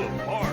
the park.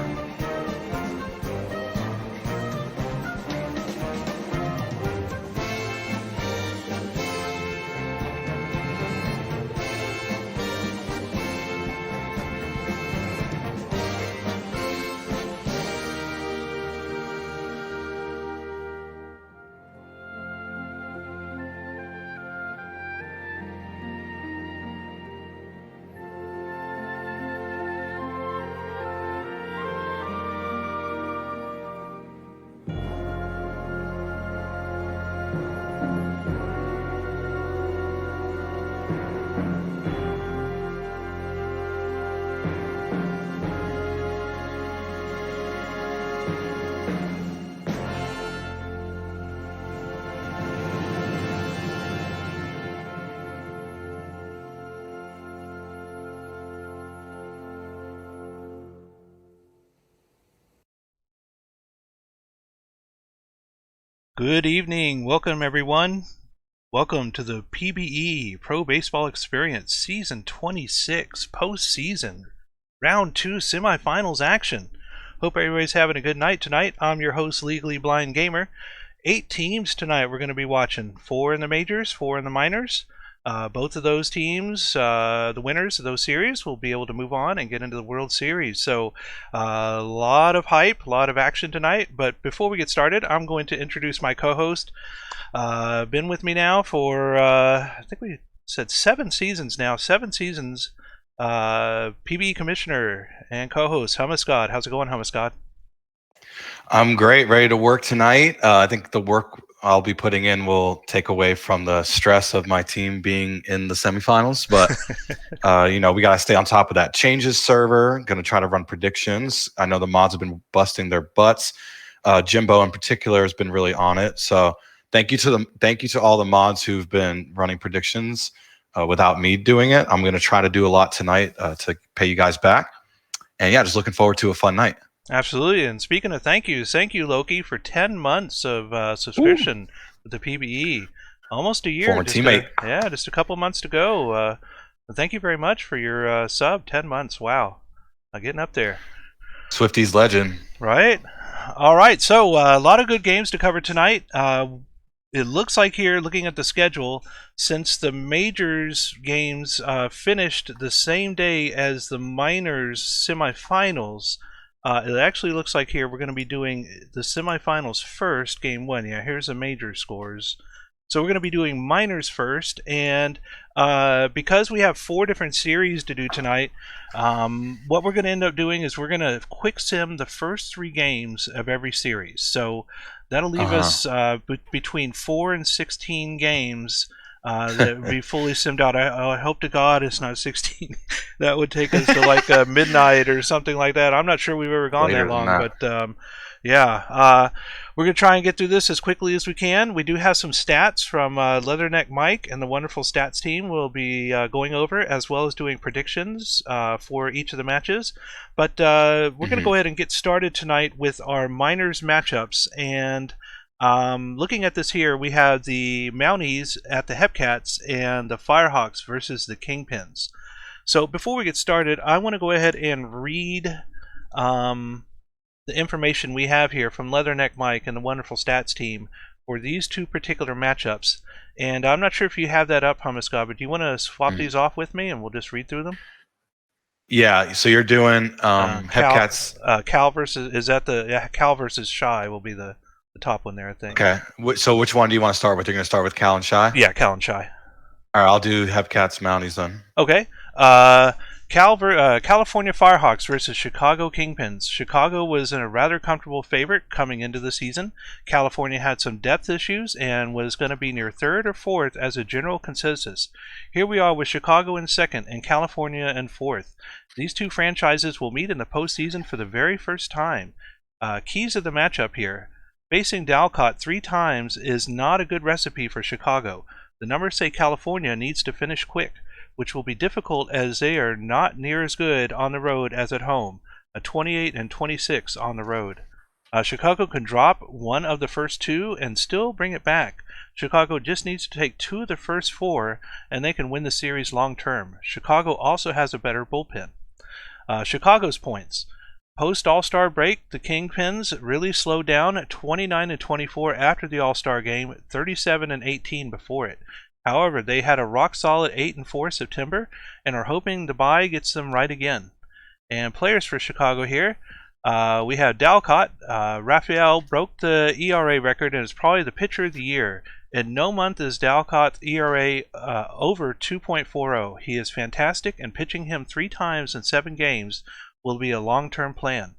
Good evening. Welcome, everyone. Welcome to the PBE Pro Baseball Experience Season 26 postseason Round 2 semifinals action. Hope everybody's having a good night tonight. I'm your host, Legally Blind Gamer. 8 teams tonight we're going to be watching. 4 in the majors, 4 in the minors. Both of those teams, the winners of those series, will be able to move on and get into the World Series. So a lot of hype, a lot of action tonight. But before we get started, I'm going to introduce my co-host. Been with me now for, I think we said 7 seasons now. 7 seasons. PBE Commissioner and co-host, Hummus God. How's it going, Hummus God? I'm great, ready to work tonight. I think the work I'll be putting in will take away from the stress of my team being in the semifinals. But, we got to stay on top of that. Changes server, going to try to run predictions. I know the mods have been busting their butts. Jimbo in particular has been really on it. So thank you to all the mods who've been running predictions without me doing it. I'm going to try to do a lot tonight to pay you guys back. And yeah, just looking forward to a fun night. Absolutely. And speaking of thank you Loki for 10 months of subscription with the PBE. Almost a year. Former teammate. Just a couple months to go. Thank you very much for your sub. 10 months. Wow. Getting up there. Swifties legend. Right. All right. So a lot of good games to cover tonight. It looks like here, looking at the schedule, since the majors games finished the same day as the minors semifinals, it actually looks like here we're going to be doing the semifinals first, game 1. Yeah, here's the major scores. So we're going to be doing minors first, and because we have 4 different series to do tonight, what we're going to end up doing is we're going to quick sim the first 3 games of every series. So that'll leave us between 4 and 16 games that would be fully simmed out. I hope to God it's not 16. That would take us to like midnight or something like that. I'm not sure we've ever gone Later that long, than that. but we're going to try and get through this as quickly as we can. We do have some stats from Leatherneck Mike and the wonderful stats team we'll be going over, as well as doing predictions for each of the matches. But we're going to go ahead and get started tonight with our minors matchups. And looking at this here, we have the Mounties at the Hepcats and the Firehawks versus the Kingpins. So before we get started, I want to go ahead and read the information we have here from Leatherneck Mike and the wonderful stats team for these 2 particular matchups. And I'm not sure if you have that up, Hummus God, but do you want to swap these off with me and we'll just read through them? Yeah, so you're doing Hepcats. Cal versus, is that the Cal versus Shy will be the top one there, I think. Okay, so which one do you want to start with? You're going to start with Cal and Shy? Yeah, Cal and Shy. All right, I'll do Hepcats Mounties then. Okay. California Firehawks versus Chicago Kingpins. Chicago was in a rather comfortable favorite coming into the season. California had some depth issues and was going to be near 3rd or 4th as a general consensus. Here we are with Chicago in 2nd and California in 4th. These 2 franchises will meet in the postseason for the very first time. Keys of the matchup here. Facing Dalcott 3 times is not a good recipe for Chicago. The numbers say California needs to finish quick, which will be difficult as they are not near as good on the road as at home, a 28 and 26 on the road. Chicago can drop one of the first 2 and still bring it back. Chicago just needs to take 2 of the first 4 and they can win the series long term. Chicago also has a better bullpen. Chicago's points. Post All-Star break, the Kingpins really slowed down at 29-24 after the All-Star game, 37-18 before it. However, they had a rock-solid 8-4 September and are hoping the bye gets them right again. And players for Chicago here, we have Dalcott. Raphael broke the ERA record and is probably the pitcher of the year. In no month is Dalcott's ERA over 2.40. He is fantastic, and pitching him 3 times in 7 games will be a long-term plan.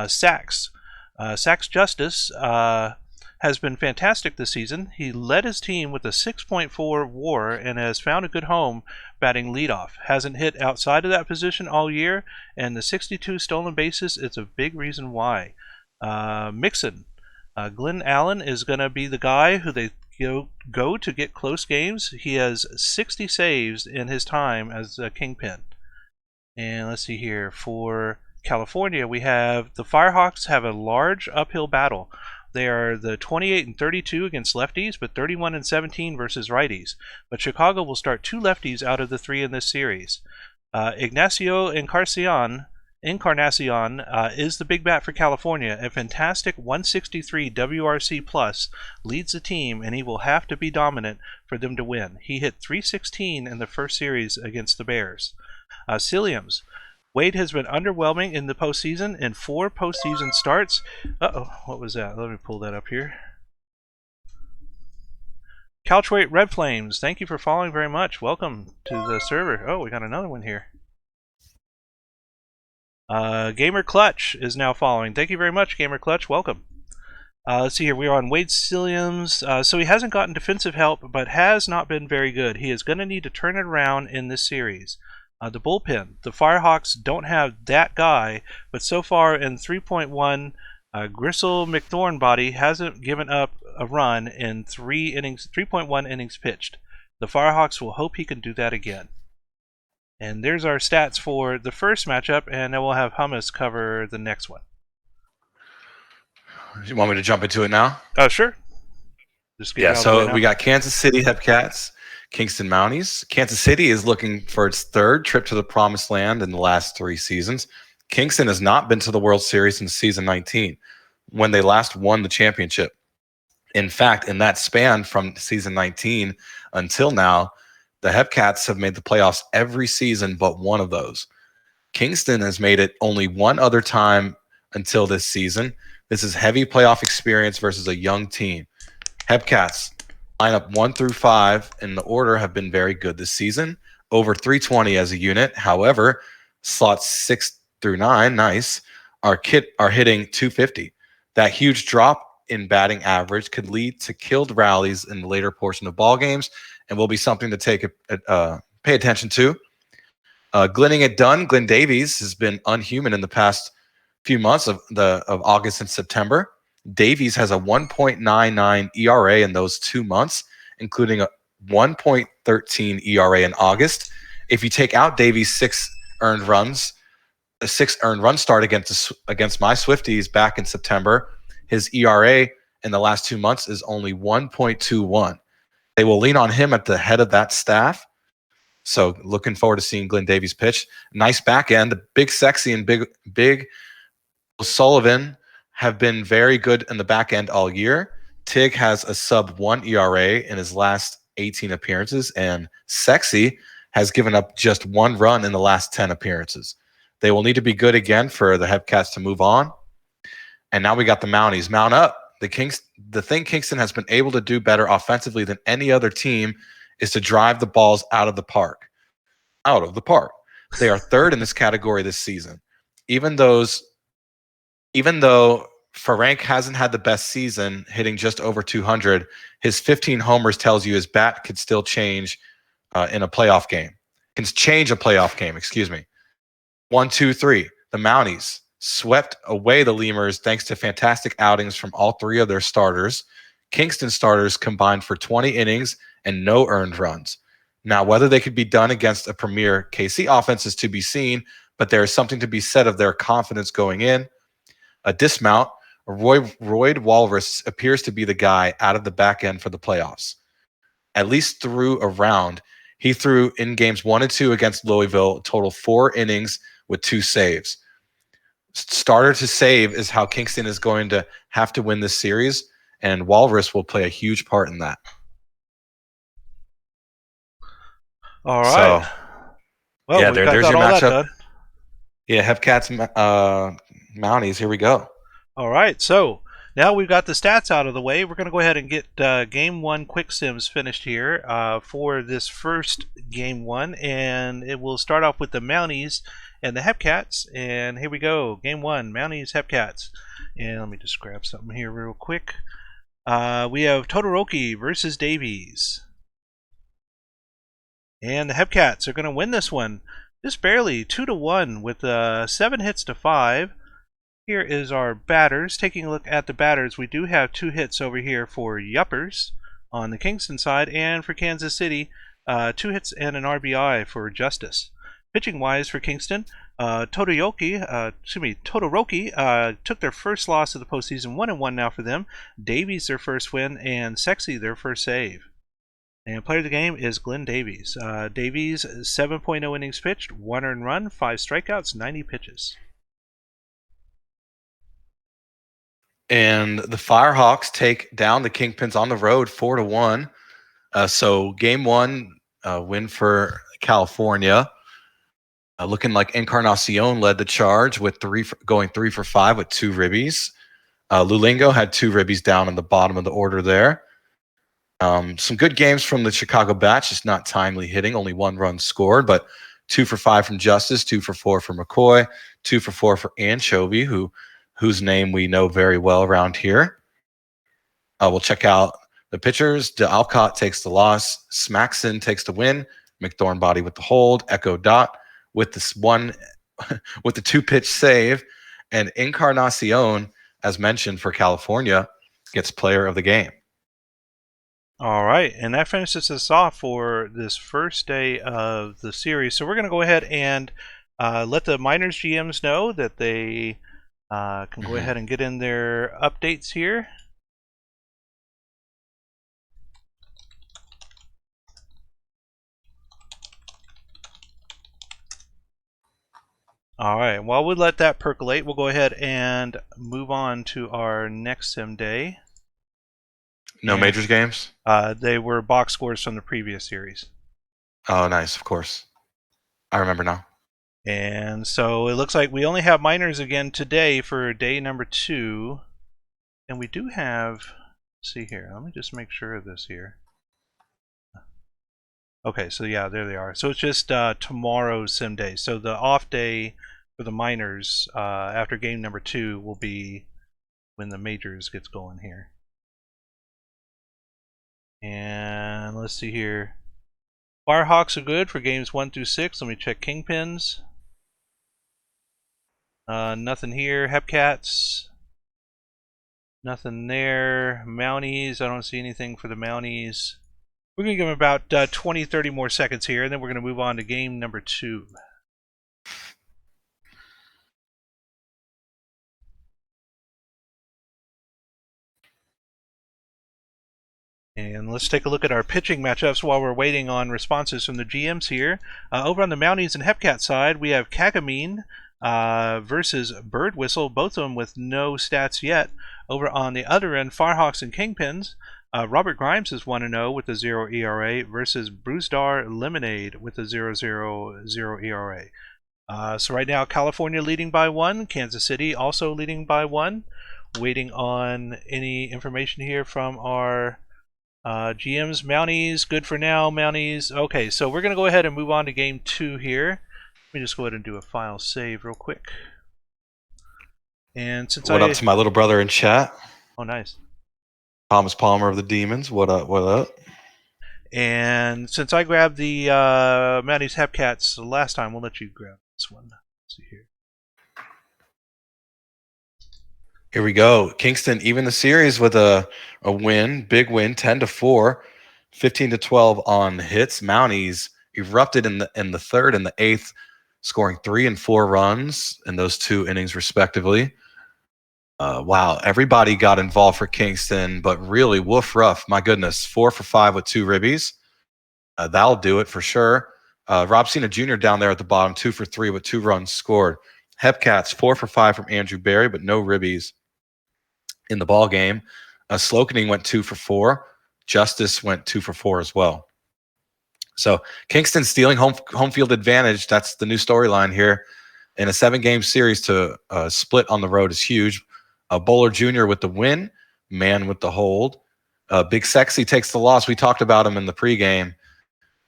Sachs Justice has been fantastic this season. He led his team with a 6.4 WAR and has found a good home batting leadoff. Hasn't hit outside of that position all year, and the 62 stolen bases is a big reason why. Mixon. Glenn Allen is going to be the guy who they go to get close games. He has 60 saves in his time as a Kingpin. And let's see here. For California, we have the Firehawks have a large uphill battle. They are the 28-32 against lefties, but 31-17 versus righties. But Chicago will start 2 lefties out of the 3 in this series. Ignacio Encarnacion is the big bat for California. A fantastic 163 WRC plus leads the team, and he will have to be dominant for them to win. He hit .316 in the first series against the Bears. Silliams. Wade has been underwhelming in the postseason in 4 postseason starts. What was that? Let me pull that up here. Caltrate Red Flames, thank you for following very much. Welcome to the server. Oh, we got another one here. Gamer Clutch is now following. Thank you very much, Gamer Clutch. Welcome. Let's see here. We are on Wade Silliams. So he hasn't gotten defensive help, but has not been very good. He is going to need to turn it around in this series. The bullpen. The Firehawks don't have that guy, but so far in 3.1, Grisel McThornbody hasn't given up a run in 3.1 innings pitched. The Firehawks will hope he can do that again. And there's our stats for the first matchup, and then we'll have Hummus cover the next one. You want me to jump into it now? Oh, sure. So we got Kansas City Hepcats, Kingston Mounties. Kansas City is looking for its 3rd trip to the Promised Land in the last 3 seasons. Kingston has not been to the World Series since season 19, when they last won the championship. In fact, in that span from season 19 until now, the Hepcats have made the playoffs every season but one of those. Kingston has made it only one other time until this season. This is heavy playoff experience versus a young team. Hepcats, lineup 1 through 5 in the order have been very good this season, over 320 as a unit. However, slots 6 through 9, nice, are hitting 250. That huge drop in batting average could lead to killed rallies in the later portion of ball games, and will be something to pay attention to. Glenning it done. Glenn Davies has been unhuman in the past few months of August and September. Davies has a 1.99 ERA in those 2 months, including a 1.13 ERA in August. If you take out Davies' 6 earned runs, a 6 earned run start against my Swifties back in September, his ERA in the last 2 months is only 1.21. They will lean on him at the head of that staff. So looking forward to seeing Glenn Davies pitch. Nice back end. The Big Sexy and Big Sullivan have been very good in the back end all year. Tig has a sub-1 ERA in his last 18 appearances, and Sexy has given up just 1 run in the last 10 appearances. They will need to be good again for the Hepcats to move on. And now we got the Mounties. Mount up. The thing Kingston has been able to do better offensively than any other team is to drive the balls out of the park. Out of the park. They are 3rd in this category this season. Even though Ferenc hasn't had the best season, hitting just over 200, his 15 homers tells you his bat could still change in a playoff game. Can change a playoff game, excuse me. 1, 2, 3. The Mounties swept away the Lemurs thanks to fantastic outings from all 3 of their starters. Kingston starters combined for 20 innings and no earned runs. Now, whether they could be done against a premier KC offense is to be seen, but there is something to be said of their confidence going in. A dismount, Royd Walrus appears to be the guy out of the back end for the playoffs. At least through a round, he threw in games 1 and 2 against Louisville, a total 4 innings with 2 saves. starter to save is how Kingston is going to have to win this series, and Walrus will play a huge part in that. All right. So Well, yeah, we've got there's your all that matchup. done. Yeah, Hepcats, Mounties. Here we go. All right, so now we've got the stats out of the way. We're going to go ahead and get Game 1 Quick Sims finished here for this first Game 1. And it will start off with the Mounties and the Hepcats. And here we go. Game 1, Mounties, Hepcats. And let me just grab something here real quick. We have Todoroki versus Davies. And the Hepcats are going to win this one. Just barely, 2-1 with 7 hits to 5. Here is our batters. Taking a look at the batters, we do have 2 hits over here for Yuppers on the Kingston side, and for Kansas City, 2 hits and an RBI for Justice. Pitching wise for Kingston, Todoroki took their first loss of the postseason, 1-1 now for them. Davies their first win, and Sexy their first save. And player of the game is Glenn Davies. Davies 7.0 innings pitched, 1 earned run, 5 strikeouts, 90 pitches. And the Firehawks take down the Kingpins on the road 4-1. So game 1 win for California. Looking like Encarnacion led the charge with going 3 for 5 with 2 ribbies. Lulingo had 2 ribbies down in the bottom of the order there. Some good games from the Chicago Bats, just not timely hitting. Only 1 run scored, but 2 for 5 from Justice, 2 for 4 for McCoy, 2 for 4 for Anchovy, whose name we know very well around here. We'll check out the pitchers. De Alcott takes the loss. Smaxson takes the win. McThornbody with the hold. Echo Dot with this one, with the 2-pitch save. And Encarnacion, as mentioned for California, gets player of the game. All right, and that finishes us off for this first day of the series. So we're going to go ahead and let the minors GMs know that they can go ahead and get in their updates here. All right, while we let that percolate, we'll go ahead and move on to our next sim day. No majors games? They were box scores from the previous series. Oh, nice, of course. I remember now. And so it looks like we only have minors again today for day number 2. And we do have, let's see here, let me just make sure of this here. Okay, so yeah, there they are. So it's just tomorrow's sim day. So the off day for the minors after game number 2 will be when the majors gets going here. And let's see here. Firehawks are good for games 1 through 6. Let me check Kingpins. Nothing here. Hepcats. Nothing there. Mounties. I don't see anything for the Mounties. We're going to give them about 20-30 more seconds here, and then we're going to move on to game number 2. And let's take a look at our pitching matchups while we're waiting on responses from the GMs here. Over on the Mounties and Hepcat side, we have Kagamine versus Bird Whistle, both of them with no stats yet. Over on the other end, Firehawks and Kingpins, Robert Grimes is 1-0 with a 0 ERA versus Bruisdar Lemonade with a 0.00 ERA. So right now, California leading by 1, Kansas City also leading by 1. Waiting on any information here from our GMs. Mounties, good for now. Mounties. Okay, so we're going to go ahead and move on to game 2 here. Let me just go ahead and do a file save real quick. And since What up to my little brother in chat? Oh, nice. Thomas Palmer of the Demons. What up? What up? And since I grabbed the Mounties Hepcats last time, we'll let you grab this one. Let's see here. Here we go. Kingston even the series with a win, big win, 10-4, 15-12 on hits. Mounties erupted in the third and the eighth, scoring 3 and 4 runs in those 2 innings respectively. Wow, everybody got involved for Kingston, but really woof rough. My goodness, 4 for 5 with 2 ribbies. That'll do it for sure. Rob Cena Jr. down there at the bottom, 2 for 3 with 2 runs scored. Hepcats 4 for 5 from Andrew Barry, but no ribbies in the ball game. Slokening went 2 for 4. Justice went 2 for 4 as well. So Kingston stealing home field advantage. That's the new storyline here. In a 7-game series to split on the road is huge. Bowler Jr. with the win, Man with the hold. Big Sexy takes the loss. We talked about him in the pregame.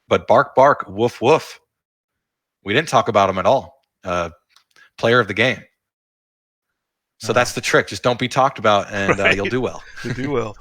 But Bark Bark, woof woof. We didn't talk about him at all. Player of the game. So that's the trick. Just don't be talked about, and Right. you'll do well. You'll do well.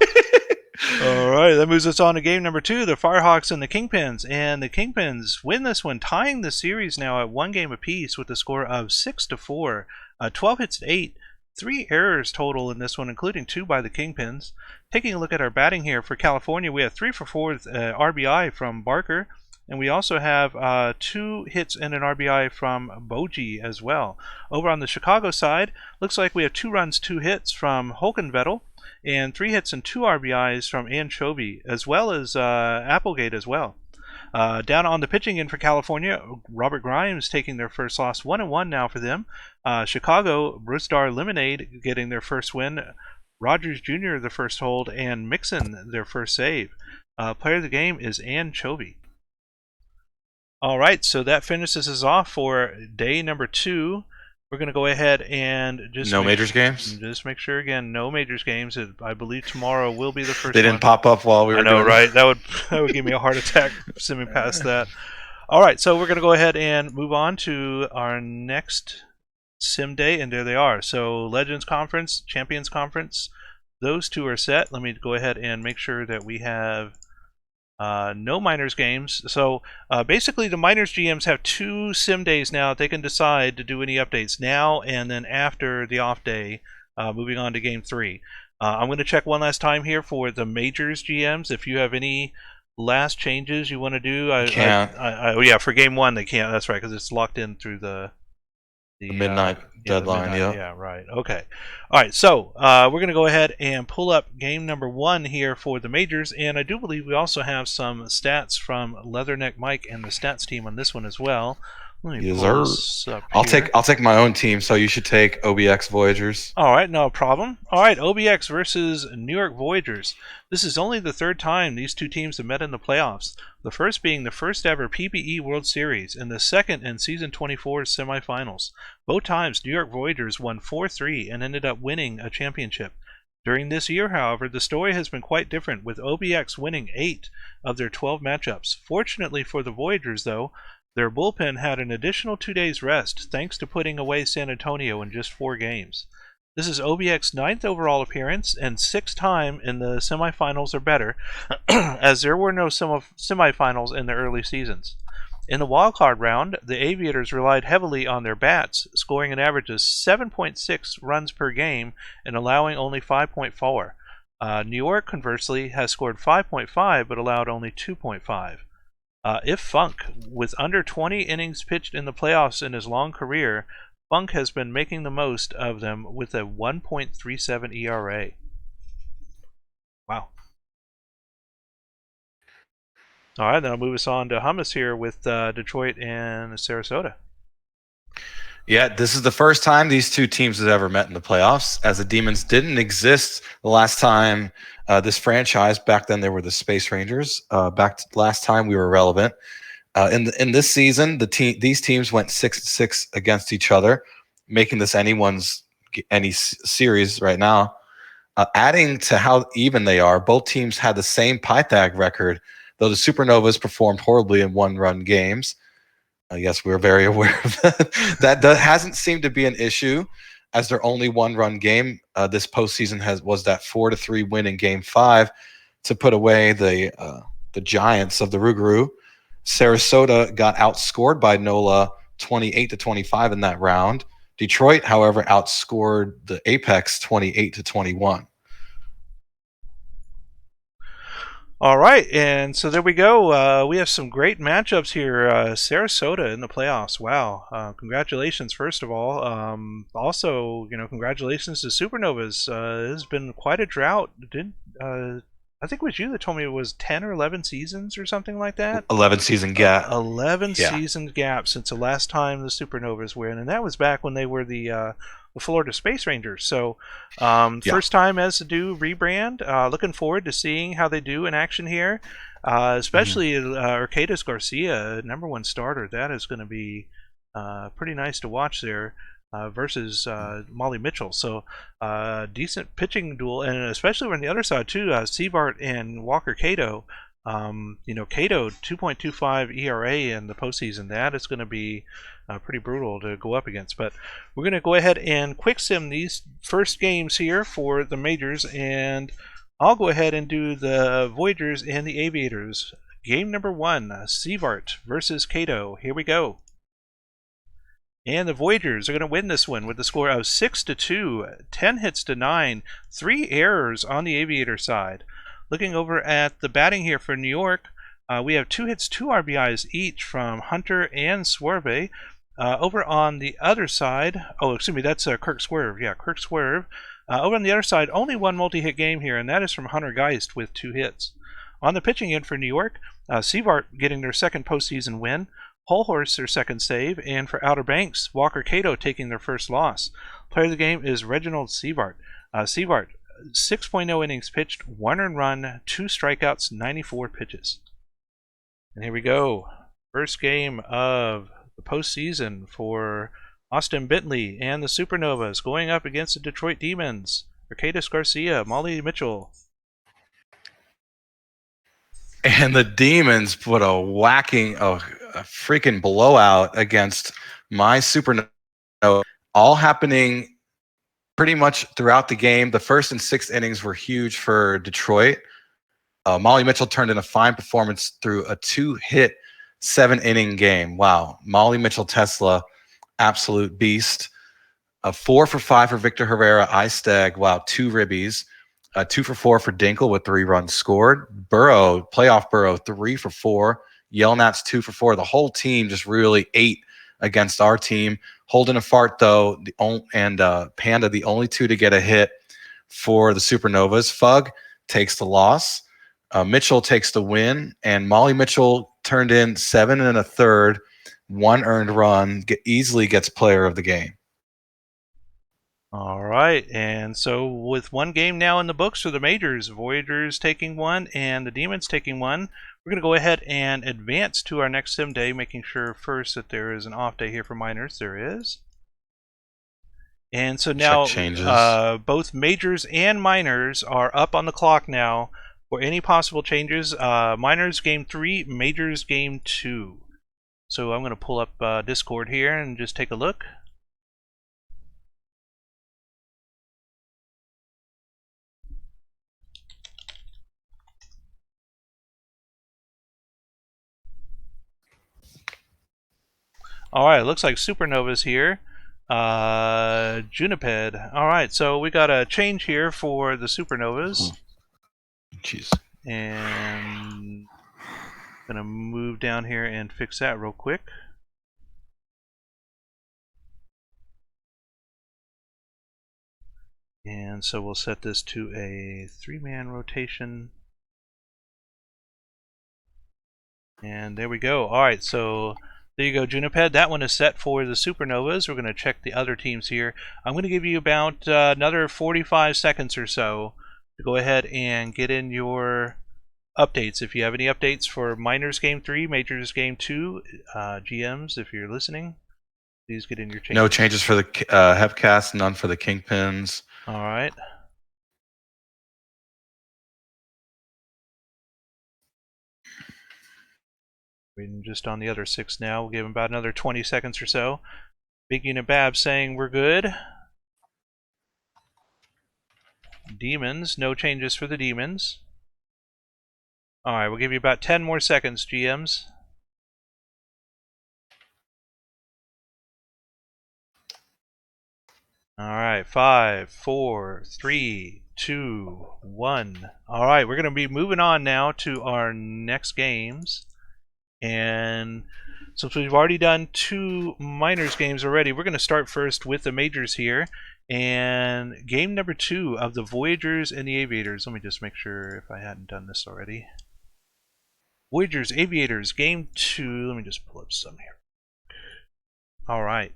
All right, that moves us on to game number 2, the Firehawks and the Kingpins. And the Kingpins win this one, tying the series now at 1 game apiece with a score of 6-4. 12 hits to 8. 3 errors total in this one, including 2 by the Kingpins. Taking a look at our batting here for California, we have 3 for 4 RBI from Barker. And we also have 2 hits and an RBI from Boji as well. Over on the Chicago side, looks like we have 2 runs, 2 hits from Holkenvettel, and 3 hits and 2 RBIs from Anchovy, as well as Applegate as well. Down on the pitching end for California, Robert Grimes taking their first loss, 1-1 now for them. Chicago, Brewstar Lemonade getting their first win. Rogers Jr. the first hold, and Mixon their first save. Player of the game is Anchovy. All right, so that finishes us off for day number 2. We're going to go ahead and just no majors games. Just make sure again, no majors games. I believe tomorrow will be the first. They didn't pop up while we were. I know, doing right? That would give me a heart attack simming past that. All right, so we're going to go ahead and move on to our next sim day, and there they are. So Legends Conference, Champions Conference, those 2 are set. Let me go ahead and make sure that we have no minors games. So basically the minors GMs have 2 sim days now. They can decide to do any updates now and then after the off day, moving on to game 3. I'm going to check one last time here for the majors GMs. If you have any last changes you want to do, yeah, for game 1 they can't. That's right, because it's locked in through the midnight deadline. Yeah, right. Okay. All right. So we're going to go ahead and pull up game number 1 here for the majors, and I do believe we also have some stats from Leatherneck Mike and the stats team on this one as well. Let me pull this up here. I'll take my own team, so you should take OBX Voyagers. All right, no problem. All right, OBX versus New York Voyagers. This is only the 3rd time these 2 teams have met in the playoffs. The first being the first ever PBE World Series, and the second in Season 24's semifinals. Both times, New York Voyagers won 4-3 and ended up winning a championship. During this year, however, the story has been quite different, with OBX winning 8 of their 12 matchups. Fortunately for the Voyagers, though, their bullpen had an additional 2 days rest thanks to putting away San Antonio in just 4 games. This is OBX's 9th overall appearance and 6th time in the semifinals or better, as there were no semifinals in the early seasons. In the wildcard round, the Aviators relied heavily on their bats, scoring an average of 7.6 runs per game and allowing only 5.4. New York, conversely, has scored 5.5 but allowed only 2.5. If Funk, with under 20 innings pitched in the playoffs in his long career, Funk has been making the most of them with a 1.37 ERA. Wow. All right, then I'll move us on to Hummus here with Detroit and Sarasota. Yeah, this is the first time these 2 teams have ever met in the playoffs, as the Demons didn't exist the last time this franchise, back then they were the Space Rangers. Last time we were relevant. In this season, these teams went 6-6 against each other, making this any series right now. Adding to how even they are, both teams had the same Pythag record, though the Supernovas performed horribly in 1-run games. Yes, we're very aware of that. That hasn't seemed to be an issue, as their only 1-run game this postseason was that 4-3 win in Game 5 to put away the Giants of the Rougarou. Sarasota got outscored by NOLA 28-25 in that round. Detroit, however, outscored the Apex 28-21. All right, and so there we go. We have some great matchups here. Sarasota in the playoffs. Wow! Congratulations, first of all. Also, congratulations to Supernovas. It has been quite a drought. I think it was you that told me it was 10 or 11 seasons or something like that. 11 season gap. 11 Yeah. season gap since the last time the Supernovas were in, and that was back when they were the Florida Space Rangers. So, Yeah. first time as the new rebrand. Looking forward to seeing how they do in action here, especially Arcadis Garcia, #1 starter. That is going to be pretty nice to watch there. Versus Molly Mitchell. So decent pitching duel, and especially on the other side too, Seavart and Walker Cato. Cato 2.25 ERA in the postseason. That is going to be pretty brutal to go up against. But we're going to go ahead and quick sim these first games here for the majors, and I'll go ahead and do the Voyagers and the Aviators. Game number 1, Seavart versus Cato. Here we go. And the Voyagers are going to win this one with the score of 6-2, 10 hits to 9, 3 errors on the Aviator side. Looking over at the batting here for New York, we have 2 hits, 2 RBIs each from Hunter and Swerve. Over on the other side, that's Kirk Swerve. Yeah, Kirk Swerve. Over on the other side, only 1 multi-hit game here, and that is from Hunter Geist with 2 hits. On the pitching end for New York, Seavart getting their second postseason win. Holhorse their second save, and for Outer Banks, Walker Cato taking their first loss. Player of the game is Reginald Seavart. Seavart, 6.0 innings pitched, 1 earned run, 2 strikeouts, 94 pitches. And here we go. First game of the postseason for Austin Bentley and the Supernovas going up against the Detroit Demons. Arcadis Garcia, Molly Mitchell. And the Demons put a freaking blowout against my Supernova, all happening pretty much throughout the game. The first and 6th innings were huge for Detroit. Molly Mitchell turned in a fine performance through a 2-hit, 7-inning game. Wow. Molly Mitchell Tesla, absolute beast. 4 for 5 for Victor Herrera Istag. Wow, 2 ribbies. 2 for 4 for Dinkle with 3 runs scored. Playoff Burrow, 3 for 4. Yelnats 2 for 4. The whole team just really ate against our team. Holden and Fart, though, and Panda, the only 2 to get a hit for the Supernovas. Fug takes the loss. Mitchell takes the win. And Molly Mitchell turned in 7 1/3, 1 earned run, easily gets player of the game. All right, and so with 1 game now in the books for the majors, Voyagers taking 1 and the Demons taking 1, we're going to go ahead and advance to our next sim day, making sure first that there is an off day here for minors. There is. And so now both majors and minors are up on the clock now for any possible changes. Minors game 3, majors game 2. So I'm going to pull up Discord here and just take a look. All right, looks like Supernova's here. Juniped. All right, so we got a change here for the Supernovas. Jeez. And gonna move down here and fix that real quick. And so we'll set this to a 3-man rotation. And there we go. All right, so there you go, Juniped. That one is set for the Supernovas. We're going to check the other teams here. I'm going to give you about another 45 seconds or so to go ahead and get in your updates. If you have any updates for Minors Game 3, Majors Game 2, GMs, if you're listening, please get in your changes. No changes for the Hepcast, none for the Kingpins. All right. Reading just on the other 6 now. We'll give him about another 20 seconds or so. Big Unit Bab saying we're good. Demons, no changes for the Demons. Alright, we'll give you about 10 more seconds, GMs. Alright, 5, 4, 3, 2, 1. Alright, we're going to be moving on now to our next games. And since we've already done 2 minors games already, we're going to start first with the majors here. And game number 2 of the Voyagers and the Aviators. Let me just make sure if I hadn't done this already. Voyagers, Aviators, game 2. Let me just pull up some here. All right.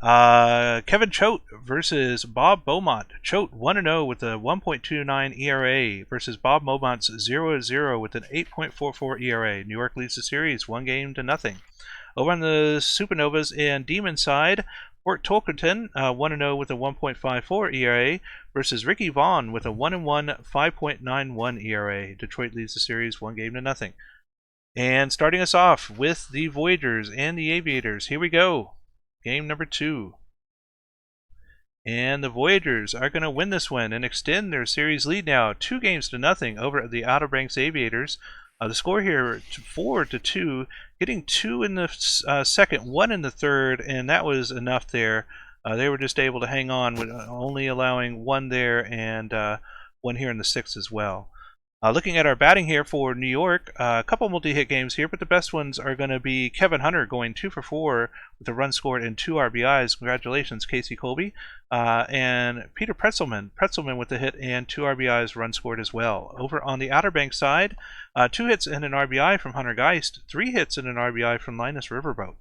Kevin Choate versus Bob Beaumont. Choate 1-0 with a 1.29 ERA versus Bob Beaumont's 0-0 with an 8.44 ERA. New York leads the series 1-0. Over on the Supernovas and Demon side, Fort Tolkerton 1-0 with a 1.54 ERA versus Ricky Vaughn with a 1-1 5.91 ERA. Detroit leads the series 1-0. And starting us off with the Voyagers and the Aviators. Here we go. Game number 2. And the Voyagers are going to win this one and extend their series lead now 2-0 over the Outer Banks Aviators. The score here 4-2, getting 2 in the second, 1 in the third, and that was enough there. They were just able to hang on with only allowing 1 there and 1 here in the sixth as well. Looking at our batting here for New York, a couple multi-hit games here, but the best ones are going to be Kevin Hunter going 2 for 4 with a run scored and 2 RBIs. Congratulations, Casey Colby. And Peter Pretzelman with a hit and 2 RBIs, run scored as well. Over on the Outer Banks side, 2 hits and an RBI from Hunter Geist, 3 hits and an RBI from Linus Riverboat.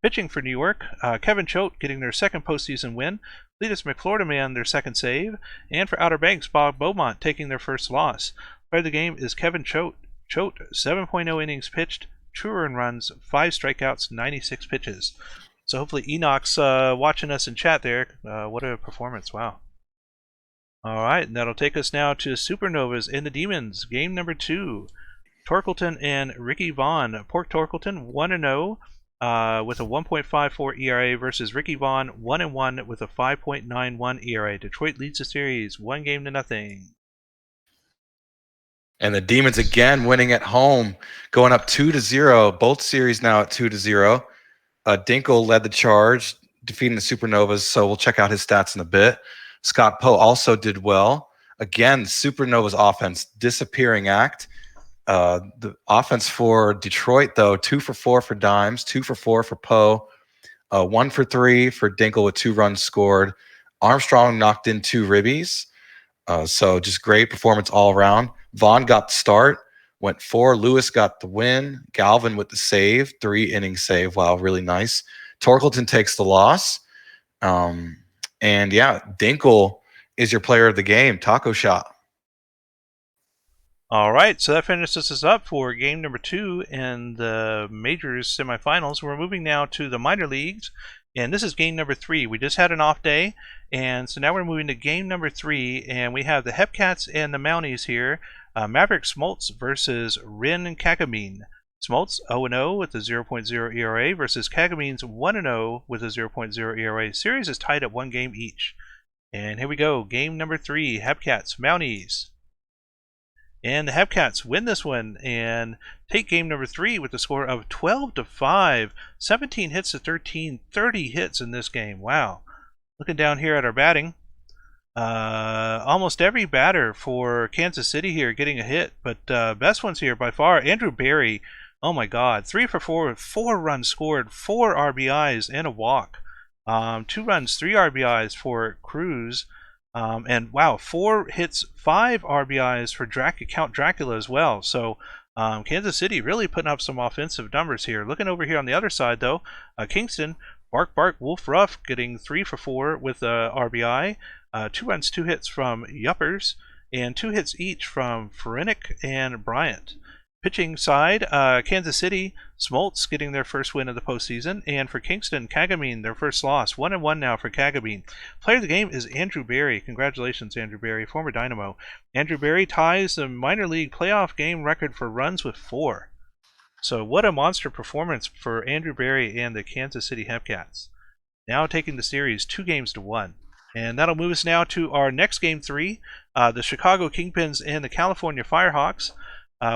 Pitching for New York, Kevin Choate getting their second postseason win, Cletus McFloridaman their second save, and for Outer Banks, Bob Beaumont taking their first loss. Player of the game is Kevin Choate. Choate, 7.0 innings pitched, 2 earned runs, 5 strikeouts, 96 pitches. So hopefully Enoch's watching us in chat there. What a performance, wow. All right, and that'll take us now to Supernovas and the Demons, game number 2. Torkelton and Ricky Vaughn. Pork Torkelton 1-0 with a 1.54 ERA versus Ricky Vaughn 1-1 with a 5.91 ERA. Detroit leads the series 1-0. And the Demons again winning at home, going up 2-0. Both series now at 2-0. Dinkle led the charge, defeating the Supernovas, so we'll check out his stats in a bit. Scott Poe also did well. Again, Supernovas offense, disappearing act. The offense for Detroit, though, 2 for 4 for Dimes, 2 for 4 for Poe, 1 for 3 for Dinkle with 2 runs scored. Armstrong knocked in 2 ribbies. So just great performance all around. Vaughn got the start, went 4. Lewis got the win. Galvin with the save, 3 inning save. Wow, really nice. Torkelton takes the loss. And yeah, Dinkle is your player of the game. Taco shot. All right, so that finishes us up for game number 2 in the majors semifinals. We're moving now to the minor leagues, and this is game number 3. We just had an off day, and so now we're moving to game number 3, and we have the Hepcats and the Mounties here. Maverick Smoltz versus Rin and Kagamine. Smoltz 0-0 with a 0.0 ERA versus Kagamine's 1-0 with a 0.0 ERA. Series is tied at 1 game each. And here we go, game number 3, Hepcats, Mounties. And the Hepcats win this one and take game number 3 with a score of 12-5. 17 hits to 13, 30 hits in this game. Wow. Looking down here at our batting, almost every batter for Kansas City here getting a hit, but best ones here by far, Andrew Berry. Oh my God, 3 for 4 with 4 runs scored, 4 RBIs and a walk. 2 runs, 3 RBIs for Cruz. And wow, 4 hits, 5 RBIs for Count Dracula as well. So Kansas City really putting up some offensive numbers here. Looking over here on the other side, though, Kingston, Bark Bark, Wolf Ruff getting 3 for 4 with RBI. 2 runs, 2 hits from Yuppers, and 2 hits each from Ferenic and Bryant. Pitching side, Kansas City, Smoltz getting their first win of the postseason, and for Kingston, Kagamine, their first loss. 1-1 now for Kagamine. Player of the game is Andrew Berry. Congratulations, Andrew Berry, former Dynamo. Andrew Berry ties the minor league playoff game record for runs with 4. So what a monster performance for Andrew Berry and the Kansas City Hepcats. Now taking the series 2-1. And that'll move us now to our next game 3, the Chicago Kingpins and the California Firehawks.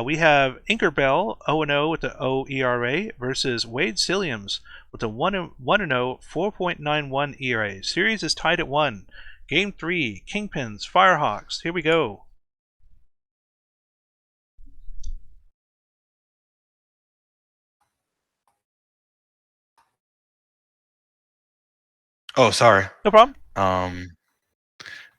We have Inkerbell 0-0 with the 0 ERA versus Wade Silliams with a 1-0 4.91 ERA. Series is tied at 1. Game 3, Kingpins, Firehawks. Here we go. Oh, sorry. No problem. Um,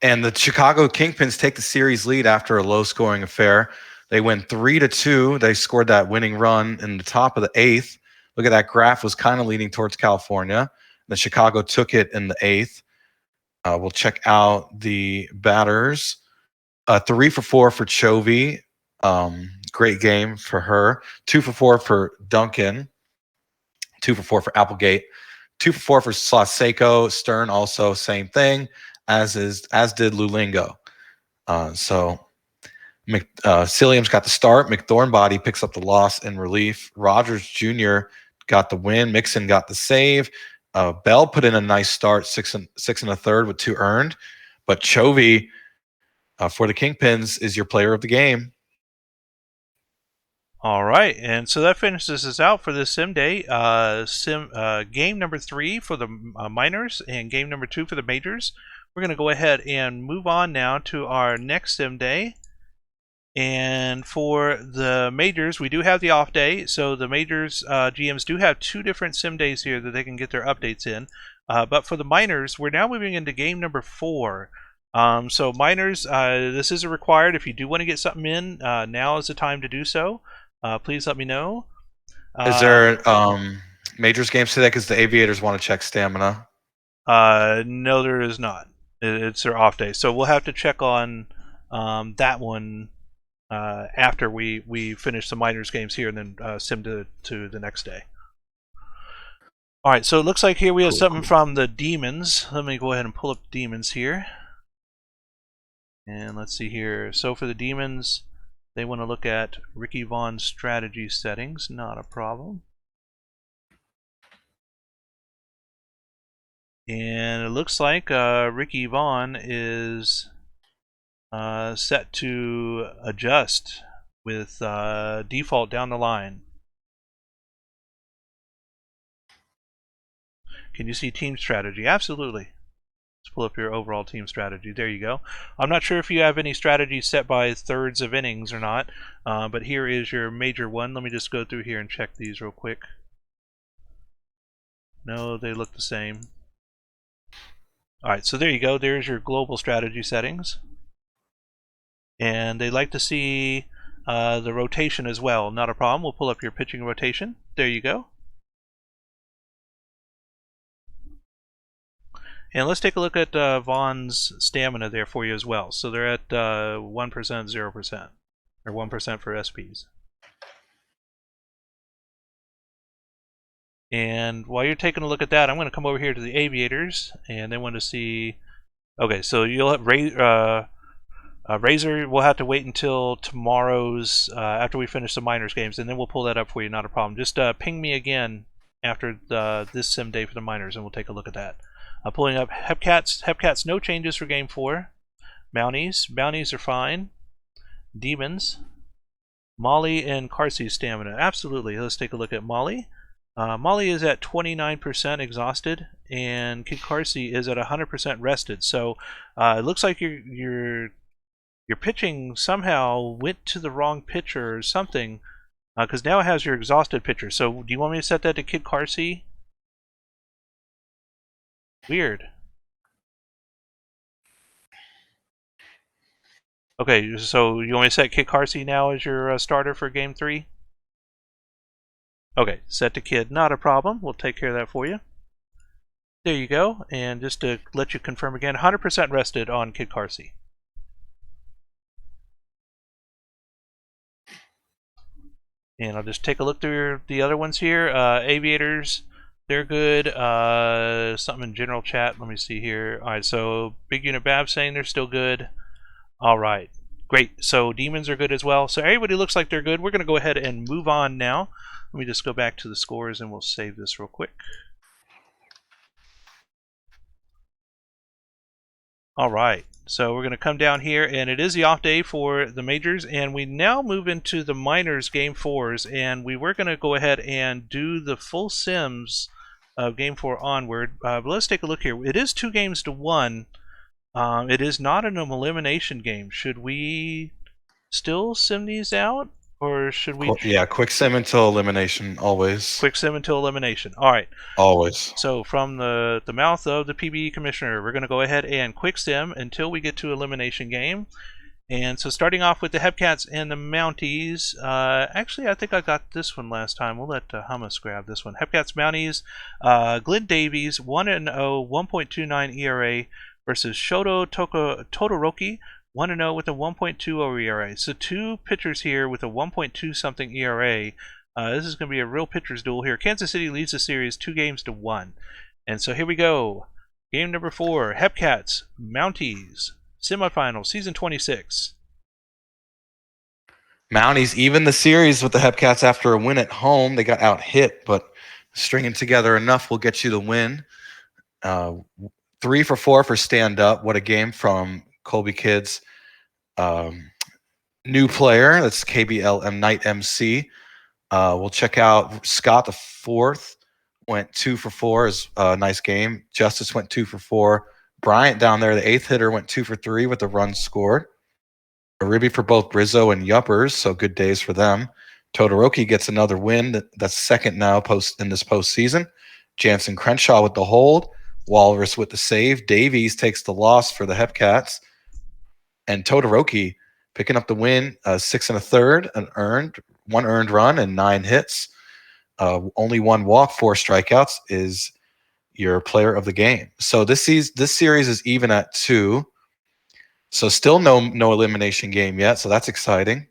and the Chicago Kingpins take the series lead after a low-scoring affair. They win 3-2. They scored that winning run in the top of the eighth. Look at that graph was kind of leaning towards California. The Chicago took it in the eighth. We'll check out the batters. 3 for 4 for Chovy. Great game for her. 2 for 4 for Duncan. 2 for 4 for Applegate. 2 for 4 for Slaseko. Stern also same thing, as did Lulingo. So Cilliam's got the start. McThornbody picks up the loss in relief. Rogers Jr. got the win. Mixon got the save. Bell put in a nice start, six and a third with 2 earned. But Chovy for the Kingpins is your player of the game. All right, and so that finishes us out for this sim day. Game number 3 for the minors and game number 2 for the majors. We're going to go ahead and move on now to our next sim day. And for the majors, we do have the off day. So the majors GMs do have 2 different sim days here that they can get their updates in. But for the minors, we're now moving into game number 4. So minors, this isn't required. If you do want to get something in, now is the time to do so. Please let me know. Is there majors games today? Because the Aviators want to check stamina. No, there is not. It's their off day. So we'll have to check on that one after we finish the minors games here and then sim to the next day. All right, so it looks like here we have something from the Demons. Let me go ahead and pull up the Demons here. And let's see here. So for the Demons, they want to look at Ricky Vaughn's strategy settings. Not a problem. And it looks like Ricky Vaughn is set to adjust with default down the line. Can you see team strategy? Absolutely. Let's pull up your overall team strategy. There you go. I'm not sure if you have any strategies set by thirds of innings or not, but here is your major one. Let me just go through here and check these real quick. No, they look the same. Alright, so there you go. There's your global strategy settings. And they like to see the rotation as well. Not a problem. We'll pull up your pitching rotation. There you go. And let's take a look at Vaughn's stamina there for you as well. So they're at 1%, 0%, or 1% for SPs. And while you're taking a look at that, I'm going to come over here to the Aviators, and they want to see. Okay, so you'll have Razor. We'll have to wait until tomorrow's after we finish the minors games, and then we'll pull that up for you. Not a problem. Just ping me again after this sim day for the minors, and we'll take a look at that. Pulling up Hepcats. Hepcats, no changes for game 4. Mounties. Mounties are fine. Demons. Molly and Carsey's stamina. Absolutely. Let's take a look at Molly. Molly is at 29% exhausted, and Kid Carsey is at 100% rested. So it looks like your pitching somehow went to the wrong pitcher or something, because now it has your exhausted pitcher. So do you want me to set that to Kid Carsey? Weird. Okay, so you want me to set Kid Carsey now as your starter for game 3? Okay, set to Kid, not a problem. We'll take care of that for you. There you go, and just to let you confirm again, 100% rested on Kid Carsey. And I'll just take a look through the other ones here. Aviators, they're good. Something in general chat, let me see here. Alright, so Big Unit Bab saying they're still good. Alright, great. So Demons are good as well. So everybody looks like they're good. We're going to go ahead and move on now. Let me just go back to the scores and we'll save this real quick. Alright, so we're going to come down here, and it is the off day for the majors, and we now move into the minors game 4s, and we were going to go ahead and do the full sims of game 4 onward, but let's take a look here. It is 2 games to 1. It is not an elimination game. Should we still sim these out? or should we Yeah, quick sim until elimination, always. quick sim until elimination? All right. Always. So from the mouth of the PBE commissioner, we're going to go ahead and quick sim until we get to elimination game. And so starting off with the Hepcats and the Mounties. Actually, I think I got this one last time. We'll let Hummus grab this one. Hepcats Mounties. Glenn Davies, 1-0, 1.29 ERA versus Shoto Todoroki, 1-0 with a 1.20 ERA. So two pitchers here with a 1.2 something ERA. This is going to be a real pitcher's duel here. Kansas City leads the series 2-1. And so here we go. Game number 4, Hepcats, Mounties, semifinal, season 26. Mounties even the series with the Hepcats after a win at home. They got out hit, but stringing together enough will get you the win. 3 for 4 for stand up. What a game from Colby Kids. New player, that's KBLM Night MC. We'll check out Scott the fourth. Went 2 for 4. Is a nice game. Justice went 2 for 4. Bryant down there, the 8th hitter, went 2 for 3 with a run scored. A ribby for both Brizzo and Yuppers, so good days for them. Todoroki gets another win. That's second now in this postseason. Jansen Crenshaw with the hold. Walrus with the save. Davies takes the loss for the Hepcats. And Todoroki picking up the win, 6 1/3, one earned run and 9 hits. Only 1 walk, 4 strikeouts is your player of the game. So this series is even at 2. So still no elimination game yet. So that's exciting.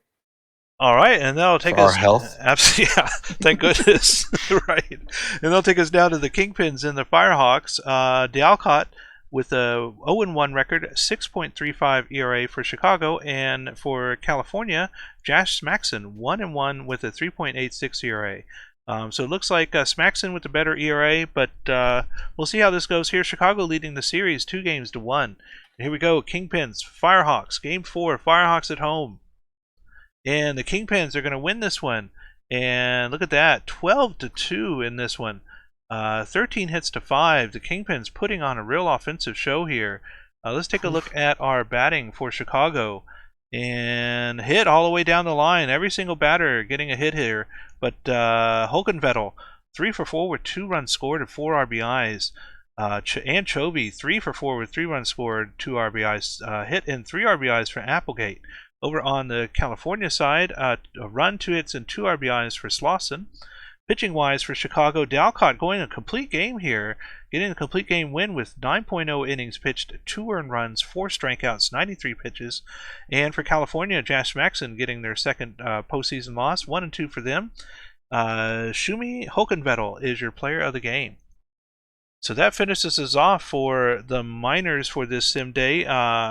All right, and that'll take for us our health. Absolutely, yeah. Thank goodness, right? And they'll take us down to the Kingpins and the Firehawks. D'Alcott with a 0-1 record, 6.35 ERA for Chicago, and for California, Josh Smaxson 1-1 with a 3.86 ERA. So it looks like Smaxson with the better ERA, but we'll see how this goes here. Chicago leading the series 2-1. And here we go, Kingpins, Firehawks, Game 4, Firehawks at home. And the Kingpins are going to win this one. And look at that, 12-2 in this one. 13 hits to 5. The Kingpins putting on a real offensive show here. Let's take a look at our batting for Chicago. And hit all the way down the line. Every single batter getting a hit here. But Hokenvettel, 3 for 4 with 2 runs scored and 4 RBIs. And Chovy, 3 for 4 with 3 runs scored, 2 RBIs. Hit and 3 RBIs for Applegate. Over on the California side, a run, 2 hits, and 2 RBIs for Slauson. Pitching-wise for Chicago, D'Alcott going a complete game here, getting a complete game win with 9.0 innings pitched, 2 earned runs, 4 strikeouts, 93 pitches. And for California, Josh Maxson getting their second postseason loss, 1-2 for them. Shumi Hokenvettel is your player of the game. So that finishes us off for the minors for this sim day.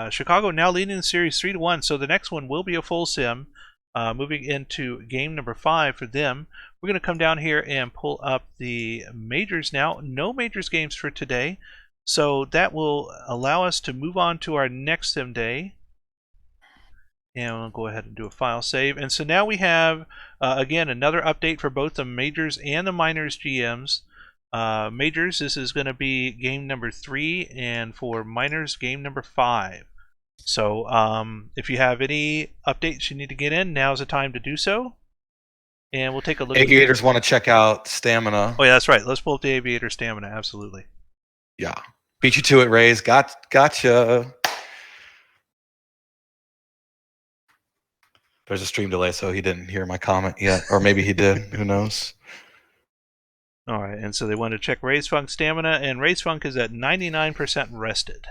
Chicago now leading the series 3-1. So the next one will be a full sim. Moving into game number 5 for them. We're going to come down here and pull up the majors now. No majors games for today. So that will allow us to move on to our next sim day. And we'll go ahead and do a file save. And so now we have, again, another update for both the majors and the minors GMs. Majors, this is going to be game number 3, and for minors, game number 5. So if you have any updates you need to get in, now's the time to do so. And we'll take a look. Aviators want to check out stamina. Oh yeah, that's right. Let's pull up the Aviator stamina. Absolutely. Yeah, beat you to it, Rays. Gotcha. There's a stream delay, so he didn't hear my comment yet, or maybe he did. Who knows? All right, and so they want to check Race Funk stamina, and Race Funk is at 99% rested.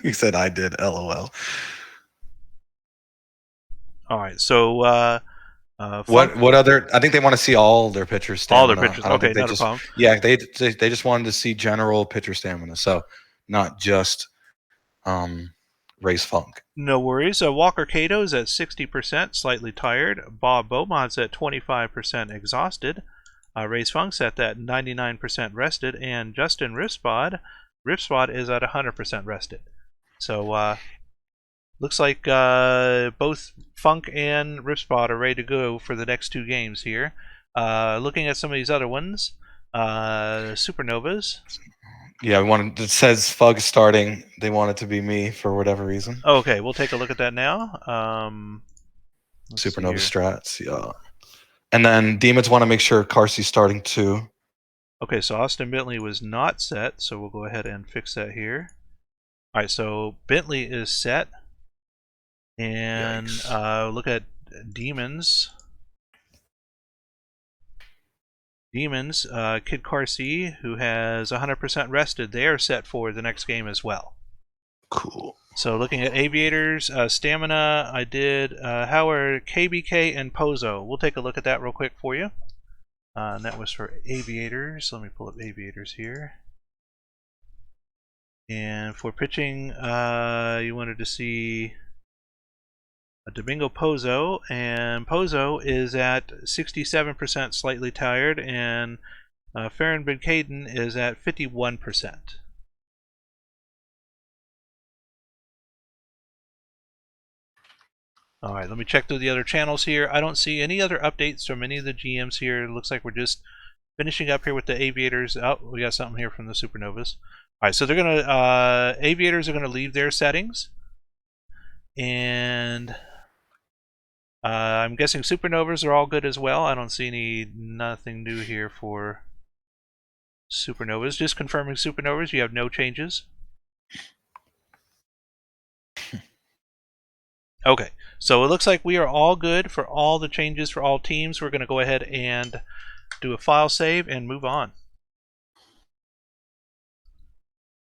He said I did, LOL. All right, so what other? I think they want to see all their pitchers' stamina. All their pitchers. Okay, not a problem. Yeah, they just wanted to see general pitcher stamina, so not just Race Funk. No worries. Walker Cato's at 60%, slightly tired. Bob Beaumont's at 25% exhausted. Race Funk's at that 99% rested, and Justin Ripspod is at 100% rested. So looks like both Funk and Ripspod are ready to go for the next 2 games here. Looking at some of these other ones, Supernovas. Yeah, we wanted. It says Fug starting. They want it to be me for whatever reason. Okay, we'll take a look at that now. Let's see Supernova here. strats. Yeah. And then Demons want to make sure Carsey's starting too. Okay, so Austin Bentley was not set, so we'll go ahead and fix that here. All right, so Bentley is set, and look at Demons. Demons, Kid Carsey, who has 100% rested, they are set for the next game as well. Cool. So looking at Aviators, Stamina, I did Howard, KBK, and Pozo. We'll take a look at that real quick for you. And that was for Aviators. Let me pull up Aviators here. And for pitching, you wanted to see a Domingo Pozo, and Pozo is at 67% slightly tired, and Farron Ben Caden is at 51%. Alright, let me check through the other channels here. I don't see any other updates from any of the GMs here. It looks like we're just finishing up here with the Aviators. Oh, we got something here from the Supernovas. Alright, so they're gonna Aviators are gonna leave their settings. And I'm guessing Supernovas are all good as well. I don't see nothing new here for Supernovas. Just confirming Supernovas, you have no changes. Okay, so it looks like we are all good for all the changes for all teams. We're going to go ahead and do a file save and move on.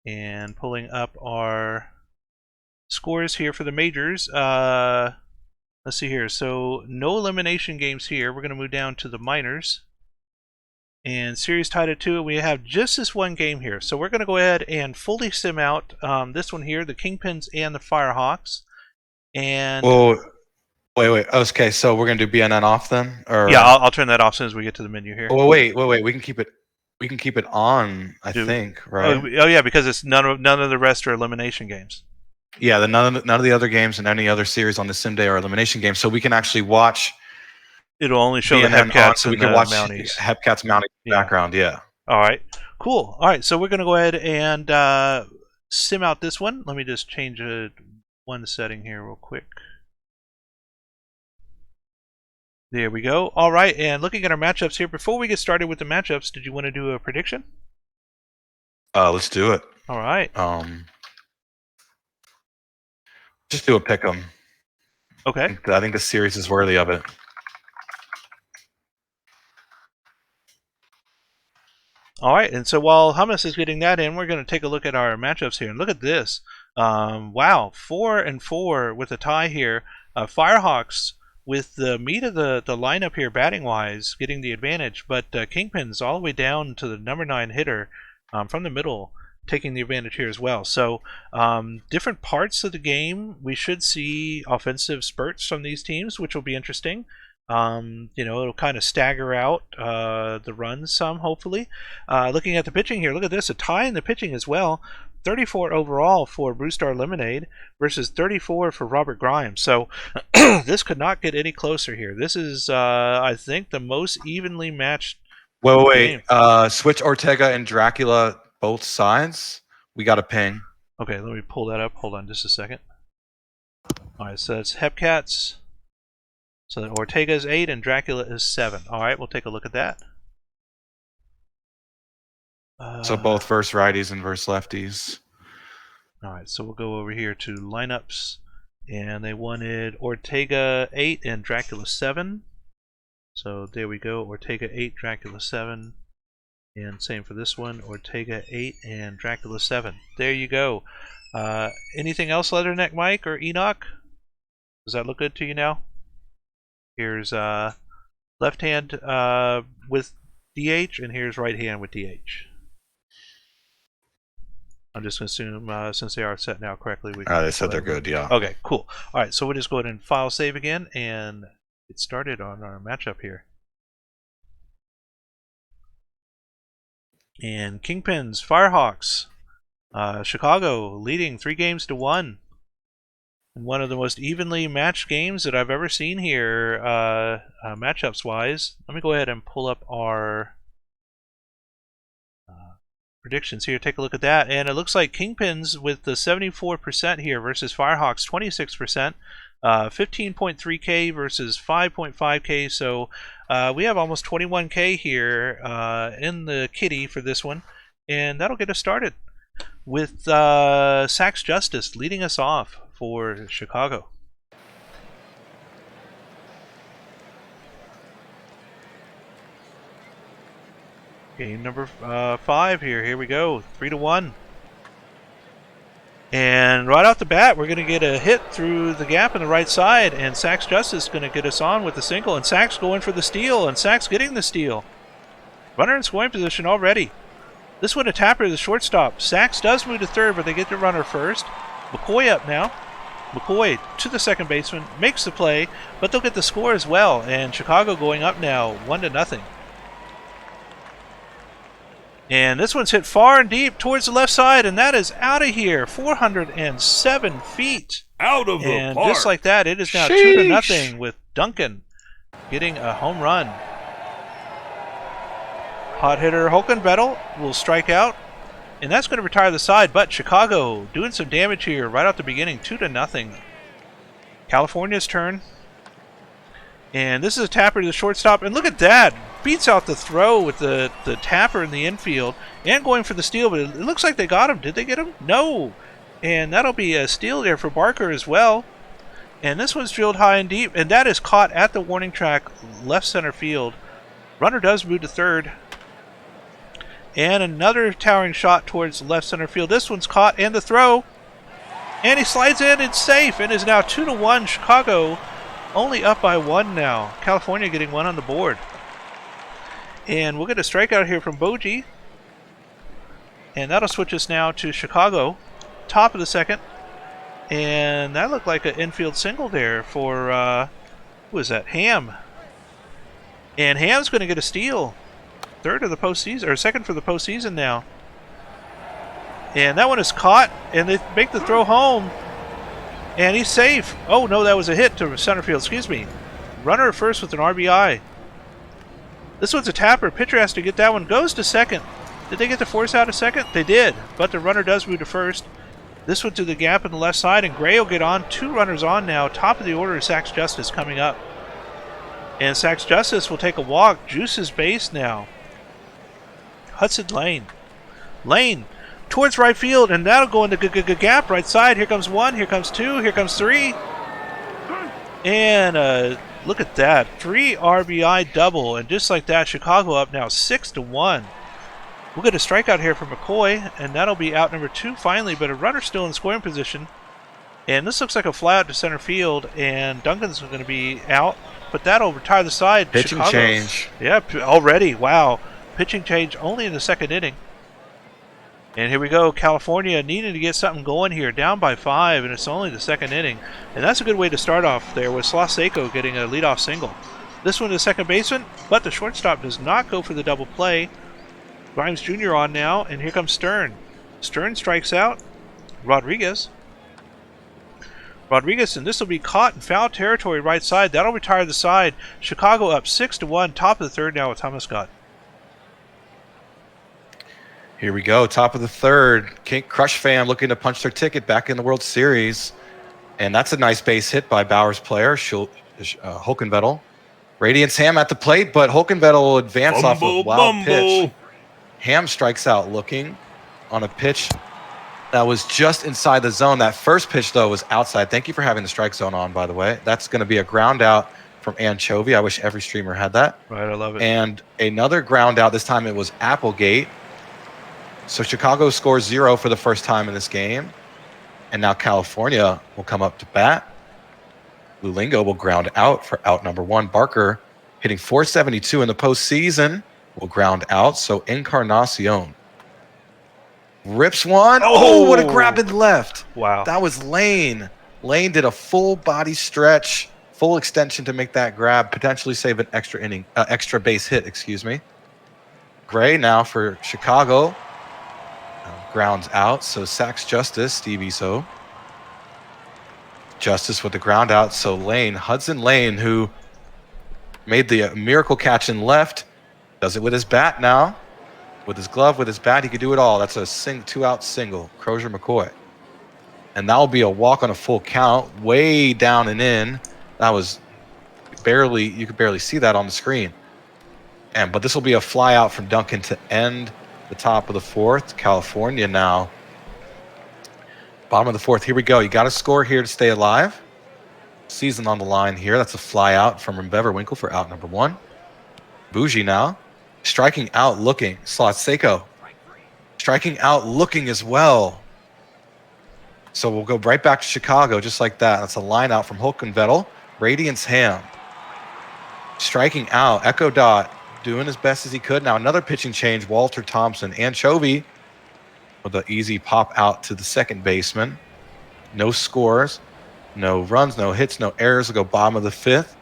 And pulling up our scores here for the majors. Let's see here. So no elimination games here. We're going to move down to the minors. And series tied at 2. We have just this one game here. So we're going to go ahead and fully sim out this one here, the Kingpins and the Firehawks. And wait. Okay, so we're gonna do BNN off then, or yeah, I'll turn that off as soon as we get to the menu here. Oh wait. We can keep it. We can keep it on. I think, right? Oh yeah, because it's none of the rest are elimination games. Yeah, none of the other games and any other series on the sim day are elimination games, so we can actually watch. It'll only show BNN the Hepcats on, so we and can the watch Mounties. Hepcats Mounties background. Yeah. All right. Cool. All right. So we're gonna go ahead and sim out this one. Let me just change one setting here real quick. There we go. All right. And looking at our matchups here, before we get started with the matchups, did you want to do a prediction? Let's do it. All right. Just do a pick 'em. Okay. I think the series is worthy of it. All right, and so while Hummus is getting that in, we're going to take a look at our matchups here. And look at this. Wow, 4-4 with a tie here. Firehawks with the meat of the lineup here, batting-wise, getting the advantage. But Kingpins all the way down to the number 9 hitter from the middle, taking the advantage here as well. So different parts of the game, we should see offensive spurts from these teams, which will be interesting. It'll kind of stagger out the runs some, hopefully. Looking at the pitching here, look at this, a tie in the pitching as well. 34 overall for Brewstar Lemonade versus 34 for Robert Grimes. So this could not get any closer here. This is, I think, the most evenly matched Wait. Switch Ortega and Dracula both sides. We got a ping. Okay, let me pull that up. Hold on just a second. All right, so that's Hepcats. So Ortega is 8 and Dracula is 7. All right, we'll take a look at that. So both versus righties and versus lefties. All right, so we'll go over here to lineups, and they wanted Ortega 8 and Dracula 7. So there we go, Ortega 8, Dracula 7. And same for this one, Ortega 8 and Dracula 7. There you go. Anything else, Leatherneck Mike or Enoch? Does that look good to you now? Here's left hand with DH, and here's right hand with DH. I'm just going to assume, since they are set now correctly, we can They said they're good, yeah. Okay, cool. All right, so we'll just go ahead and file save again and get started on our matchup here. And Kingpins, Firehawks, Chicago leading 3-1. And one of the most evenly matched games that I've ever seen here, matchups wise. Let me go ahead and pull up our predictions here. Take a look at that. And it looks like Kingpins with the 74% here versus Firehawks 26%. 15.3K versus 5.5K. So we have almost 21K here in the kitty for this one. And that'll get us started with Sax Justice leading us off for Chicago. Game number 5 here. Here we go. 3-1. And right off the bat, we're going to get a hit through the gap in the right side, and Sax Justice is going to get us on with the single, and Sax going for the steal, and Sax getting the steal. Runner in scoring position already. This one a tapper to the shortstop. Sax does move to third, but they get the runner first. McCoy up now. McCoy to the second baseman, makes the play, but they'll get the score as well, and Chicago going up now 1-0. And this one's hit far and deep towards the left side, and that is out of here. 407 feet. Out of the and park. Just like that, it is now Sheesh. 2-0 with Duncan getting a home run. Hot hitter Holkenvettel will strike out, and that's going to retire the side, but Chicago doing some damage here right out the beginning, 2-0. California's turn. And this is a tapper to the shortstop, and look at that. Beats out the throw with the tapper in the infield and going for the steal, but it looks like they got him. Did they get him? No. And that'll be a steal there for Barker as well. And this one's drilled high and deep, and that is caught at the warning track, left center field. Runner does move to third. And another towering shot towards left center field. This one's caught, and the throw. And he slides in, it's safe, and is now 2-1. Chicago only up by 1 now. California getting 1 on the board. And we'll get a strikeout here from Boji. And that'll switch us now to Chicago. Top of the second. And that looked like an infield single there for, who is that? Ham. And Ham's going to get a steal. Third of the postseason, or second for the postseason now. And that one is caught, and they make the throw home. And he's safe. Oh, no, that was a hit to center field. Excuse me. Runner at first with an RBI. This one's a tapper. Pitcher has to get that one. Goes to second. Did they get to force out a second? They did. But the runner does move to first. This one to the gap in the left side. And Gray will get on. 2 runners on now. Top of the order is Sax Justice coming up. And Sax Justice will take a walk. Juice's base now. Hudson Lane. Lane towards right field, and that'll go in the gap right side. Here comes 1, here comes 2, here comes 3. And look at that. 3 RBI double, and just like that, Chicago up now 6-1. We'll get a strikeout here from McCoy, and that'll be out number 2 finally, but a runner still in scoring position. And this looks like a fly out to center field, and Duncan's going to be out, but that'll retire the side. Pitching Chicago. change. Yeah, already. Wow. Pitching change only in the second inning. And here we go, California needing to get something going here, down by 5, and it's only the second inning. And that's a good way to start off there with Slaseco getting a leadoff single. This one to second baseman, but the shortstop does not go for the double play. Grimes Jr. on now, and here comes Stern. Stern strikes out Rodriguez. And this will be caught in foul territory right side. That'll retire the side. Chicago up 6-1, top of the third now with Thomas Scott. Here we go, top of the third. King Crush fam looking to punch their ticket back in the World Series. And that's a nice base hit by Bauer's player, Holkenvettel. Radiance Ham at the plate, but Holkenvettel will advance off a wild pitch. Ham strikes out looking on a pitch that was just inside the zone. That first pitch, though, was outside. Thank you for having the strike zone on, by the way. That's going to be a ground out from Anchovy. I wish every streamer had that. Right, I love it. And another ground out. This time it was Applegate. So Chicago scores 0 for the first time in this game. And now California will come up to bat. Lulingo will ground out for out number 1. Barker hitting .472 in the postseason will ground out. So Encarnacion rips one. Oh, what a grab in the left. Wow. That was Lane. Lane did a full body stretch, full extension to make that grab, potentially save an extra base hit, excuse me. Gray now for Chicago. Grounds out, so Sax Justice, Steve Iso. Justice with the ground out, so Lane, Hudson Lane, who made the miracle catch in left, does it with his bat now. With his glove, with his bat, he could do it all. That's a 2-out single. Crozier McCoy. And that will be a walk on a full count, way down and in. That was you could barely see that on the screen. But this will be a fly out from Duncan to end the top of the fourth. California now. Bottom of the fourth. Here we go. You got to score here to stay alive. Season on the line here. That's a fly out from Winkle for out number 1. Bougie now. Striking out, looking. Slot Seiko. Striking out, looking as well. So we'll go right back to Chicago just like that. That's a line out from Hulkenvettel. Radiance Ham. Striking out. Echo Dot doing as best as he could. Now another pitching change. Walter Thompson. Anchovy with an easy pop out to the second baseman. No scores. No runs, no hits, no errors. We'll go bottom of the fifth.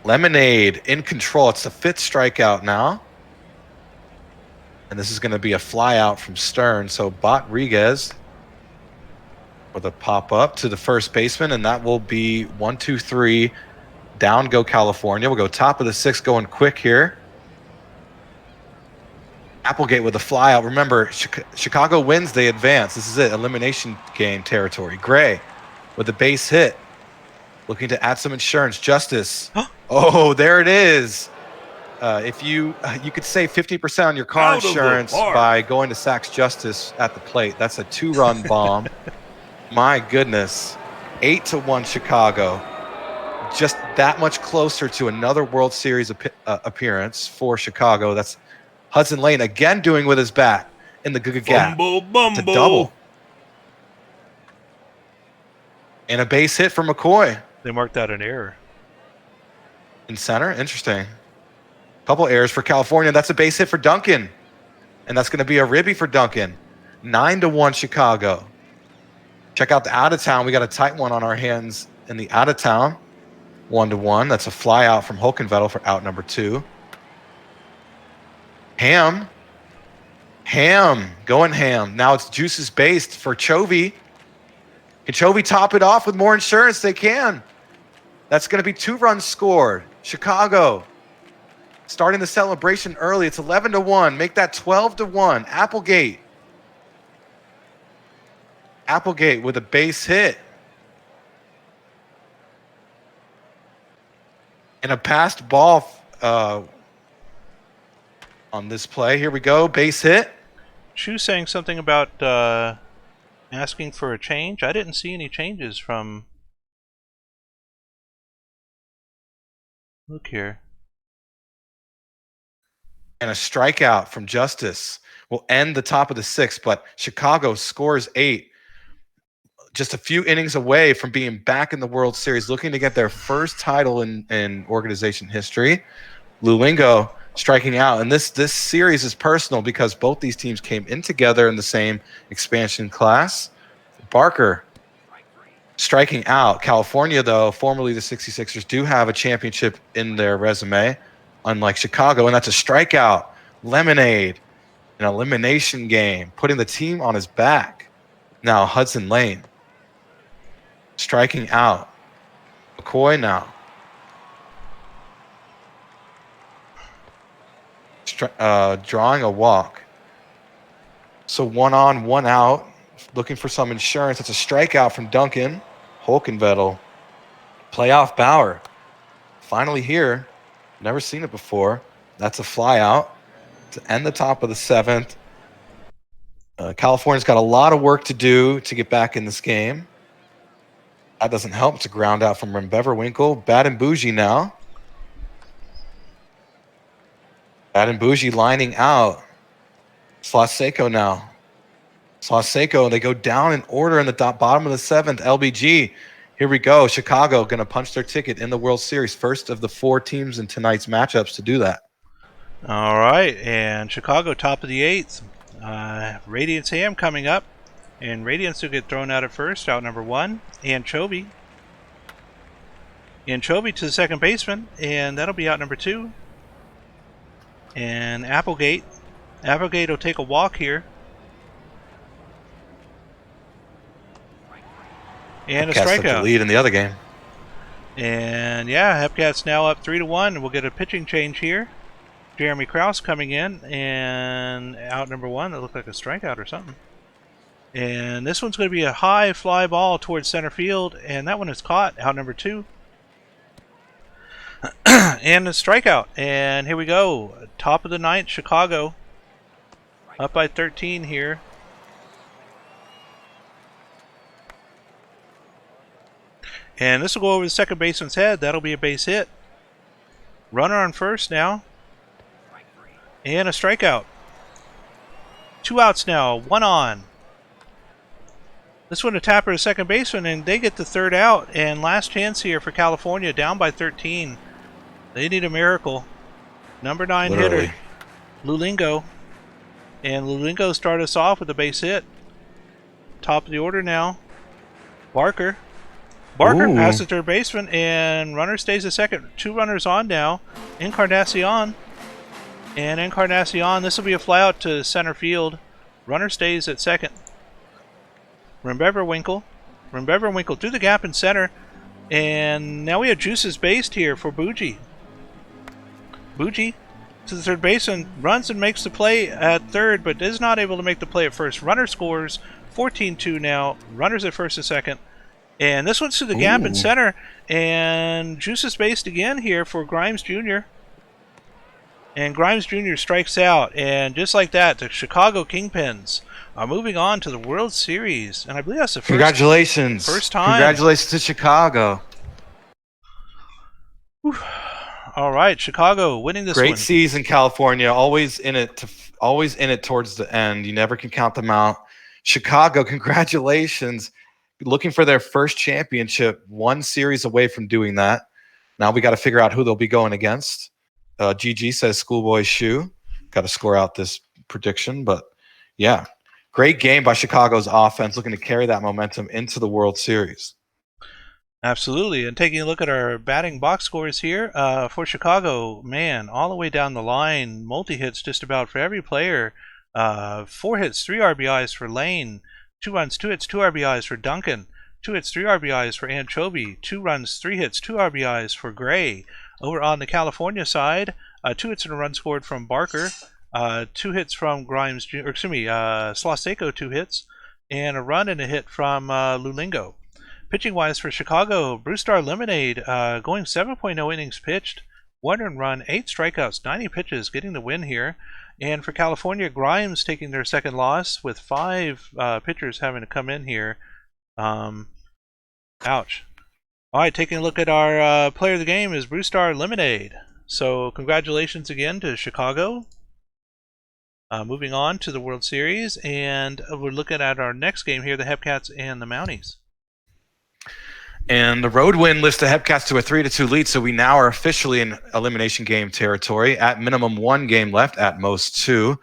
Lemonade in control. It's the 5th strikeout now. And this is going to be a fly out from Stern. So Rodriguez with a pop up to the first baseman, and that will be 1, 2, 3. Down go California. We'll go top of the 6th going quick here. Applegate with a fly out. Remember, Chicago wins, they advance. This is it, elimination game territory. Gray with a base hit. Looking to add some insurance. Justice. Oh, there it is. If you could save 50% on your car insurance by going to Saks Justice at the plate. That's a 2-run bomb. My goodness. 8-1 Chicago. Just that much closer to another World Series appearance for Chicago. That's Hudson Lane again doing with his bat in the gap. It's a double. And a base hit for McCoy. They marked out an error. In center? Interesting. Couple errors for California. That's a base hit for Duncan. And that's going to be a ribby for Duncan. 9-1 Chicago. Check out the out-of-town. We got a tight one on our hands in the out-of-town. 1-1. That's a fly out from Hulkenvettel for out number 2. Ham. Going ham. Now it's Juices based for Chovy. Can Chovy top it off with more insurance? They can. That's going to be 2 runs scored. Chicago starting the celebration early. It's 11-1. Make that 12-1. Applegate with a base hit. And a passed ball on this play. Here we go. Base hit. Shu saying something about asking for a change. I didn't see any changes from... Look here. And a strikeout from Justice will end the top of the 6th, but Chicago scores 8. Just a few innings away from being back in the World Series, looking to get their first title in organization history. Lulingo striking out. And this series is personal because both these teams came in together in the same expansion class. Barker striking out. California, though, formerly the 66ers, do have a championship in their resume, unlike Chicago, and that's a strikeout. Lemonade, an elimination game, putting the team on his back. Now Hudson Lane striking out. McCoy now. Drawing a walk. So 1 on, 1 out. Looking for some insurance. It's a strikeout from Duncan. Hulkenvettel. Playoff Bauer. Finally here. Never seen it before. That's a fly out to end the top of the 7th. California's got a lot of work to do to get back in this game. That doesn't help. It's a ground out from Winkle. Bad and Bougie now. Bad and Bougie lining out. Slot now. Slot they go down in order in the bottom of the 7th. LBG. Here we go. Chicago going to punch their ticket in the World Series. First of the 4 teams in tonight's matchups to do that. All right. And Chicago top of the 8th. Radiance Ham coming up. And Radiance will get thrown out at first. Out number 1. Anchovy to the second baseman. And that'll be out number 2. And Applegate will take a walk here. And a strikeout. The lead in the other game. And yeah, Hepcat's now up 3-1. We'll get a pitching change here. Jeremy Krause coming in, and out number one. That looked like a strikeout or something. And this one's going to be a high fly ball towards center field, and that one is caught. Out number two. And a strikeout. And here we go. Top of the ninth, Chicago. Up by 13 here. And this will go over the second baseman's head. That'll be a base hit. Runner on first now. And a strikeout. 2 outs now. 1 on. This one to Tapper, the second baseman, and they get the third out. And last chance here for California, down by 13. They need a miracle. Number 9 hitter, Lulingo. And Lulingo started us off with a base hit. Top of the order now. Barker. Barker passes the third baseman, and runner stays at second. 2 runners on now. Encarnacion. And Encarnacion, this will be a fly out to center field. Runner stays at second. Rembeverwinkle through the gap in center. And now we have juices based here for Bougie. Bougie to the third baseman, runs and makes the play at third, but is not able to make the play at first. Runner scores 14-2 now. Runners at first and second. And this one's to the gap in center. And juices based again here for Grimes Jr. And Grimes Jr. strikes out. And just like that, the Chicago Kingpins are moving on to the World Series. And I believe that's the first, first time. Congratulations to Chicago. Whew. All right, Chicago winning this one. Great season, California. Always in it towards the end. You never can count them out. Chicago, congratulations. Looking for their first championship. 1 series away from doing that. Now we got to figure out who they'll be going against. GG says Schoolboy Shoe. Got to score out this prediction, but yeah. Great game by Chicago's offense, looking to carry that momentum into the World Series. Absolutely. And taking a look at our batting box scores here for Chicago, man, all the way down the line, multi-hits just about for every player. 4 hits, 3 RBIs for Lane, 2 runs, 2 hits, 2 RBIs for Duncan, 2 hits, 3 RBIs for Anchovy, 2 runs, 3 hits, 2 RBIs for Gray. Over on the California side, 2 hits and a run scored from Barker, 2 hits from Grimes, or excuse me, Slaseco, 2 hits, and a run and a hit from Lulingo. Pitching-wise for Chicago, Brewstar Lemonade going 7.0 innings pitched, 1 earned run, 8 strikeouts, 90 pitches, getting the win here. And for California, Grimes taking their second loss with 5 pitchers having to come in here. Ouch. All right, taking a look at our player of the game is Brewstar Lemonade. So congratulations again to Chicago. Moving on to the World Series, and we're looking at our next game here, the Hepcats and the Mounties. And the road win lifts the Hepcats to a 3-2 lead, so we now are officially in elimination game territory. At minimum 1 game left, at most 2.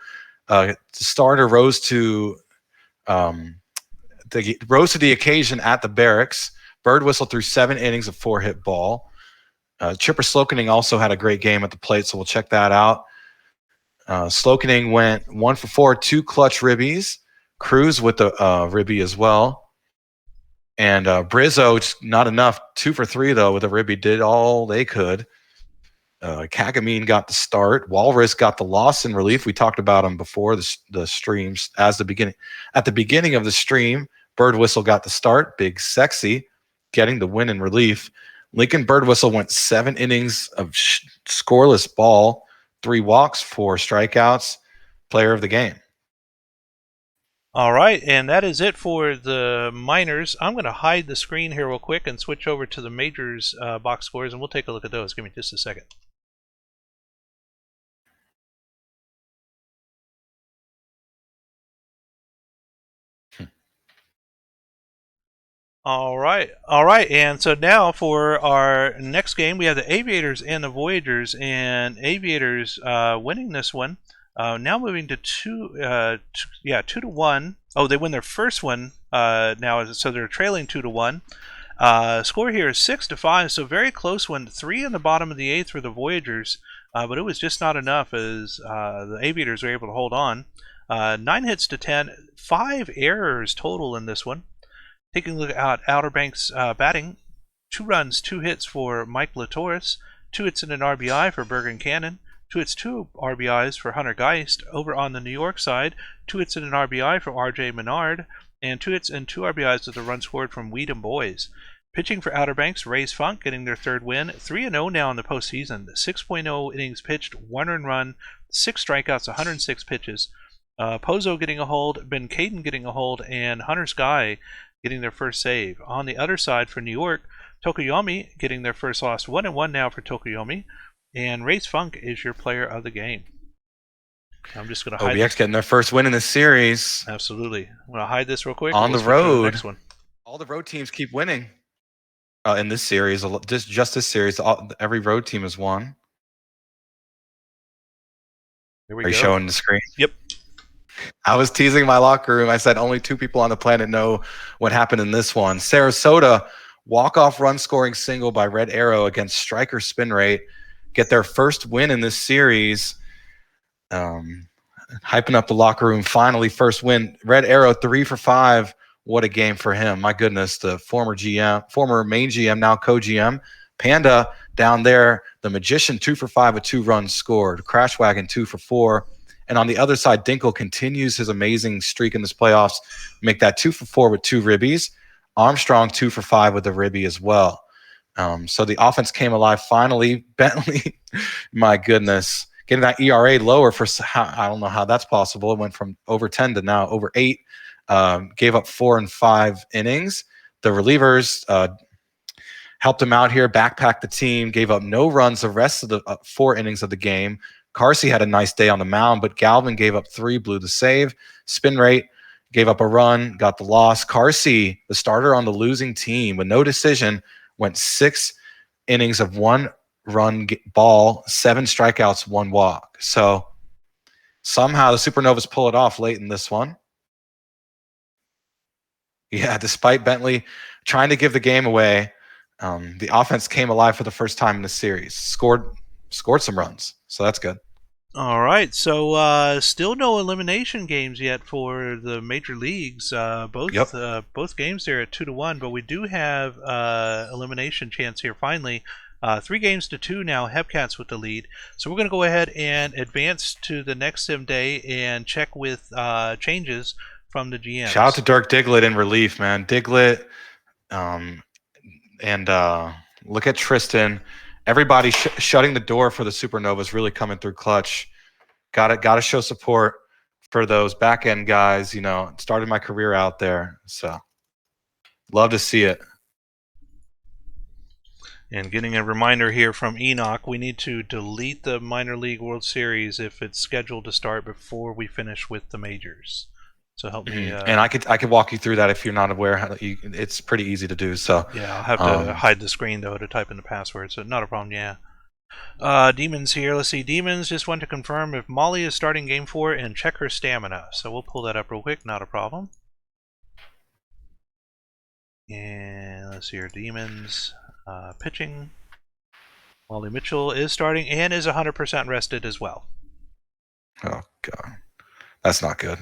The starter rose to the occasion at the Barracks. Bird whistled through 7 innings of 4-hit ball. Chipper Slokening also had a great game at the plate, so we'll check that out. Slokening went 1 for 4, 2 clutch ribbies. Cruz with the ribby as well. And Brizzo, just not enough. 2 for 3, though, with a ribby. Did all they could. Kagamine got the start. Walrus got the loss in relief. We talked about him before the streams. At the beginning of the stream, Bird Whistle got the start. Big Sexy getting the win in relief. Lincoln Bird Whistle went 7 innings of scoreless ball, 3 walks, 4 strikeouts. Player of the game. All right, and that is it for the minors. I'm going to hide the screen here real quick and switch over to the majors box scores, and we'll take a look at those. Give me just a second. All right, and so now for our next game, we have the Aviators and the Voyagers, and Aviators winning this one. Now moving to 2-1. Oh, they win their first one now, so they're trailing 2-1. Score here is 6-5, so very close one. 3 in the bottom of the 8th for the Voyagers, but it was just not enough as the Aviators were able to hold on. 9 hits to 10, 5 errors total in this one. Taking a look at Outer Banks batting, 2 runs, 2 hits for Mike Latoris, 2 hits and an RBI for Bergen Cannon, Two hits, 2 RBIs for Hunter Geist. Over on the New York side, 2 hits and an RBI for RJ Menard, and 2 hits and 2 RBIs with a run scored from Weedham Boys. Pitching for Outer Banks, Rays Funk getting their third win. 3-0 now in the postseason. 6.0 innings pitched, 1 earned run, 6 strikeouts, 106 pitches. Pozo getting a hold, Ben Caden getting a hold, and Hunter Sky getting their first save. On the other side for New York, Tokuyomi getting their first loss. 1-1 now for Tokuyomi. And Race Funk is your player of the game. I'm just going to hide OBX getting their first win in the series. Absolutely. I'm going to hide this real quick. On the road. The next one. All the road teams keep winning in this series. Just this series, every road team has won. Here we go. Are you showing the screen? Yep. I was teasing my locker room. I said only 2 people on the planet know what happened in this one. Sarasota, walk-off run scoring single by Red Arrow against striker spin rate. Get their first win in this series. Hyping up the locker room. Finally, first win. Red Arrow 3 for 5. What a game for him. My goodness, the former main GM, now co-GM. Panda down there, the Magician 2 for 5 with 2 runs scored. Crash Wagon 2 for 4. And on the other side, Dinkle continues his amazing streak in this playoffs. Make that 2 for 4 with 2 ribbies. Armstrong 2 for 5 with a ribby as well. So the offense came alive finally. Bentley, my goodness, getting that ERA lower for I don't know how that's possible. It went from over 10 to now over 8. Gave up 4 and 5 innings. The relievers helped him out here, backpacked the team, gave up no runs the rest of the 4 innings of the game. Carsey had a nice day on the mound, but Galvin gave up 3, blew the save. Spin rate, gave up a run, got the loss. Carsey, the starter on the losing team with no decision, went 6 innings of 1 run ball, 7 strikeouts, 1 walk. So somehow the Supernovas pull it off late in this one. Yeah, despite Bentley trying to give the game away, the offense came alive for the first time in the series. Scored some runs, so that's good. All right, so still no elimination games yet for the major leagues. Both games there at 2-1, but we do have elimination chance here finally. 3 games to 2 now. Hepcats with the lead. So we're going to go ahead and advance to the next sim day and check with changes from the GM. Shout out to Dirk Diglett in relief, man. Diglett, and look at Tristan. Everybody shutting the door for the Supernovas, really coming through clutch. Got to show support for those back end guys. You know, started my career out there, so love to see it. And getting a reminder here from Enoch, we need to delete the Minor League World Series if it's scheduled to start before we finish with the majors. So help me. And I could walk you through that if you're not aware. It's pretty easy to do. So yeah, I'll have to hide the screen though to type in the password. So not a problem. Yeah. Demons here. Let's see. Demons just want to confirm if Molly is starting game 4 and check her stamina. So we'll pull that up real quick. Not a problem. And let's see here. Demons pitching. Molly Mitchell is starting and is 100% rested as well. Oh God. That's not good.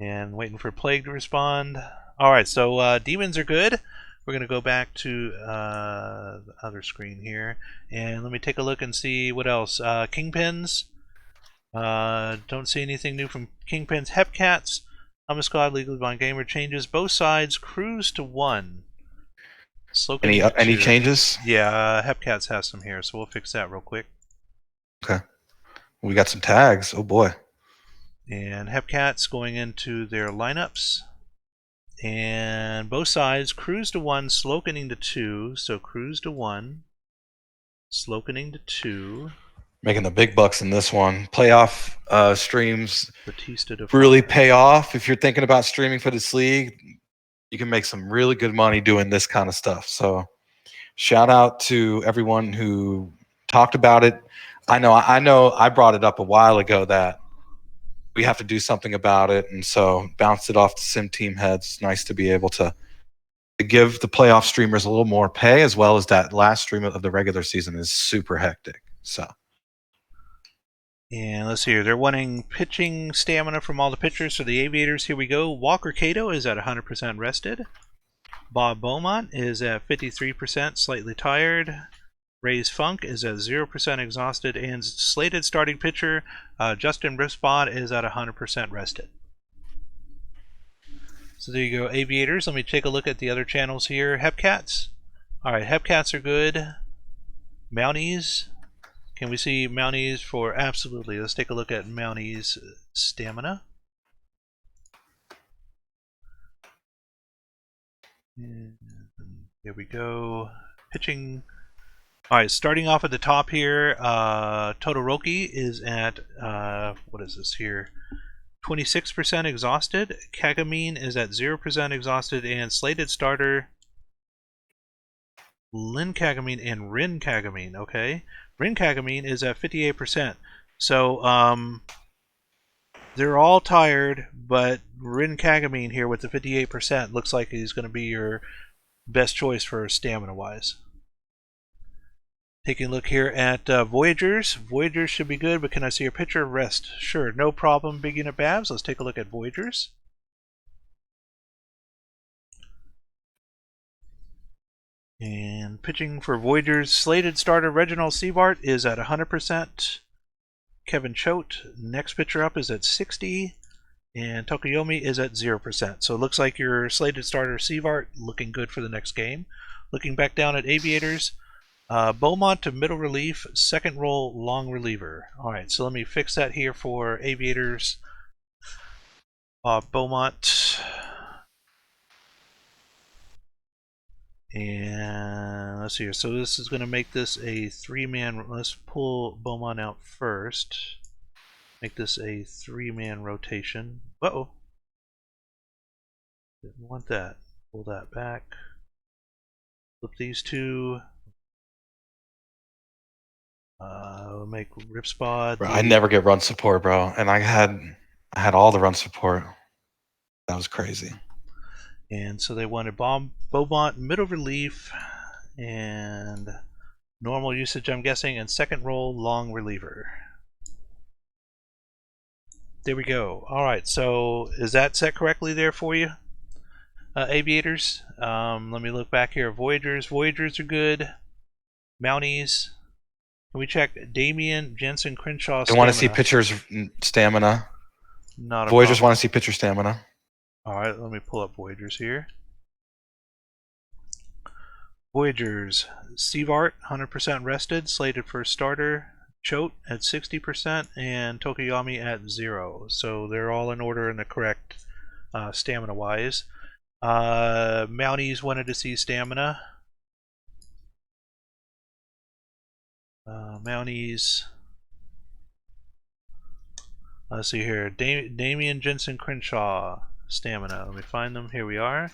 And waiting for Plague to respond. All right, so demons are good. We're going to go back to the other screen here. And let me take a look and see what else. Kingpins. Don't see anything new from Kingpins. Hepcats. Squad, Legally Blind Gamer changes. Both sides cruise to 1. Any changes? Yeah, Hepcats has some here, so we'll fix that real quick. Okay. We got some tags. Oh boy. And Hepcats going into their lineups. And both sides cruise to 1, Slokening to 2. So cruise to 1, Slokening to 2. Making the big bucks in this one. Playoff streams Batista to really pay off. If you're thinking about streaming for this league, you can make some really good money doing this kind of stuff. So shout out to everyone who talked about it. I know I brought it up a while ago that we have to do something about it, and so bounced it off the sim team heads. It's nice to be able to give the playoff streamers a little more pay, as well as that last stream of the regular season is super hectic. So, and let's see here. They're wanting pitching stamina from all the pitchers. So the Aviators, here we go. Walker Cato is at 100% rested. Bob Beaumont is at 53%, slightly tired. Ray's Funk is at 0% exhausted, and slated starting pitcher Justin Ripspot is at 100% rested. So there you go, Aviators. Let me take a look at the other channels here. Hepcats. Alright, Hepcats are good. Mounties. Can we see Mounties for... Absolutely. Let's take a look at Mounties stamina. And here we go. Pitching. Alright, starting off at the top here, Todoroki is at, what is this here? 26% exhausted. Kagamine is at 0% exhausted, and slated starter Lin Kagamine and Rin Kagamine, okay? Rin Kagamine is at 58%. So, they're all tired, but Rin Kagamine here with the 58% looks like he's going to be your best choice for stamina-wise. Taking a look here at Voyagers. Voyagers should be good, but can I see your picture? Rest. Sure, no problem, Big Unit Babs. Let's take a look at Voyagers. And pitching for Voyagers, slated starter Reginald Seabart is at 100%. Kevin Choate, next pitcher up, is at 60. And Tokuyomi is at 0%. So it looks like your slated starter Seabart looking good for the next game. Looking back down at Aviators. Beaumont to middle relief, second roll long reliever. Alright, so let me fix that here for Aviators. Beaumont. And let's see here. So this is going to make this a 3-man. Let's pull Beaumont out first. Make this a 3-man rotation. Uh-oh. Didn't want that. Pull that back. Flip these two. We'll make Ripspot. Bro, I never get run support, bro, and I had all the run support. That was crazy. And so they wanted Beaumont middle relief and normal usage, I'm guessing, and second roll long reliever. There we go. All right. So is that set correctly there for you, Aviators? Let me look back here. Voyagers. Voyagers are good. Mounties. Can we check Damian Jensen Crenshaw? They want to see pitcher's stamina. Not a Voyagers problem. want to see pitcher stamina. All right, let me pull up Voyagers here. Voyagers, Seavart, 100% rested, slated for starter. Choate at 60%, and Tokuyomi at 0. So they're all in order and the correct stamina-wise. Mounties wanted to see stamina. Mounties. Let's see here. Damian Jensen Crenshaw, stamina. Let me find them. Here we are.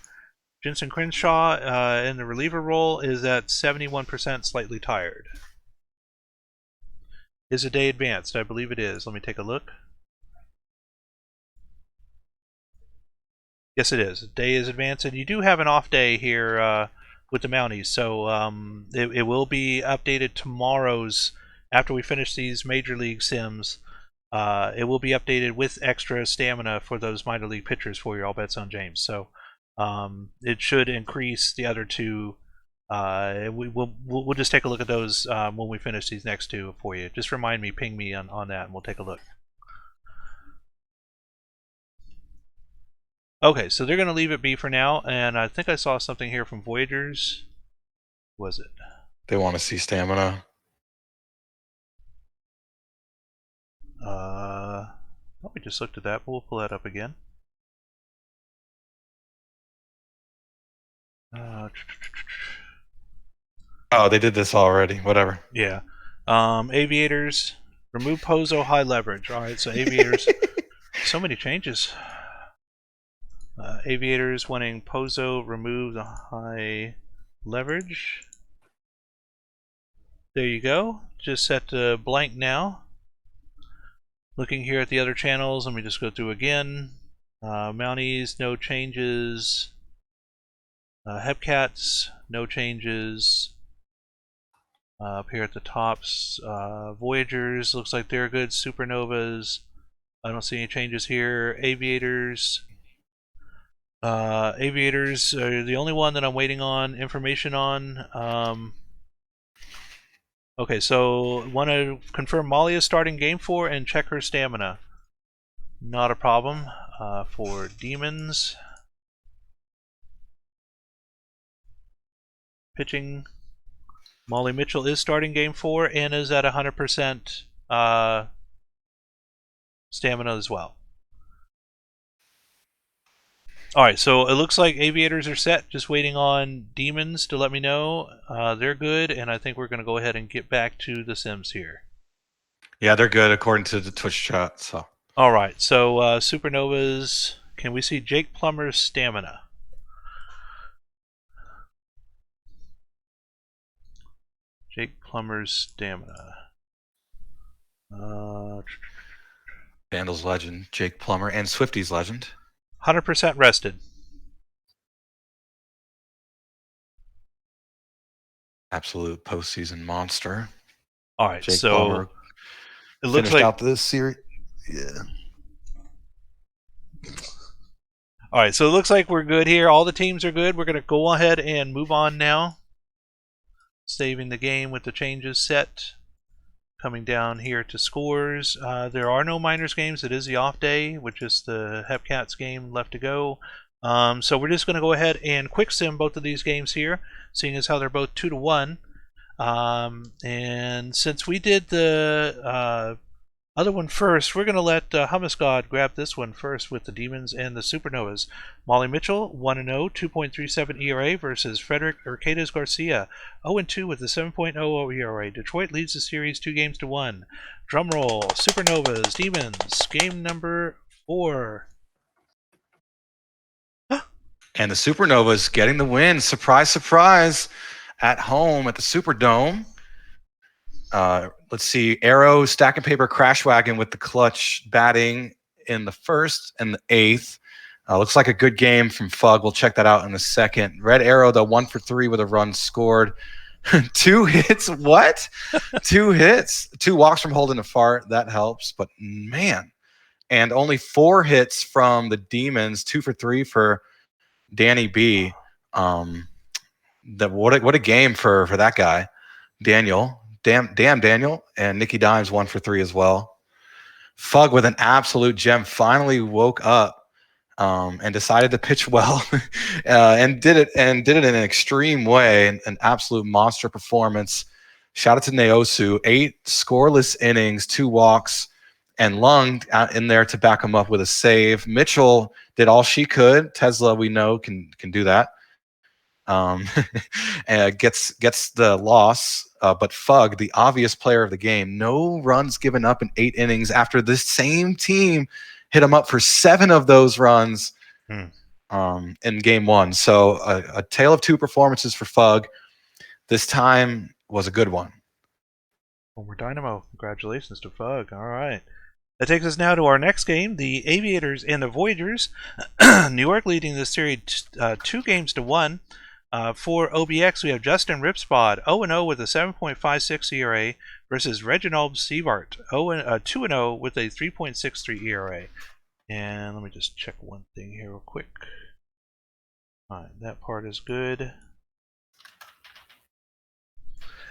Jensen Crenshaw in the reliever role is at 71%, slightly tired. Is a day advanced? I believe it is. Let me take a look. Yes, it is. Day is advanced, and you do have an off day here with the Mounties, so it will be updated tomorrow's after we finish these Major League Sims. It will be updated with extra stamina for those minor league pitchers for your All Bets on James. So it should increase the other two. We'll just take a look at those when we finish these next two for you. Just remind me, ping me on that, and we'll take a look. Okay, so they're going to leave it be for now, and I think I saw something here from Voyagers. Was it? They want to see stamina. Oh, we just looked at that, but we'll pull that up again. Oh, they did this already. Whatever. Yeah. Aviators, remove Pozo, high leverage. All right, so Aviators, so many changes. Aviators wanting Pozo, remove the high leverage. There you go. Just set to blank now. Looking here at the other channels, let me just go through again. Mounties, no changes. Hepcats, no changes. Up here at the tops, Voyagers, looks like they're good. Supernovas, I don't see any changes here. Aviators, Aviators are the only one that I'm waiting on information on. Okay, so want to confirm Molly is starting game 4 and check her stamina. Not a problem. For demons, pitching, Molly Mitchell is starting game 4 and is at 100% stamina as well. Alright, so it looks like aviators are set. Just waiting on demons to let me know. They're good, and I think we're going to go ahead and get back to the Sims here. Yeah, they're good according to the Twitch chat. So Alright, so supernovas. Can we see Jake Plummer's stamina? Jake Plummer's stamina. Vandal's legend, Jake Plummer, and Swifty's legend. 100% rested. Absolute postseason monster. Alright, Jake so Plummer it looks finished like out this series. Yeah. Alright, so it looks like we're good here. All the teams are good. We're going to go ahead and move on now. Saving the game with the changes set. Coming down here to scores. There are no minors games. It is the off day, which is the Hepcats game left to go. So we're just going to go ahead and quick sim both of these games here, seeing as how they're both 2-1. And since we did the other one first, we're going to let Hummus God grab this one first with the Demons and the Supernovas. Molly Mitchell, 1-0, 2.37 ERA versus Frederick Urquidez Garcia, 0-2 with a 7.00 ERA. Detroit leads the series 2-1. Drumroll, Supernovas, Demons, game number 4. And the Supernovas getting the win. Surprise, surprise, at home at the Superdome. Let's see. Arrow, Stack and Paper, Crash Wagon with the clutch batting in the first and the 8th. Looks like a good game from Fug. We'll check that out in a second. Red Arrow, the 1 for 3 with a run scored. 2 hits. What? 2 hits. 2 walks from holding a fart. That helps. But man. And only 4 hits from the Demons. 2 for 3 for Danny B. What a game for that guy. Daniel. Damn Daniel. And Nikki Dimes 1 for 3 as well. Fug with an absolute gem finally woke up and decided to pitch well and did it in an extreme way. An absolute monster performance. Shout out to Neosu. 8 scoreless innings, 2 walks, and Lung out in there to back him up with a save. Mitchell did all she could. Tesla, we know, can do that. And gets the loss. But Fug, the obvious player of the game, no runs given up in 8 innings after this same team hit him up for 7 of those runs in game 1. So a tale of 2 performances for Fug. This time was a good one. Former Dynamo. Congratulations to Fug. All right. That takes us now to our next game, the Aviators and the Voyagers. New York leading this series 2-1. For OBX, we have Justin Ripspod, 0-0 with a 7.56 ERA versus Reginald Sievart, 2-0 with a 3.63 ERA. And let me just check one thing here real quick. Alright, that part is good.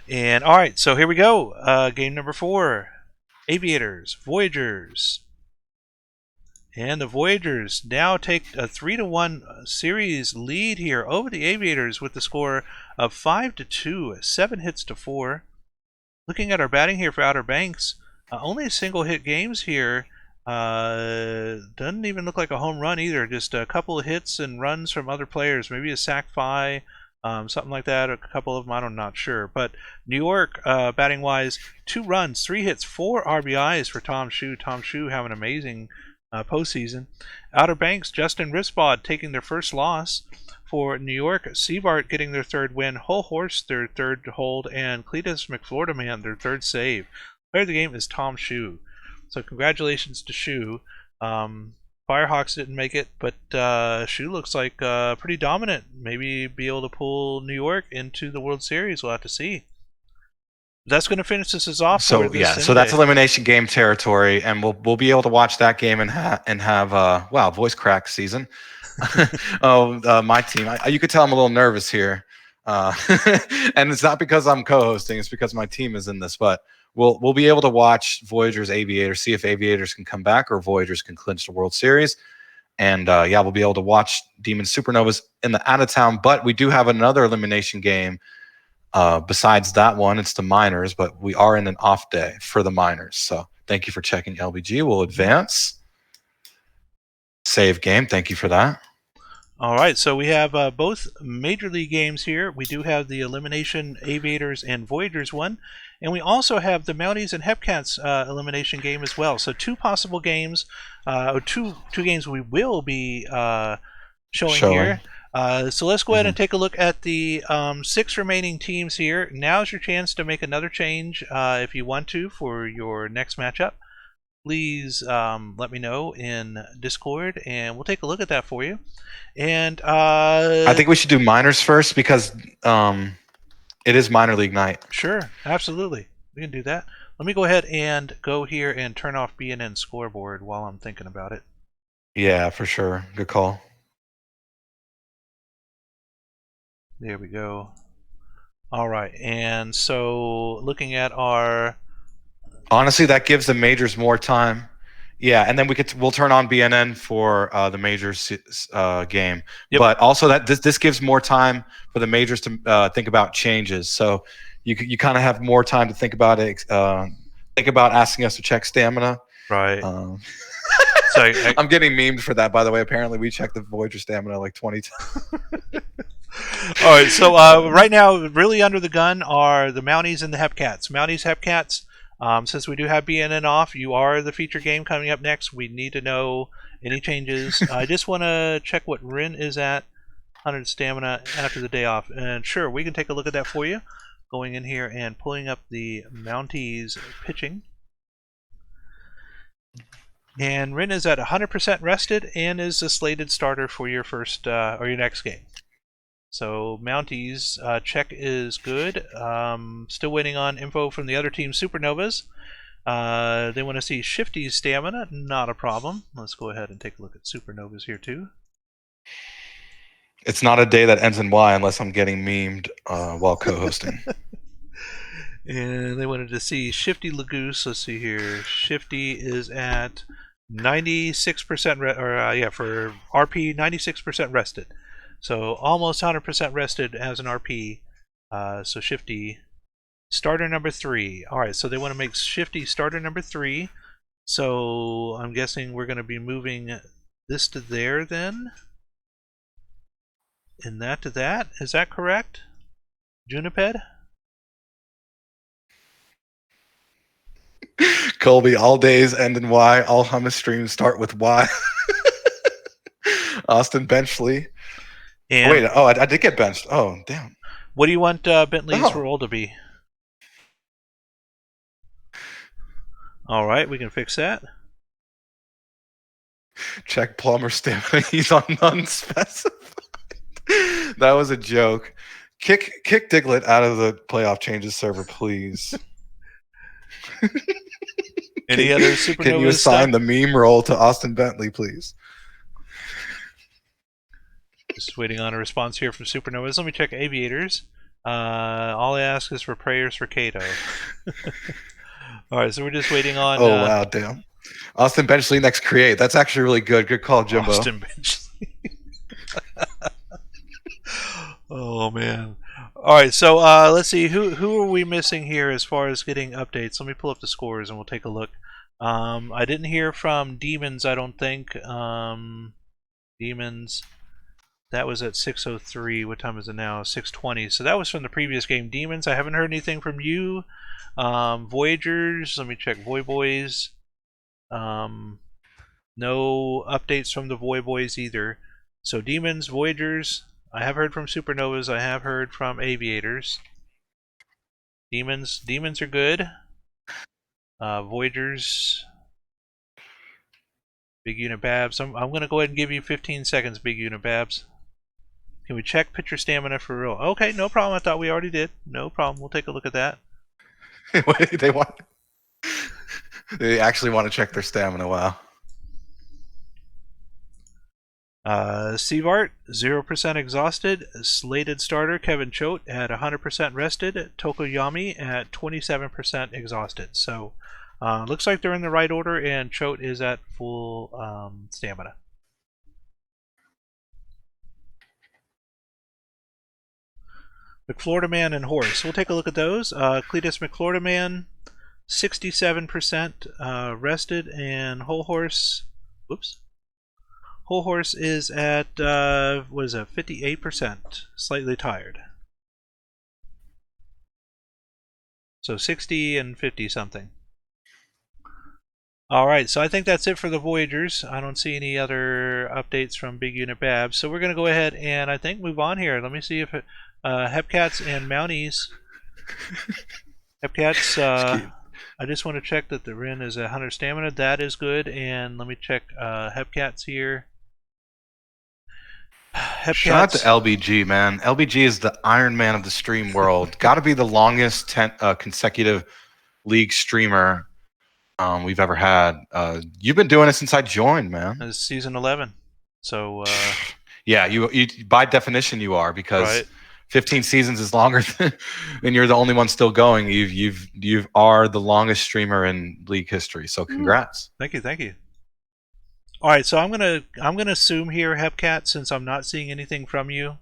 And alright, so here we go. Game number 4. Aviators, Voyagers. And the Voyagers now take a 3-1 series lead here over the Aviators with the score of 5-2, 7 hits to 4. Looking at our batting here for Outer Banks, only single hit games here. Doesn't even look like a home run either. Just a couple of hits and runs from other players. Maybe a sac-fly, something like that. A couple of them, I'm not sure. But New York, batting wise, 2 runs, 3 hits, 4 RBIs for Tom Shue. Tom Shue having an amazing postseason. Outer Banks, Justin Rispod taking their first loss. For New York, Sievart getting their 3rd win, Whole Horse their 3rd hold, and Cletus McFloridaman their 3rd save. Player of the game is Tom Shue. So congratulations to Shue. Firehawks didn't make it, but Shue looks like pretty dominant. Maybe be able to pull New York into the World Series. We'll have to see. That's going to finish this off. So so that's elimination game territory, and we'll be able to watch that game and have voice crack season. My team. You could tell I'm a little nervous here, and it's not because I'm co-hosting. It's because my team is in this. But we'll be able to watch Voyagers, Aviators, see if Aviators can come back or Voyagers can clinch the World Series. And yeah, we'll be able to watch Demons Supernovas in the out of town. But we do have another elimination game. Besides that one, it's the minors, but we are in an off day for the minors. So thank you for checking LBG. We'll advance. Save game. Thank you for that. All right, so we have both Major League games here. We do have the Elimination Aviators and Voyagers one, and we also have the Mounties and Hepcats elimination game as well. So two possible games, or two games we will be showing here. So let's go ahead and take a look at the 6 remaining teams here. Now's your chance to make another change if you want to for your next matchup. Please let me know in Discord, and we'll take a look at that for you. And I think we should do minors first because it is minor league night. Sure, absolutely, we can do that. Let me go ahead and go here and turn off BNN scoreboard while I'm thinking about it. Yeah, for sure. Good call. There we go. All right, and so looking at our... Honestly, that gives the majors more time. Yeah, and then we'll turn on BNN for the majors game. Yep. But also that this gives more time for the majors to think about changes. So you kind of have more time to think about it. Think about asking us to check stamina. Right. So I'm getting memed for that, by the way. Apparently, we checked the Voyager stamina like 20 times. All right, so right now, really under the gun are the Mounties and the Hepcats. Mounties, Hepcats. Since we do have BNN off, you are the feature game coming up next. We need to know any changes. I just want to check what Rin is at, 100 stamina after the day off. And sure, we can take a look at that for you. Going in here and pulling up the Mounties pitching. And Rin is at 100% rested and is a slated starter for your first or your next game. So Mounties check is good. Still waiting on info from the other team, Supernovas. They want to see Shifty's stamina. Not a problem. Let's go ahead and take a look at Supernovas here too. It's not a day that ends in Y unless I'm getting memed while co-hosting. And they wanted to see Shifty Lagoose. Let's see here. Shifty is at 96% for RP 96% rested. So almost 100% rested as an RP. So Shifty, starter number 3. All right, so they want to make Shifty starter number 3. So I'm guessing we're going to be moving this to there then, and that to that. Is that correct, Juniped? Colby, all days end in Y. All hummus streams start with Y. Austin Benchley. And wait, I did get benched. Oh, damn. What do you want Bentley's role to be? All right, we can fix that. Check Plumber stamina. He's on unspecified. That was a joke. Kick Diglett out of the playoff changes server, please. Any other Supernovas? Can you assign the meme role to Austin Bentley, please? Just waiting on a response here from Supernovas. Let me check Aviators. All I ask is for prayers for Kato. All right, so we're just waiting on... Oh, wow, damn. Austin Benchley next create. That's actually really good. Good call, Jimbo. Austin Benchley. Oh, man. All right, so let's see. Who are we missing here as far as getting updates? Let me pull up the scores and we'll take a look. I didn't hear from Demons, I don't think. Demons... That was at 6:03. What time is it now? 6:20. So that was from the previous game. Demons, I haven't heard anything from you. Voyagers, let me check. Voy Boys. No updates from the Voy Boys either. So Demons, Voyagers, I have heard from Supernovas. I have heard from Aviators. Demons are good. Voyagers, Big Unit Babs. I'm going to go ahead and give you 15 seconds, Big Unit Babs. Can we check pitcher stamina for real? Okay, no problem. I thought we already did. No problem. We'll take a look at that. They actually want to check their stamina. Wow. Seavart, 0% exhausted. Slated starter Kevin Choate at 100% rested. Tokoyami at 27% exhausted. So, looks like they're in the right order, and Choate is at full stamina. McFlorida Man and Horse. We'll take a look at those. Cletus McFlorida Man, 67% rested, and Whole Horse. Whoops. Whole Horse is at, what is it, 58%, slightly tired. So 60 and 50 something. Alright, so I think that's it for the Voyagers. I don't see any other updates from Big Unit Babs. So we're going to go ahead and I think move on here. Let me see if Hepcats and Mounties. Hepcats, I just want to check that the Rin is at 100 stamina. That is good. And let me check Hepcats here. Shout out to LBG, man. LBG is the Iron Man of the stream world. Got to be the longest consecutive league streamer we've ever had. You've been doing it since I joined, man. It's season 11. So yeah, you by definition you are, because right. 15 seasons is longer and you're the only one still going. You are the longest streamer in league history. So congrats. Thank you. All right, so I'm gonna assume here, Hepcat, since I'm not seeing anything from you,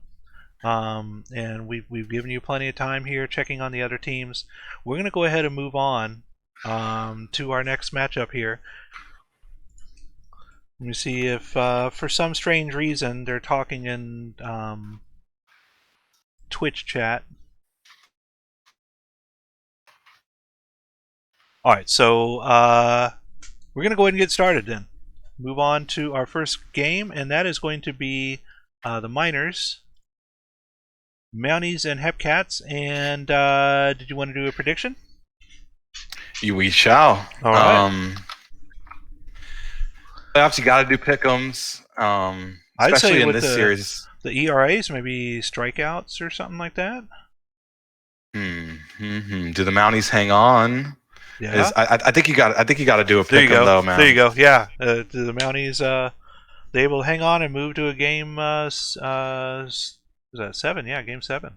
and we've given you plenty of time here checking on the other teams. We're gonna go ahead and move on to our next matchup here. Let me see if for some strange reason they're talking in Twitch chat. All right, so we're gonna go ahead and get started then. Move on to our first game, and that is going to be the Miners, Mounties, and Hepcats. And did you want to do a prediction? We shall. All right. Playoffs, you got to do pick'ems, especially in this series. The ERAs, maybe strikeouts or something like that. Do the Mounties hang on? Yeah, I think you got. I think you got to do a pick'em though, man. There you go. Yeah, the Mounties, they will hang on and move to a game. Was that 7? Yeah, game 7.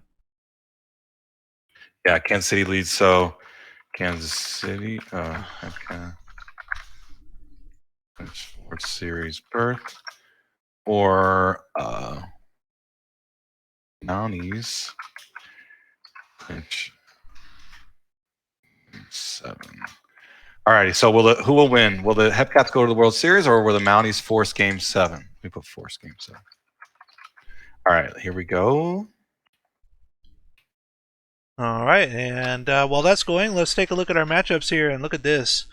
Yeah, Kansas City leads. So Kansas City. Okay. Sports Series berth or Mounties. Which 7. Alrighty, so who will win? Will the Hepcats go to the World Series, or will the Mounties force Game 7? We put force Game 7. All right, here we go. All right, and while that's going, let's take a look at our matchups here and look at this.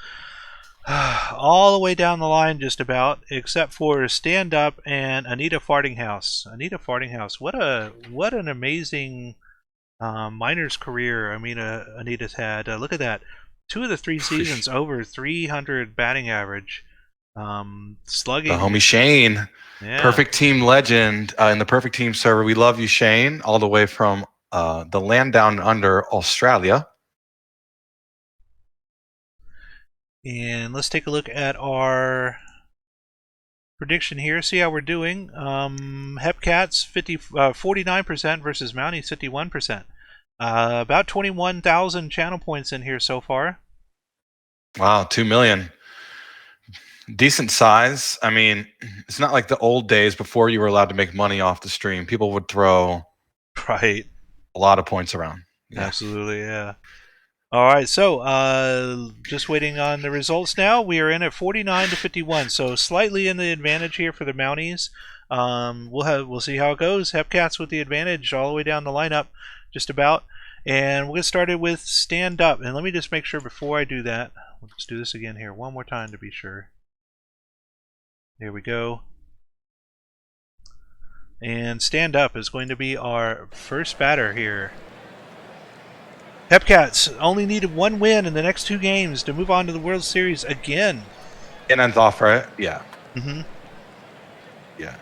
All the way down the line, just about, except for Stand Up and Anita Fartinghouse. Anita Fartinghouse, what an amazing Miners career. I mean, Anita's had. Look at that. 2 of the 3 seasons over 300 batting average. Slugging. The homie Shane. Yeah. Perfect Team legend in the Perfect Team server. We love you, Shane, all the way from the land down under Australia. And let's take a look at our prediction here. See how we're doing. Hepcats 49% versus Mounties 51%. About 21,000 channel points in here so far. Wow, 2 million. Decent size. I mean, it's not like the old days before you were allowed to make money off the stream. People would throw a lot of points around. Yeah. Absolutely, yeah. All right, so just waiting on the results now. We are in at 49-51, so slightly in the advantage here for the Mounties. We'll see how it goes. Hepcats with the advantage all the way down the lineup, just about. And we'll get started with Stand Up. And let me just make sure before I do that, let's do this again here one more time to be sure. Here we go. And Stand Up is going to be our first batter here. Hepcats only needed 1 win in the next 2 games to move on to the World Series again. And ends off, right? Yeah. Mm-hmm. Yeah.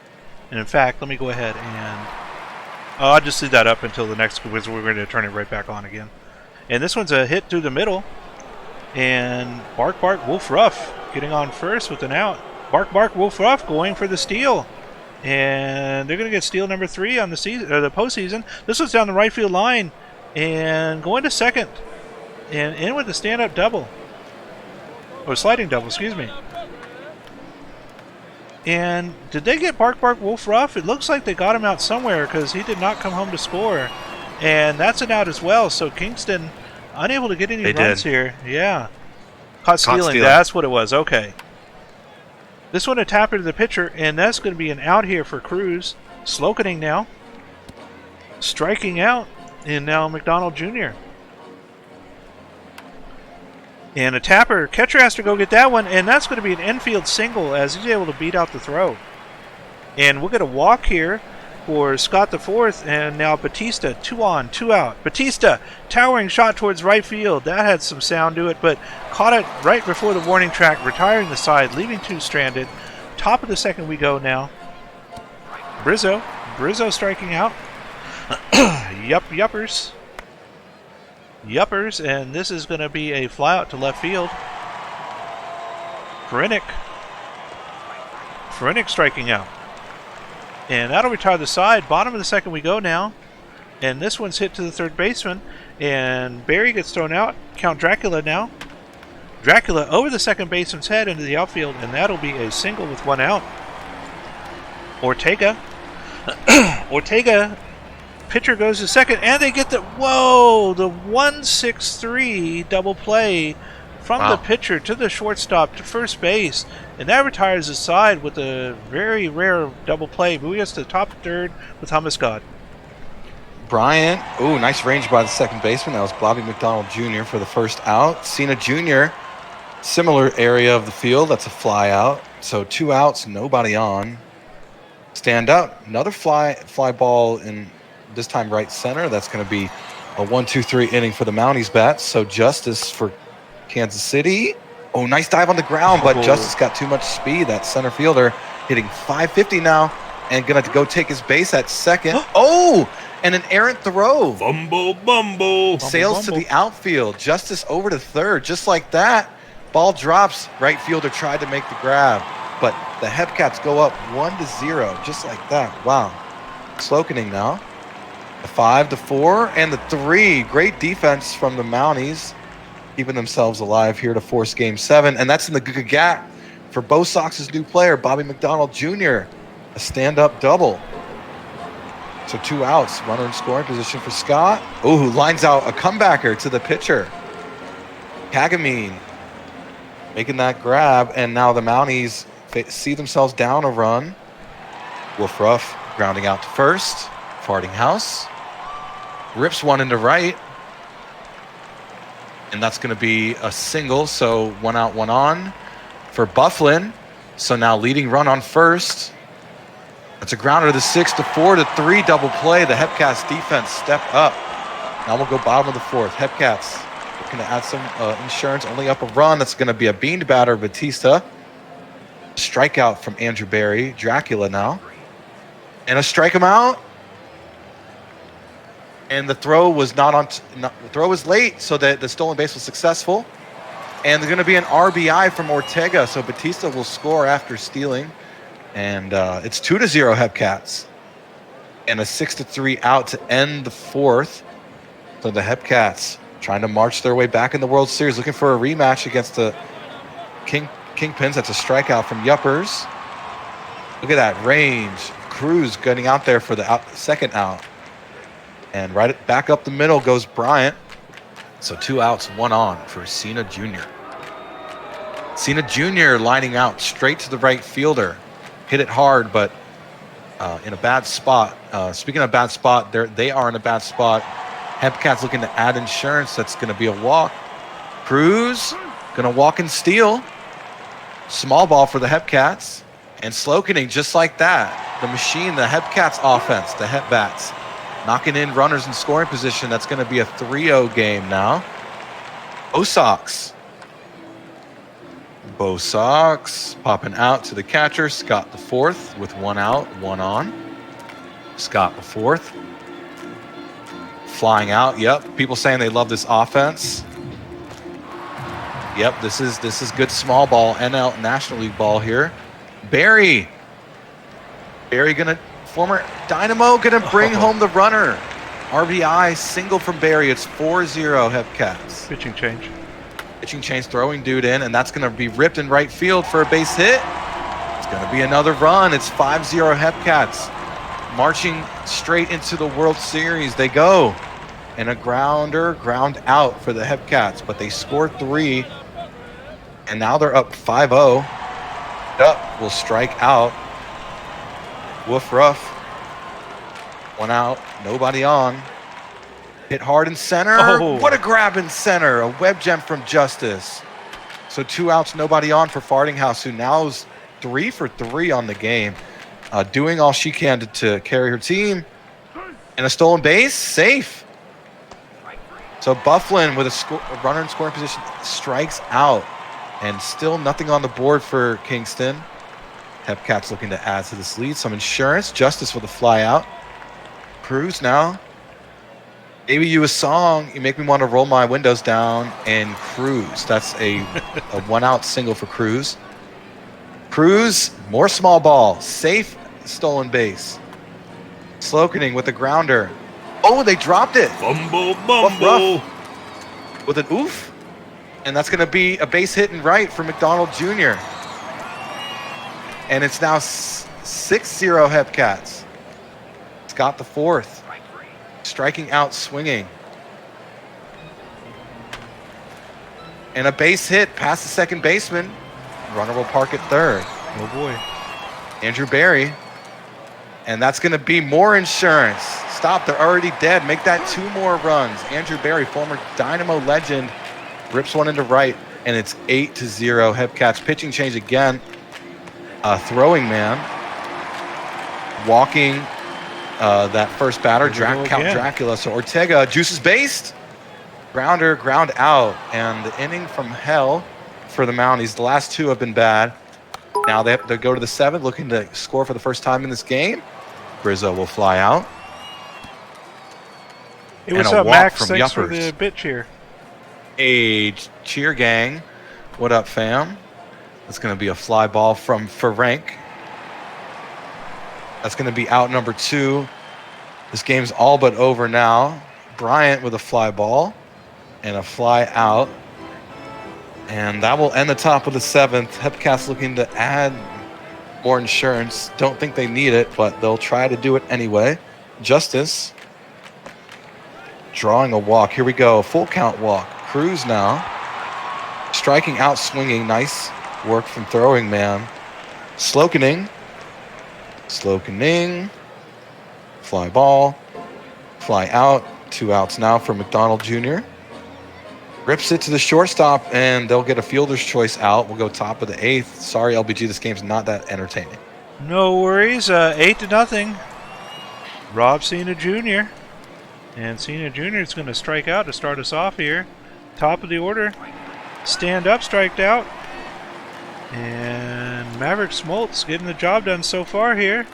And in fact, let me go ahead and... I'll just leave that up until the next, because we're going to turn it right back on again. And this one's a hit through the middle. And Bark Wolf Ruff getting on first with an out. Bark Wolf Ruff going for the steal. And they're going to get steal number 3 on the season or the postseason. This was down the right field line and going to second and in with the stand-up double. Or sliding double, excuse me. And did they get Bark Bark Wolf Ruff? It looks like they got him out somewhere because he did not come home to score. And that's an out as well. So Kingston unable to get any runs here. Yeah. Caught stealing. That's what it was. Okay. This one a tapper to the pitcher, and that's going to be an out here for Cruz. Slokening now. Striking out, and now McDonald Jr. And a tapper. Catcher has to go get that one, and that's going to be an infield single as he's able to beat out the throw. And we'll get a walk here for Scott the fourth, and now Batista, 2 on, 2 out. Batista, towering shot towards right field. That had some sound to it, but caught it right before the warning track, retiring the side, leaving 2 stranded. Top of the second we go now. Brizzo striking out. Yuppers. Yuppers, and this is going to be a fly out to left field. Ferenic striking out. And that'll retire the side. Bottom of the second we go now. And this one's hit to the third baseman. And Barry gets thrown out. Count Dracula now. Dracula over the second baseman's head into the outfield. And that'll be a single with 1 out. Ortega. Pitcher goes to second. And they get the 1-6-3 double play from the pitcher to the shortstop to first base. And that retires the side with a very rare double play. But we get to the top third with Hummus God. Bryant. Ooh, nice range by the second baseman. That was Bobby McDonald Jr. for the first out. Cena Jr., similar area of the field. That's a fly out. So 2 outs, nobody on. Stand up. Another fly ball in this time right center. That's going to be a 1-2-3 inning for the Mounties bats. So Justice for Kansas City. Oh, nice dive on the ground, but Justice got too much speed. That center fielder hitting 550 now and going to go take his base at second. Oh, and an errant throw. Bumble. Sails to the outfield. Justice over to third. Just like that, ball drops. Right fielder tried to make the grab, but the Hepcats go up 1-0, just like that. Wow. Slokening now. The 5-4 and the 3. Great defense from the Mounties, keeping themselves alive here to force Game 7. And that's in the GAT for Bo Sox's new player, Bobby McDonald Jr., a stand-up double. So 2 outs, runner in scoring position for Scott. Oh, who lines out a comebacker to the pitcher. Kagamine making that grab, and now the Mounties see themselves down a run. Wolf Ruff grounding out to first. Farting House rips one into right. And that's going to be a single, so 1 out, 1 on for Bufflin. So now leading run on first. That's a grounder to the 6-4 to 3 double play. The Hepcats defense step up. Now we'll go bottom of the 4th. Hepcats looking to add some insurance, only up a run. That's going to be a beaned batter, Batista. Strikeout from Andrew Barry. Dracula now. And a strike him out. And the throw was the throw was late, so that the stolen base was successful. And there's going to be an RBI from Ortega, so Batista will score after stealing. And it's 2-0 Hepcats. And a 6-3 out to end the 4th. So the Hepcats trying to march their way back in the World Series, looking for a rematch against the Kingpins. That's a strikeout from Yuppers. Look at that range. Cruz getting out there for the second out. And right back up the middle goes Bryant. So 2 outs, 1 on for Cena Jr. Cena Jr. lining out straight to the right fielder. Hit it hard, but in a bad spot. Speaking of bad spot, they are in a bad spot. Hepcats looking to add insurance. That's going to be a walk. Cruz going to walk and steal. Small ball for the Hepcats. And Slokening just like that. The machine, the Hepcats offense, the Hepbats. Knocking in runners in scoring position. That's going to be a 3-0 game now. Bo Sox popping out to the catcher. Scott the 4th with 1 out, 1 on. Scott the 4th. Flying out. Yep. People saying they love this offense. Yep. This is good small ball, NL National League ball here. Barry Barry former Dynamo gonna bring home the runner. RBI single from Barry. It's 4-0 Hepcats. Pitching change. Pitching change, throwing dude in, and that's gonna be ripped in right field for a base hit. It's gonna be another run. It's 5-0 Hepcats. Marching straight into the World Series they go. And a ground out for the Hepcats, but they scored 3, and now they're up 5-0. Up will strike out. Woof rough. 1 out, nobody on. Hit hard in center. Oh. What a grab in center. A web gem from Justice. So 2 outs, nobody on for Fardinghouse, who now is 3 for 3 on the game. Doing all she can to carry her team. And a stolen base, safe. So Bufflin with a runner in scoring position strikes out. And still nothing on the board for Kingston. Hepcats looking to add to this lead. Some insurance. Justice with a fly out. Cruz now. Baby You a Song. You make me want to roll my windows down. And Cruz. That's a 1 out single for Cruz. Cruz, more small ball. Safe stolen base. Slokening with the grounder. Oh, they dropped it. Bumbo. With an oof. And that's going to be a base hit and right for McDonald Jr. And it's now 6-0 Hepcats. Scott the 4th. Striking out, swinging. And a base hit past the second baseman. Runner will park at third. Oh boy. Andrew Barry. And that's going to be more insurance. Stop, they're already dead. Make that 2 more runs. Andrew Barry, former Dynamo legend, rips one into right, and it's 8-0. Hepcats pitching change again. Throwing man. Walking that first batter, Count Dracula. So Ortega juices based. Grounder, ground out. And the inning from hell for the Mounties. The last 2 have been bad. Now they have to go to the 7th, looking to score for the first time in this game. Brizzo will fly out. Hey, what's up, Max? Thanks for the bit cheer. A cheer gang. What up, fam? That's going to be a fly ball from Ferenc. That's going to be out number 2. This game's all but over now. Bryant with a fly ball and a fly out. And that will end the top of the 7th. Hepcats looking to add more insurance. Don't think they need it, but they'll try to do it anyway. Justice drawing a walk. Here we go. Full count walk. Cruz now. Striking out, swinging. Nice work from throwing man. Slokening. Fly ball. Fly out. 2 outs now for McDonald Jr. Rips it to the shortstop, and they'll get a fielder's choice out. We'll go top of the 8th. Sorry, LBG, this game's not that entertaining. No worries. 8-0. Rob Cena Jr. And Cena Jr. is going to strike out to start us off here. Top of the order. Stand up, striked out. And Maverick Smoltz getting the job done so far here.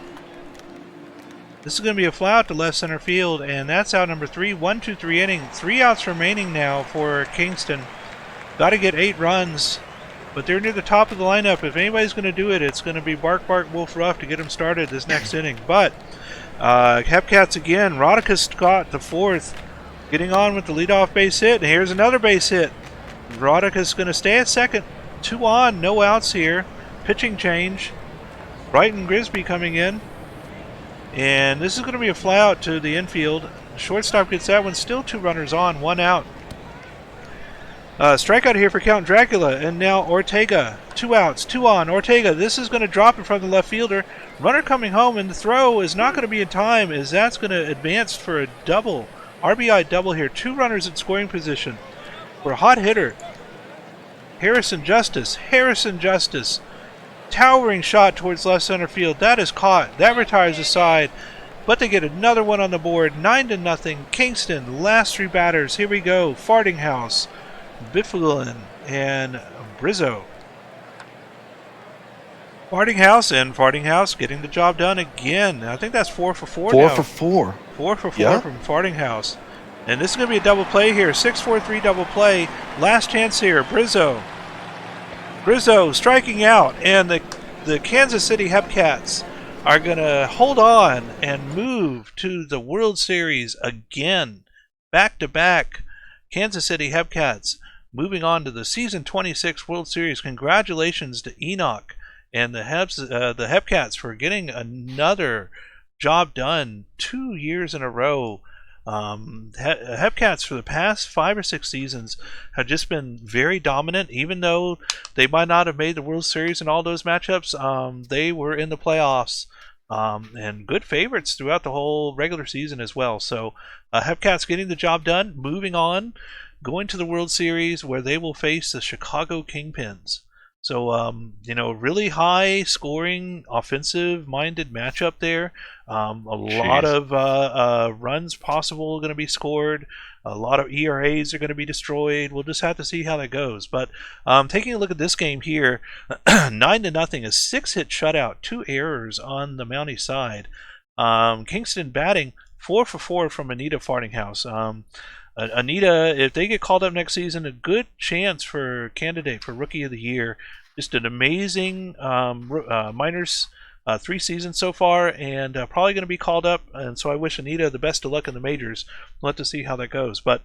This is going to be a fly out to left center field, and that's out number 3. 1-2-3 inning. 3 outs remaining now for Kingston. Got to get 8 runs, but they're near the top of the lineup. If anybody's going to do it, it's going to be Bark Wolf Ruff to get them started this next inning. But Hepcats again. Rodica Scott the 4th, getting on with the leadoff base hit, and here's another base hit. Rodica's going to stay at second. 2 on, no outs here. Pitching change. Brighton Grisby coming in. And this is going to be a fly out to the infield. Shortstop gets that one. Still 2 runners on, 1 out. Strikeout here for Count Dracula. And now Ortega. 2 outs, 2 on. Ortega, this is going to drop in front of the left fielder. Runner coming home, and the throw is not going to be in time, as that's going to advance for a double. RBI double here. 2 runners in scoring position. For a hot hitter. Harrison Justice. Towering shot towards left center field. That is caught. That retires the side. But they get another one on the board. 9-0. Kingston. Last 3 batters. Here we go. Fardinghouse, Bifflin, and Brizzo. Fardinghouse getting the job done again. I think that's 4 for 4 4 now. for 4. 4 for 4 from Fardinghouse. And this is going to be a double play here. 6-4-3 double play. Last chance here. Brizzo striking out, and the Kansas City Hepcats are going to hold on and move to the World Series again. Back to back. Kansas City Hepcats moving on to the Season 26 World Series. Congratulations to Enoch and the Hepcats for getting another job done 2 years in a row. Hepcats for the past 5 or 6 seasons have just been very dominant. Even though they might not have made the World Series in all those matchups, they were in the playoffs and good favorites throughout the whole regular season as well. So Hepcats getting the job done, moving on, going to the World Series where they will face the Chicago Kingpins. So, really high scoring, offensive minded matchup there. A lot of runs possible going to be scored. A lot of ERAs are going to be destroyed. We'll just have to see how that goes. But taking a look at this game here, 9-0, a 6-hit shutout, 2 errors on the Mountie side. Kingston batting 4 for 4 from Anita Fartinghouse. Anita, if they get called up next season, a good chance for candidate for Rookie of the Year. Just an amazing minors 3 seasons so far, and probably going to be called up. And so I wish Anita the best of luck in the majors. We'll have to see how that goes. But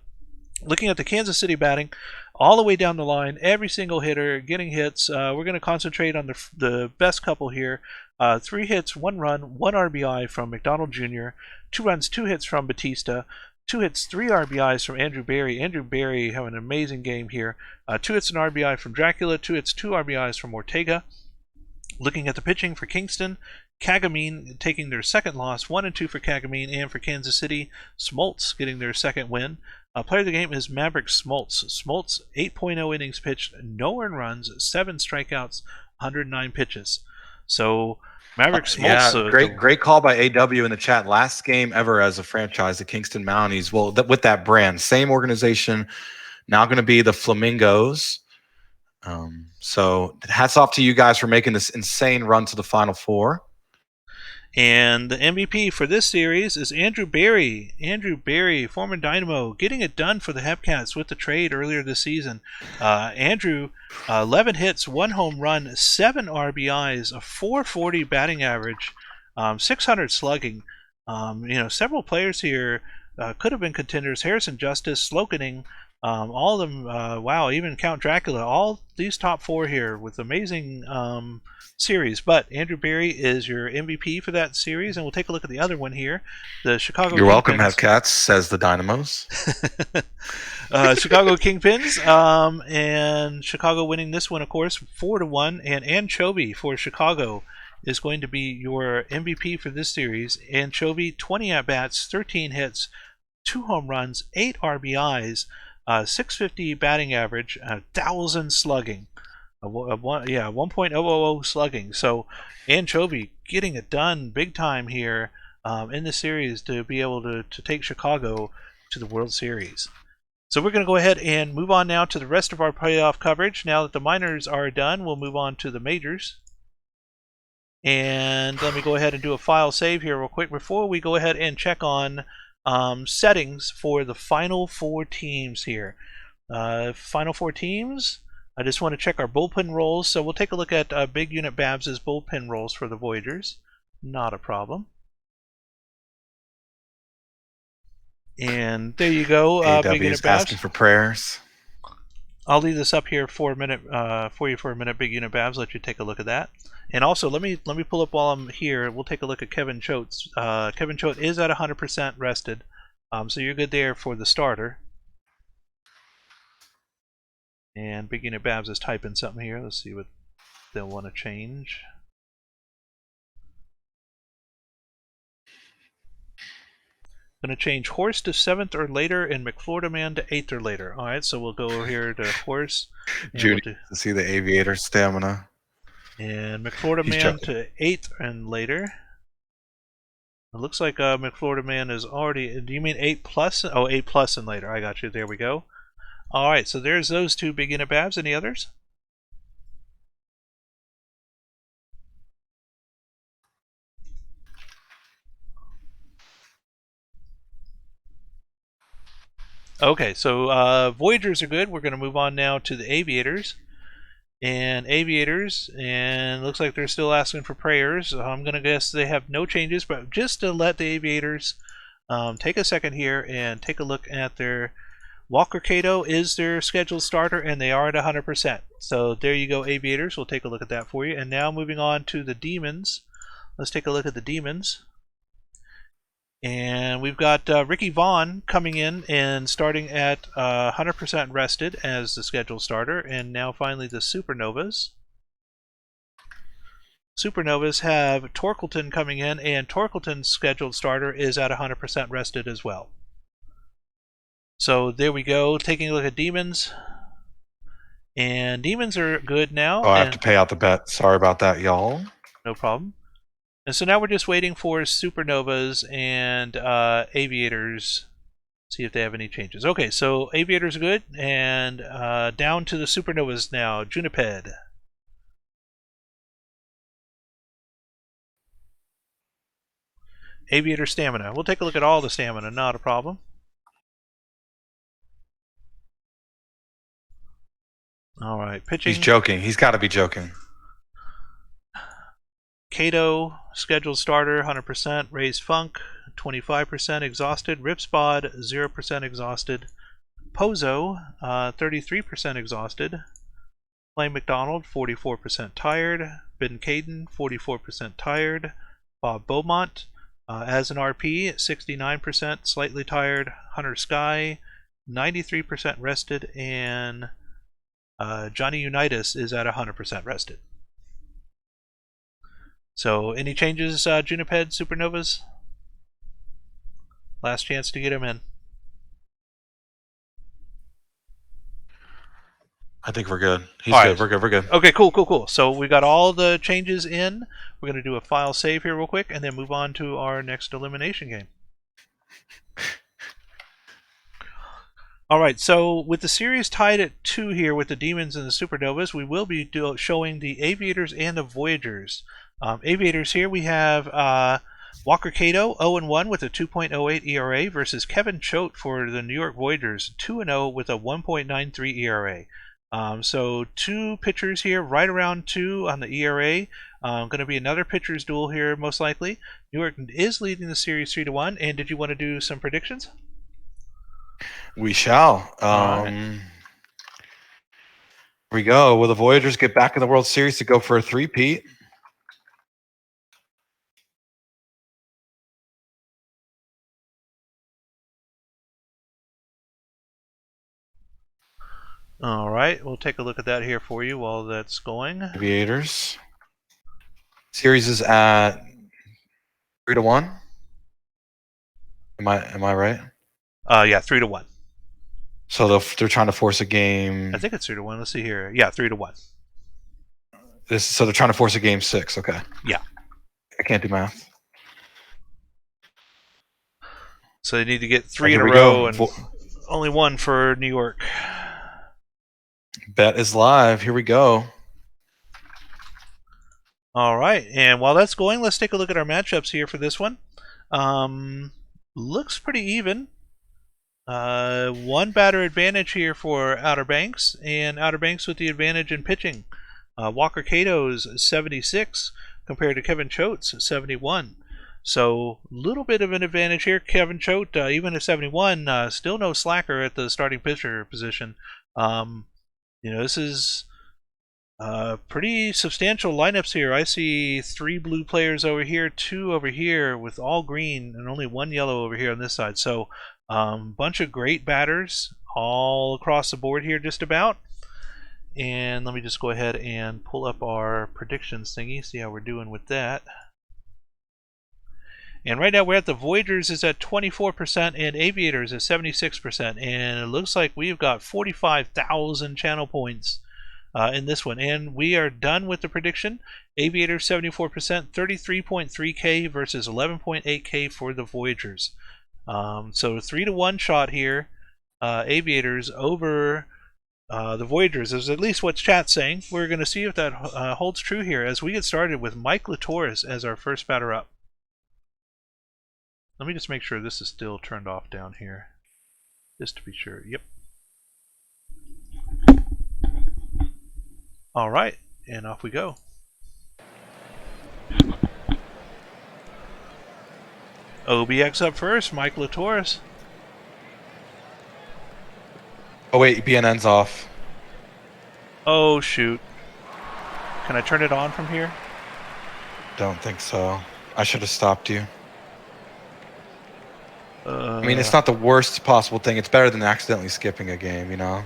looking at the Kansas City batting, all the way down the line, every single hitter getting hits. We're going to concentrate on the best couple here. 3 hits, 1 run, 1 RBI from McDonald Jr., 2 runs, 2 hits from Batista, 2 hits, 3 RBIs from Andrew Barry. Andrew Barry having an amazing game here. 2 hits, an RBI from Dracula, 2 hits, 2 RBIs from Ortega. Looking at the pitching for Kingston, Kagamine taking their second loss, 1 and 2 for Kagamine, and for Kansas City, Smoltz getting their second win. Player of the game is Maverick Smoltz. Smoltz, 8.0 innings pitched, no earned runs, 7 strikeouts, 109 pitches. So Maverick Smoltz. Great call by AW in the chat. Last game ever as a franchise, the Kingston Mounties. Well, with that brand, same organization, now going to be the Flamingos. So hats off to you guys for making this insane run to the Final Four. And the MVP for this series is Andrew Barry. Andrew Barry, former Dynamo, getting it done for the Hepcats with the trade earlier this season. Andrew, 11 hits, 1 home run, 7 RBIs, a 440 batting average, 600 slugging. Several players here could have been contenders. Harrison Justice, Slokening, all of them, wow, even Count Dracula, all these top 4 here with amazing series. But Andrew Barry is your MVP for that series, and we'll take a look at the other one here. The Chicago You're welcome, Kingpins. Hepcats, says the Dynamos. Chicago Kingpins, and Chicago winning this one, of course, 4-1. And Anchovy for Chicago is going to be your MVP for this series. Anchovy, 20 at-bats, 13 hits, 2 home runs, 8 RBIs, 650 batting average, 1,000 slugging. 1.000 slugging. So Anchovy getting it done big time here in the series to be able to take Chicago to the World Series. So we're going to go ahead and move on now to the rest of our playoff coverage. Now that the minors are done, we'll move on to the majors. And let me go ahead and do a file save here real quick before we go ahead and check on settings for the final 4 teams here. Final 4 teams. I just want to check our bullpen roles. So we'll take a look at Big Unit Babs' bullpen roles for the Voyagers. Not a problem. And there you go. Big Unit Babs asking for prayers. I'll leave this up here for a minute, for you for a minute, Big Unit Babs. Let you take a look at that. And also, let me pull up while I'm here. We'll take a look at Kevin Choate. Kevin Choate is at 100% rested, so you're good there for the starter. And Big Unit Babs is typing something here. Let's see what they'll want to change. Going to change Horse to 7th or later and McFlorida Man to 8th or later. All right, so we'll go here to Horse. Judy, to see the Aviator stamina. And McFlorida Man to 8th and later. It looks like McFlorida Man is already... Do you mean 8 plus? Oh, 8 plus and later. I got you. There we go. All right, so there's those 2 Big Unit Babs. Any others? Okay, so Voyagers are good. We're going to move on now to the Aviators. and Aviators, and looks like they're still asking for prayers. I'm going to guess they have no changes, but just to let the Aviators take a second here and take a look at their Walker Cato is their scheduled starter, and they are at 100%. So there you go, Aviators. We'll take a look at that for you. And now moving on to the Demons. Let's take a look at the Demons. And we've got Ricky Vaughn coming in and starting at 100% rested as the scheduled starter. And now finally the Supernovas. Supernovas have Torkelton coming in, and Torkelton's scheduled starter is at 100% rested as well. So there we go, taking a look at Demons. And Demons are good now. Oh, I have to pay out the bet. Sorry about that, y'all. No problem. And so now we're just waiting for Supernovas and Aviators, see if they have any changes. Okay, so Aviators are good, and down to the Supernovas now. Juniped. Aviator stamina. We'll take a look at all the stamina, not a problem. All right, pitching. He's joking. He's got to be joking. Cato, scheduled starter, 100%. Ray's Funk, 25% exhausted. Ripspod, 0% exhausted. Pozo, 33% exhausted. Flame McDonald, 44% tired. Ben Caden, 44% tired. Bob Beaumont, as an RP, 69% slightly tired. Hunter Sky, 93% rested. And Johnny Unitas is at 100% rested. So, any changes, Juniped, Supernovas? Last chance to get him in. I think we're good. He's All good. right. We're good. We're good. Okay, cool. So we got all the changes in. We're going to do a file save here real quick and then move on to our next elimination game. All right, so with the series tied at 2 here with the Demons and the Supernovas, we will be showing the Aviators and the Voyagers. Aviators here, we have Walker Cato, 0-1 with a 2.08 ERA versus Kevin Choate for the New York Voyagers, 2-0 with a 1.93 ERA. So 2 pitchers here, right around 2 on the ERA. Going to be another pitcher's duel here, most likely. New York is leading the series 3-1. And did you want to do some predictions? We shall. Right. Here we go. Will the Voyagers get back in the World Series to go for a three-peat? All right, we'll take a look at that here for you while that's going. Aviators. Series is at 3-1. Am I right? Yeah, 3-1. So they're trying to force a game. I think it's 3-1. Let's see here. Yeah, 3-1. So they're trying to force a game 6. Okay. Yeah. I can't do math. So they need to get 3 in Here a we row go. and only 1 for New York. Bet is live. Here we go. All right, and while that's going, let's take a look at our matchups here for this one. Looks pretty even. 1 batter advantage here for Outer Banks, and Outer Banks with the advantage in pitching. Walker Cato's 76 compared to Kevin Choate's 71. So a little bit of an advantage here. Kevin Choate, even at 71, still no slacker at the starting pitcher position. This is pretty substantial lineups here. I see 3 blue players over here, 2 over here with all green, and only 1 yellow over here on this side. So bunch of great batters all across the board here just about. And let me just go ahead and pull up our predictions thingy, see how we're doing with that. And right now we're at the Voyagers is at 24% and Aviators is 76%. And it looks like we've got 45,000 channel points in this one. And we are done with the prediction. Aviators 74%, 33.3K versus 11.8K for the Voyagers. So 3-1 shot here. Aviators over the Voyagers is at least what chat's saying. We're going to see if that holds true here as we get started with Mike Latoris as our first batter up. Let me just make sure this is still turned off down here, just to be sure. Yep. All right, and off we go. OBX up first, Mike Latoris. Oh wait, BNN's off. Oh shoot. Can I turn it on from here? Don't think so. I should have stopped you. I mean, it's not the worst possible thing. It's better than accidentally skipping a game, you know?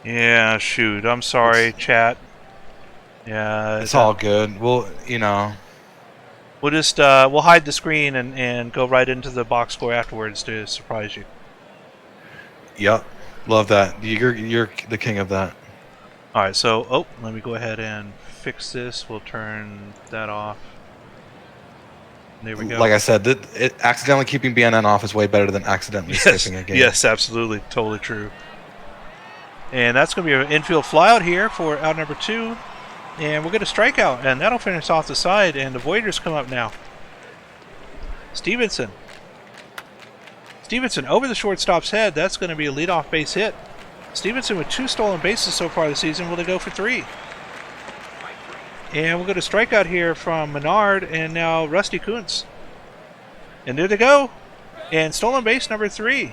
Yeah, shoot. I'm sorry, chat. Yeah. It's all good. We'll, you know. We'll just, we'll hide the screen and go right into the box score afterwards to surprise you. Yep. Love that. You're the king of that. Alright, so, let me go ahead and fix this. We'll turn that off. There we go. Like I said, accidentally keeping BNN off is way better than accidentally skipping a game. Yes, absolutely. Totally true. And that's going to be an infield flyout here for out number 2. And we'll get a strikeout, and that'll finish off the side, and the Voiders come up now. Stevenson over the shortstop's head. That's going to be a leadoff base hit. Stevenson with 2 stolen bases so far this season. Will they go for 3? And we'll get a strikeout here from Menard and now Rusty Kuntz. And there they go. And stolen base number 3.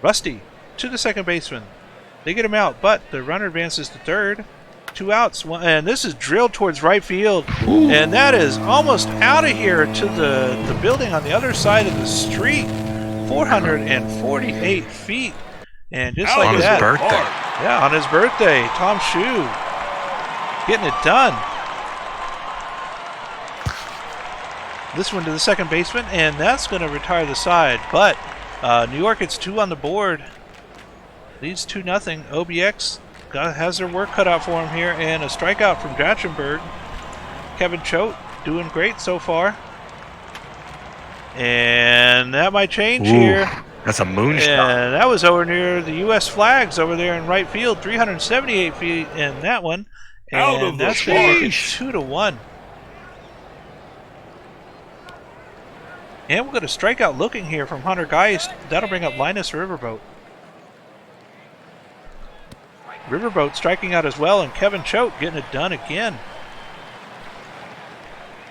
Rusty to the second baseman. They get him out, but the runner advances to third. 2 outs, and this is drilled towards right field. Ooh. And that is almost out of here to the building on the other side of the street. 448 feet. And just like on that. His birthday. Yeah, on his birthday. Tom Shue getting it done. This one to the second baseman, and that's going to retire the side. But New York gets 2 on the board. Leads 2-0. OBX has their work cut out for him here, and a strikeout from Dratchenberg. Kevin Choate doing great so far. And that might change here. That's a moonshot. And that was over near the U.S. flags over there in right field. 378 feet in that one. And that's going to make it 2-1. And we'll get a strikeout looking here from Hunter Geist. That'll bring up Linus Riverboat. Riverboat striking out as well, and Kevin Choate getting it done again.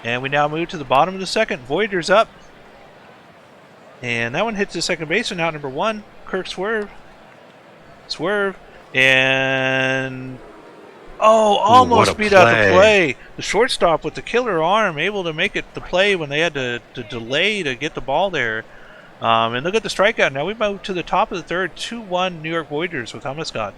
And we now move to the bottom of the second. Voiders up. And that one hits the second baseman out, number 1. Kirk Swerve. And almost beat out the play. The shortstop with the killer arm able to make it the play when they had to delay to get the ball there. And look at the strikeout. Now we move to the top of the third. 2-1 New York Voiders with Thomas Scott.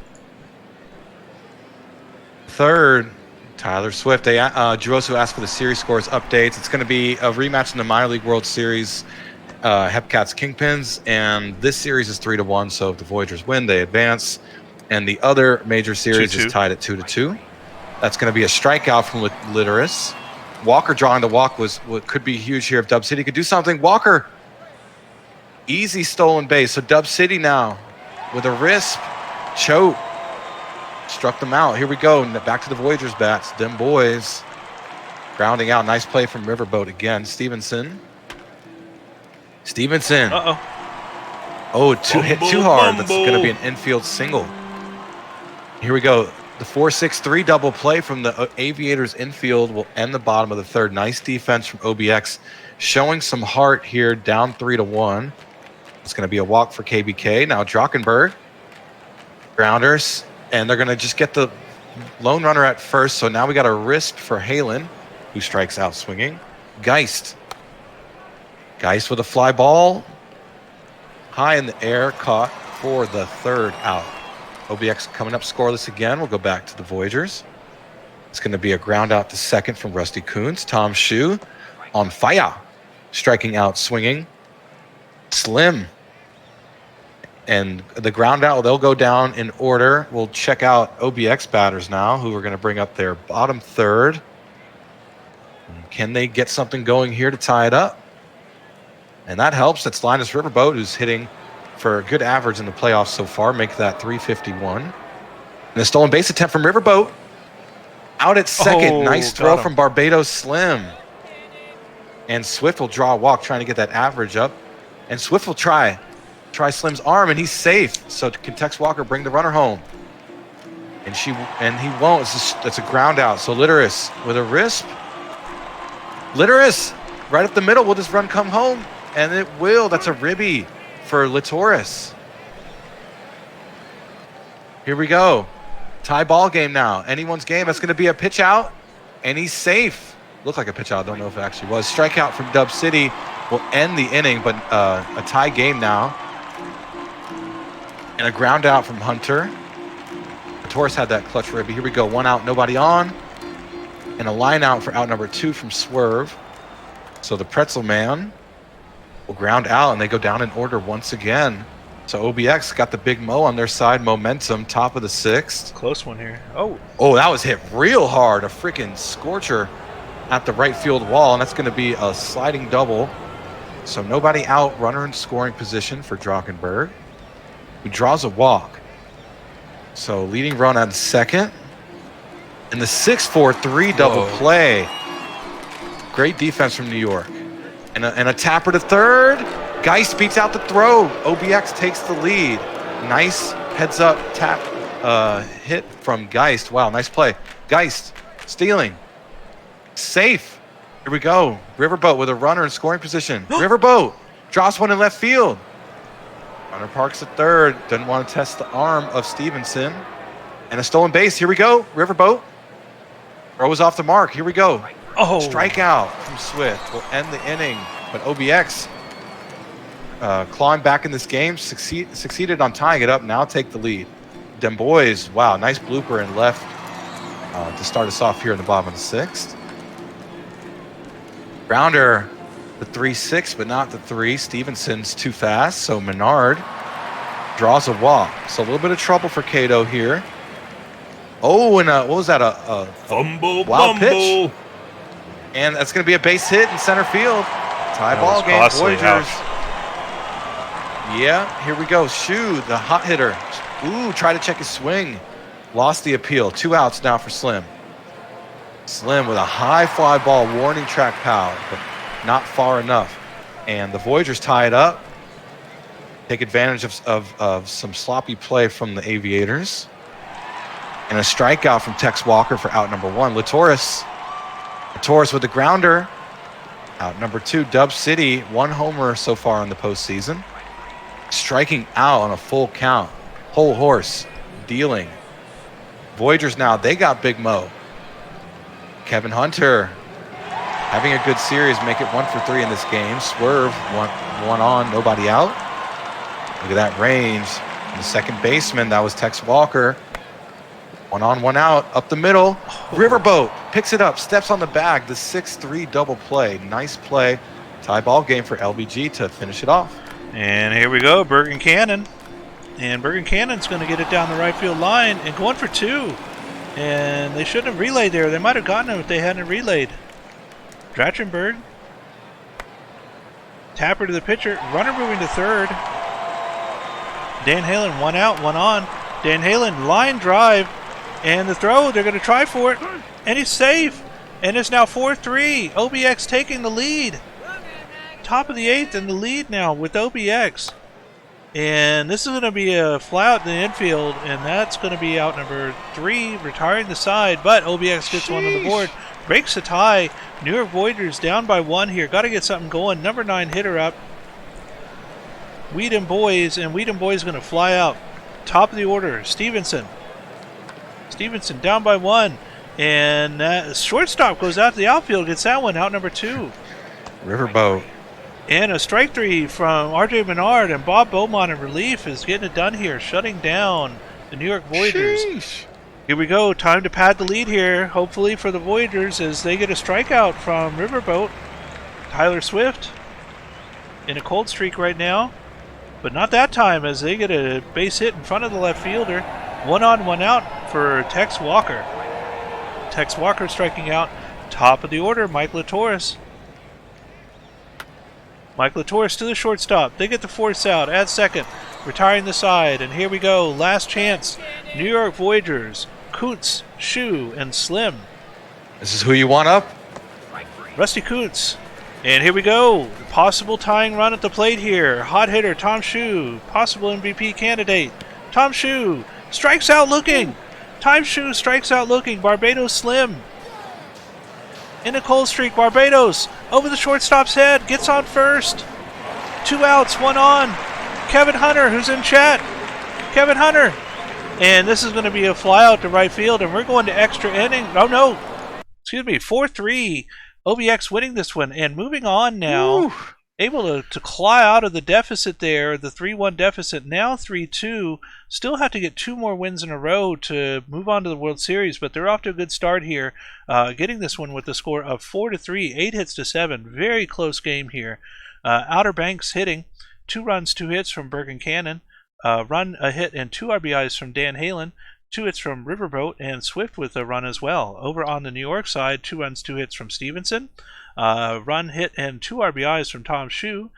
Third, Tyler Swift. Girosu asked for the series scores updates. It's going to be a rematch in the Minor League World Series, Hepcats Kingpins, and this series is 3-1. So if the Voyagers win, they advance, and the other major series 2-2. is tied at 2-2. That's going to be a strikeout from Literis. Walker drawing the walk could be huge here if Dub City could do something. Walker, easy stolen base. So Dub City now with a wrist. Choate struck them out. Here we go. Back to the Voyagers bats. Them boys grounding out. Nice play from Riverboat again. Stevenson. Uh-oh. Oh, hit too hard. That's going to be an infield single. Here we go. The 4-6-3 double play from the Aviators infield will end the bottom of the third. Nice defense from OBX. Showing some heart here, down 3-1. It's going to be a walk for KBK. Now Drachenberg. Grounders. And they're going to just get the lone runner at first. So now we got a wrist for Halen, who strikes out swinging. Geist with a fly ball. High in the air, caught for the third out. OBX coming up scoreless again. We'll go back to the Voyagers. It's going to be a ground out to second from Rusty Kuntz. Tom Shue on fire. Striking out swinging. Slim. And the ground out, they'll go down in order. We'll check out OBX batters now, who are going to bring up their bottom third. Can they get something going here to tie it up? And that helps. That's Linus Riverboat, who's hitting for a good average in the playoffs so far. Make that 351. And a stolen base attempt from Riverboat. Out at second. Nice throw from Barbados Slim. And Swift will draw a walk, trying to get that average up. And Swift will try Slim's arm, and he's safe. So can Tex Walker bring the runner home? And he won't. It's a ground out. So Literis with a wrist. Literis right up the middle. Will this run come home? And it will. That's a ribby for Litoris. Here we go. Tie ball game now. Anyone's game. That's going to be a pitch out. And he's safe. Looked like a pitch out. Don't know if it actually was. Strikeout from Dub City will end the inning, but a tie game now. And a ground out from Hunter. Torres had that clutch ribby. Here we go. 1 out, nobody on. And a line out for out number 2 from Swerve. So the Pretzel Man will ground out, and they go down in order once again. So OBX got the big Mo on their side. Momentum, top of the 6th. Close one here. Oh, that was hit real hard. A freaking scorcher at the right field wall, and that's going to be a sliding double. So nobody out, runner in scoring position for Drakenberg, who draws a walk. So leading run on second. And the 6-4-3 double play. Great defense from New York. And a tapper to third. Geist beats out the throw. OBX takes the lead. Nice heads up tap hit from Geist. Wow, nice play. Geist stealing. Safe. Here we go. Riverboat with a runner in scoring position. Riverboat drops one in left field. Runner parks at third. Doesn't want to test the arm of Stevenson. And a stolen base. Here we go. Riverboat. Throw is off the mark. Here we go. Oh. Strikeout from Swift will end the inning. But OBX clawing back in this game. Succeeded on tying it up. Now take the lead. Dem boys. Wow. Nice blooper in left to start us off here in the bottom of the 6th. Grounder. The 3-6, but not the 3. Stevenson's too fast, so Menard draws a walk. So a little bit of trouble for Cato here. Oh, and what was that? A Fumble wild bumble. pitch. And that's going to be a base hit in center field. Tie ball game, costly. Voyagers. Yeah, here we go. Shu, the hot hitter. Ooh, try to check his swing. Lost the appeal. 2 outs now for Slim. Slim with a high fly ball, warning track power, but not far enough. And the Voyagers tie it up. Take advantage of some sloppy play from the Aviators. And a strikeout from Tex Walker for out number 1. Latoris with the grounder. Out number 2, Dub City. 1 homer so far in the postseason. Striking out on a full count. Whole horse dealing. Voyagers now, they got Big Mo. Kevin Hunter having a good series, make it 1 for 3 in this game. Swerve, one on, nobody out. Look at that range. And the second baseman, that was Tex Walker. 1 on, 1 out, up the middle. Riverboat picks it up, steps on the bag. The 6-3 double play. Nice play. Tie ball game for LBG to finish it off. And here we go, Bergen Cannon. And Bergen Cannon's going to get it down the right field line and go 1 for 2. And they shouldn't have relayed there. They might have gotten it if they hadn't relayed. Drachenberg. Tapper to the pitcher. Runner moving to third. Dan Halen 1 out, 1 on. Dan Halen line drive. And the throw, they're going to try for it. And he's safe. And it's now 4-3. OBX taking the lead. Top of the 8th in the lead now with OBX. And this is going to be a fly out in the infield. And that's going to be out number 3, retiring the side. But OBX gets one on the board. Breaks the tie. New York Voyagers down by 1 here. Got to get something going. Number 9 hitter up. Weedham Boys. And Weedham Boys going to fly out. Top of the order. Stevenson down by 1. And shortstop goes out to the outfield. Gets that one out, number 2. Riverboat. And a strike 3 from R.J. Menard. And Bob Beaumont in relief is getting it done here. Shutting down the New York Voyagers. Sheesh. Here we go. Time to pad the lead here. Hopefully for the Voyagers as they get a strikeout from Riverboat. Tyler Swift in a cold streak right now. But not that time as they get a base hit in front of the left fielder. 1 on, 1 out for Tex Walker. Tex Walker striking out. Top of the order, Mike Latoris. Mike Latoris to the shortstop. They get the force out at second. Retiring the side. And here we go. Last chance. New York Voyagers. Kuntz, Shu, and Slim. This is who you want up? Rusty Kuntz. And here we go. Possible tying run at the plate here. Hot hitter Tom Shu. Possible MVP candidate. Tom Shu strikes out looking. Timeshoe strikes out looking. Barbados Slim. In a cold streak, Barbados over the shortstop's head, gets on first. 2 outs, 1 on. Kevin Hunter, who's in chat. Kevin Hunter. And this is going to be a fly out to right field, and we're going to extra inning. Oh, no. Excuse me, 4-3. OBX winning this one and moving on now. Woo. Able to claw out of the deficit there, the 3-1 deficit, now 3-2. Still have to get 2 more wins in a row to move on to the World Series, but they're off to a good start here, getting this one with the score of 4-3, 8 hits to 7. Very close game here. Outer Banks hitting, 2 runs, 2 hits from Bergen Cannon, a hit, and 2 RBIs from Dan Halen. 2 hits from Riverboat, and Swift with a run as well. Over on the New York side, 2 runs, 2 hits from Stevenson. Run, hit, and 2 RBIs from Tom Shue.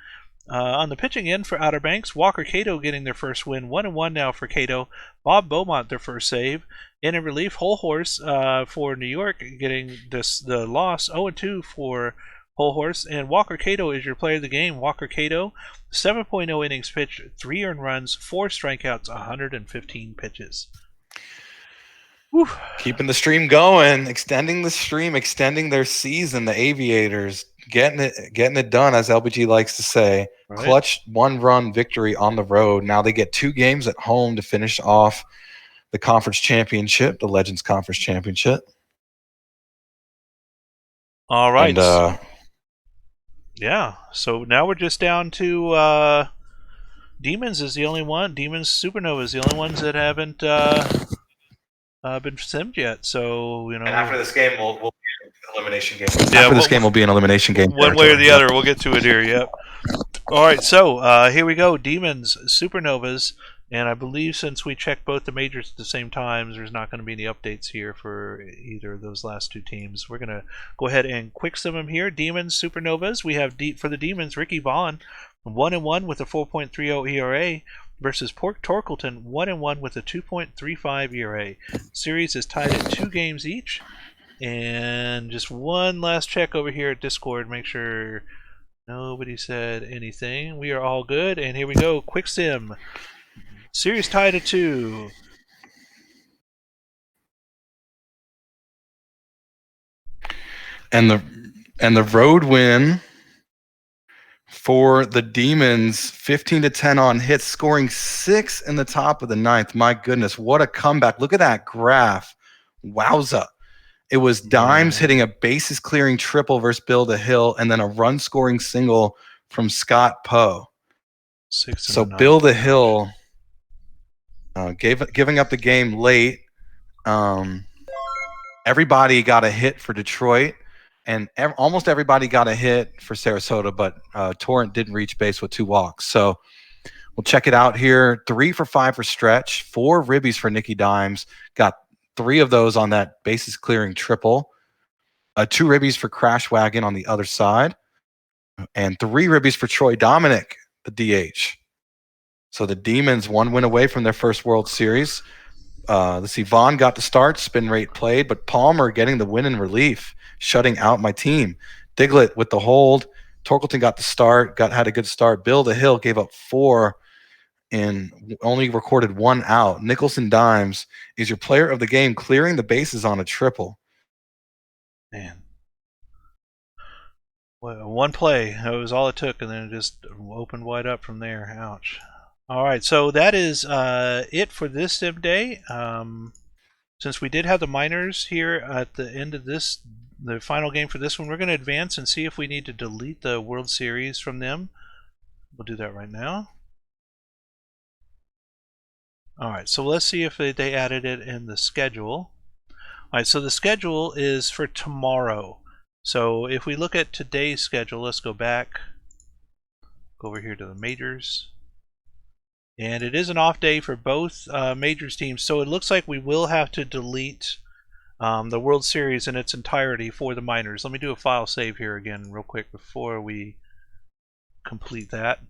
On the pitching end for Outer Banks, Walker Cato getting their first win. 1-1 now for Cato. Bob Beaumont their first save. In relief, Whole Horse for New York getting the loss. 0-2 for Whole Horse. And Walker Cato is your player of the game. Walker Cato, 7.0 innings pitched, 3 earned runs, 4 strikeouts, 115 pitches. Whew. Keeping the stream going, extending the stream, extending their season. The Aviators getting it done, as LBG likes to say. Right. Clutch 1-run victory on the road. Now they get 2 games at home to finish off the conference championship, the Legends Conference Championship. All right. And, yeah. So now we're just down to Demons is the only one. Demons Supernova is the only ones that haven't been simmed yet. So, you know. And after this game, we'll be an elimination game. Yeah, after this game, we'll be an elimination game. One way or the other. We'll get to it here. Yep. All right. So here we go. Demons Supernovas. And I believe since we checked both the majors at the same time, there's not going to be any updates here for either of those last 2 teams. We're going to go ahead and quick sum them here. Demons, Supernovas. We have for the Demons, Ricky Vaughn, 1-1 with a 4.30 ERA versus Port Torkelton, 1-1 with a 2.35 ERA. Series is tied at 2 games each. And just one last check over here at Discord. Make sure nobody said anything. We are all good. And here we go. Quick sim. Series tied at 2. And the road win for the Demons, 15-10 on hits, scoring 6 in the top of the 9th. My goodness, what a comeback. Look at that graph. Wowza. It was Dimes hitting a bases clearing triple versus Bill DeHill, and then a run scoring single from Scott Poe. So Bill DeHill giving up the game late. Everybody got a hit for Detroit, and almost everybody got a hit for Sarasota, but Torrent didn't reach base with 2 walks. So we'll check it out here. 3 for 5 for Stretch, 4 ribbies for Nicky Dimes. Got 3 of those on that bases clearing triple. 2 ribbies for Crash Wagon on the other side, and 3 ribbies for Troy Dominic, the DH. So the Demons 1 win away from their first World Series. Let's see, Vaughn got the start, spin rate played, but Palmer getting the win in relief, shutting out my team. Diglett with the hold. Torkelton got the start, had a good start. Bill DeHill gave up 4 and only recorded 1 out. Nicholson Dimes is your player of the game, clearing the bases on a triple. Man. Well, 1 play. That was all it took, and then it just opened wide up from there. Ouch. All right, so that is it for this sim day. Since we did have the minors here at the end of this, the final game for this one, we're going to advance and see if we need to delete the World Series from them. We'll do that right now. All right, so let's see if they added it in the schedule. All right, so the schedule is for tomorrow. So if we look at today's schedule, let's go back, go over here to the majors. And it is an off day for both majors teams, so it looks like we will have to delete the World Series in its entirety for the minors. Let me do a file save here again real quick before we complete that.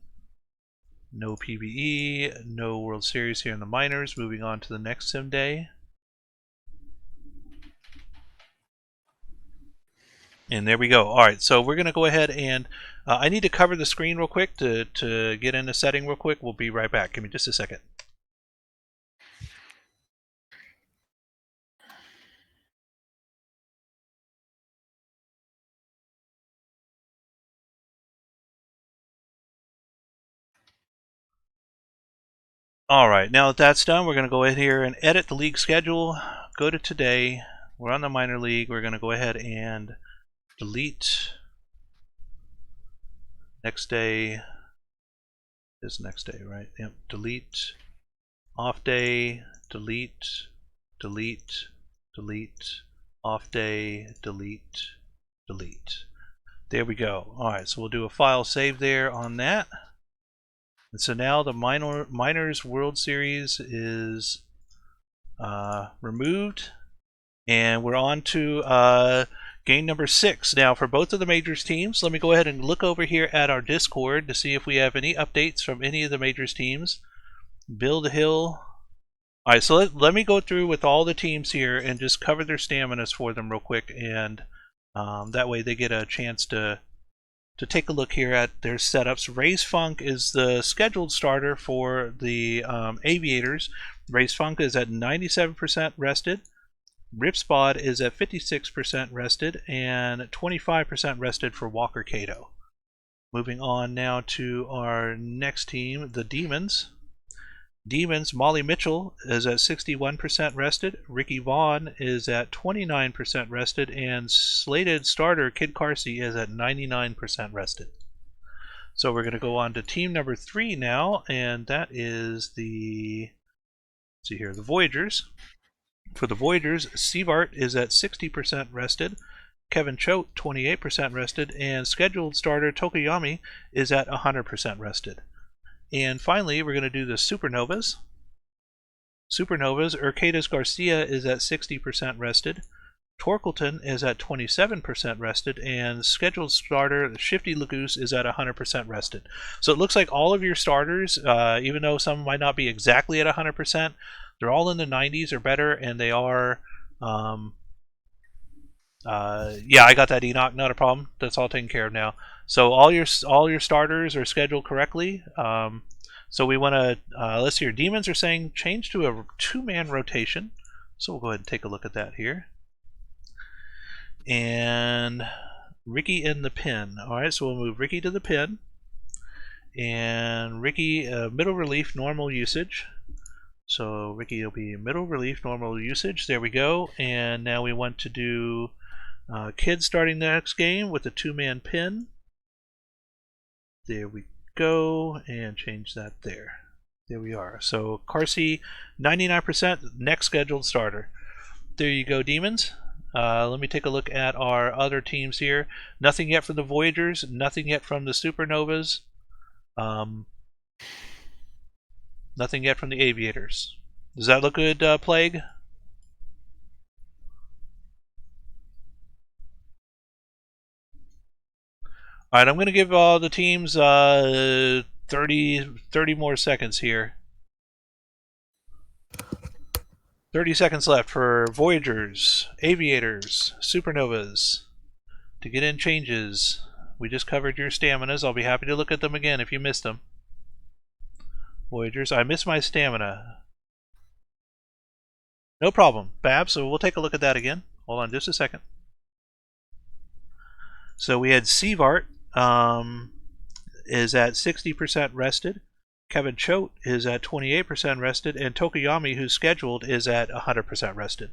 No PBE, no World Series here in the minors. Moving on to the next sim day. And there we go. All right, so we're going to go ahead and I need to cover the screen real quick to get in a setting real quick. We'll be right back. Give me just a second. All right, now that that's done, we're going to go ahead here and edit the league schedule. Go to today. We're on the minor league. We're going to go ahead and delete next day. Is next day, right? Yep. Delete off day. Delete. Delete. Delete. Off day. Delete. Delete. There we go. All right, so we'll do a file save there on that. And so now the Minors World Series is removed, and we're on to game number 6. Now, for both of the majors teams, let me go ahead and look over here at our Discord to see if we have any updates from any of the majors teams. Build a Hill. All right, so let me go through with all the teams here and just cover their staminas for them real quick, and that way they get a chance to take a look here at their setups. Race Funk is the scheduled starter for the Aviators. Race Funk is at 97% rested. Ripspod is at 56% rested and 25% rested for Walker Cato. Moving on now to our next team, the Demons. Demons, Molly Mitchell is at 61% rested. Ricky Vaughn is at 29% rested. And slated starter Kid Carsey is at 99% rested. So we're going to go on to team number 3 now, and that is the, let's see here, the Voyagers. For the Voyagers, Sievart is at 60% rested. Kevin Choate, 28% rested. And scheduled starter Tokoyami is at 100% rested. And finally, we're going to do the Supernovas. Supernovas, Urquidez Garcia is at 60% rested. Torkelton is at 27% rested. And scheduled starter Shifty Lagoose is at 100% rested. So it looks like all of your starters, even though some might not be exactly at 100%, they're all in the 90s or better, and they are... yeah, I got that, Enoch. Not a problem. That's all taken care of now. So all your starters are scheduled correctly. So we want to let's see here. Demons are saying change to a 2-man rotation. So we'll go ahead and take a look at that here. And Ricky in the pin. All right, so we'll move Ricky to the pin. And Ricky middle relief normal usage. So Ricky will be middle relief normal usage. There we go. And now we want to do Kid starting the next game with a 2-man pin. There we go, and change that there. There we are. So Carsey, 99% next scheduled starter. There you go, Demons. Let me take a look at our other teams here. Nothing yet from the Voyagers. Nothing yet from the Supernovas. Nothing yet from the Aviators. Does that look good, Plague? All right, I'm going to give all the teams 30 more seconds here. 30 seconds left for Voyagers, Aviators, Supernovas to get in changes. We just covered your staminas. I'll be happy to look at them again if you missed them. Voyagers, I missed my stamina. No problem, Babs, so we'll take a look at that again. Hold on just a second. So we had Sievart is at 60% rested. Kevin Choate is at 28% rested. And Tokoyami, who's scheduled, is at 100% rested.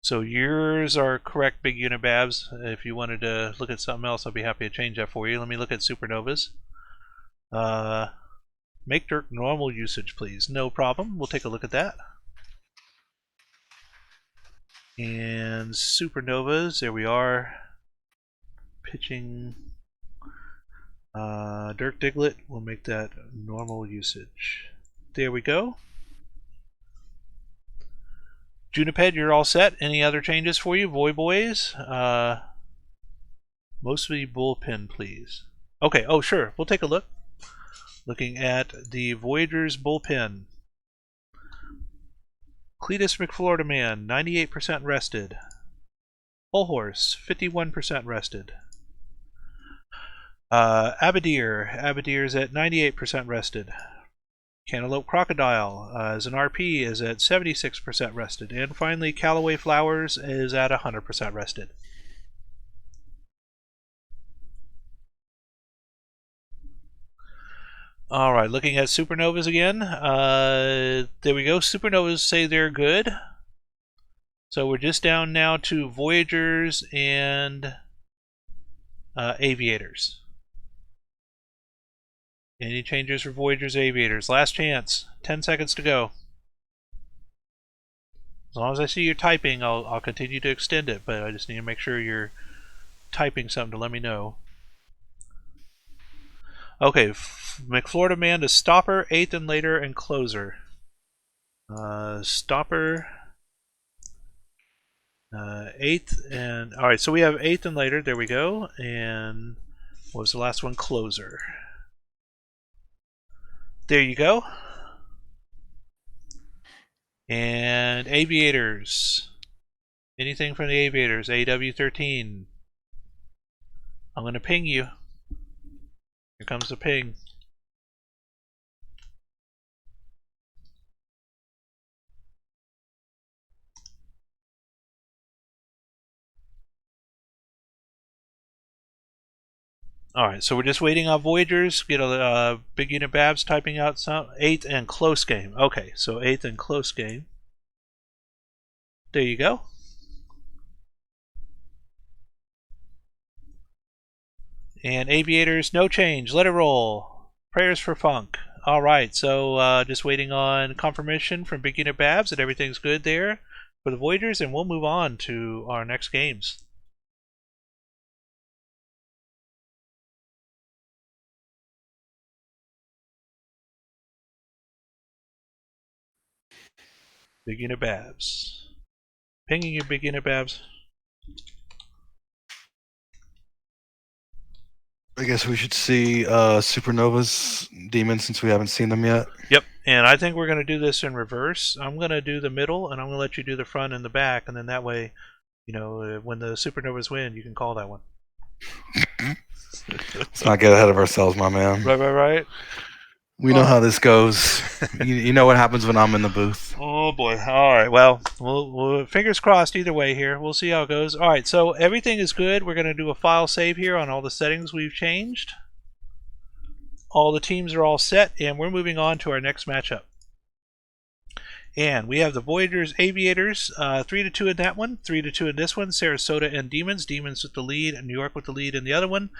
So yours are correct, Big Unit Babs. If you wanted to look at something else, I'll be happy to change that for you. Let me look at Supernovas. Make dirt normal usage, please. No problem. We'll take a look at that. And Supernovas, there we are. Pitching Dirk Diglett, we'll make that normal usage. There we go. Juniped, you're all set. Any other changes for you, Voy Boys? Mostly bullpen, please. Okay, oh sure, we'll take a look. Looking at the Voyagers bullpen. Cletus McFlorida Man, 98% rested. Whole Horse, 51% rested. Abadir's at 98% rested. Cantaloupe Crocodile as an RP is at 76% rested. And finally, Callaway Flowers is at 100% rested. All right, looking at supernovas again. There we go. Supernovas say they're good. So we're just down now to Voyagers and Aviators. Any changes for Voyagers, Aviators? Last chance. 10 seconds to go. As long as I see you typing, I'll continue to extend it, but I just need to make sure you're typing something to let me know. Okay, McFlorida Man to Stopper, 8th and later, and Closer. Stopper, 8th, and alright, so we have 8th and later, there we go, and what was the last one? Closer. There you go. And Aviators. Anything from the Aviators? AW13. I'm going to ping you. Here comes the ping. Alright, so we're just waiting on Voyagers. Get a big unit Babs typing out some 8th and close game. Okay, so 8th and close game. There you go. And Aviators, no change. Let it roll. Prayers for Funk. Alright, so just waiting on confirmation from Big Unit Babs that everything's good there for the Voyagers, and we'll move on to our next games. Big Unit Babs. Pinging you, Big Unit Babs. I guess we should see Supernova's Demons since we haven't seen them yet. Yep, and I think we're going to do this in reverse. I'm going to do the middle, and I'm going to let you do the front and the back, and then that way, you know, when the Supernovas win, you can call that one. Let's not get ahead of ourselves, my man. Right. We know how this goes. you know what happens when I'm in the booth. Oh boy. All right. Well, we'll fingers crossed either way here. We'll see how it goes. All right. So everything is good. We're going to do a file save here on all the settings we've changed. All the teams are all set, and we're moving on to our next matchup. And we have the Voyagers, Aviators, 3-2 in that one, 3-2 in this one. Sarasota and Demons. Demons with the lead, and New York with the lead in the other one.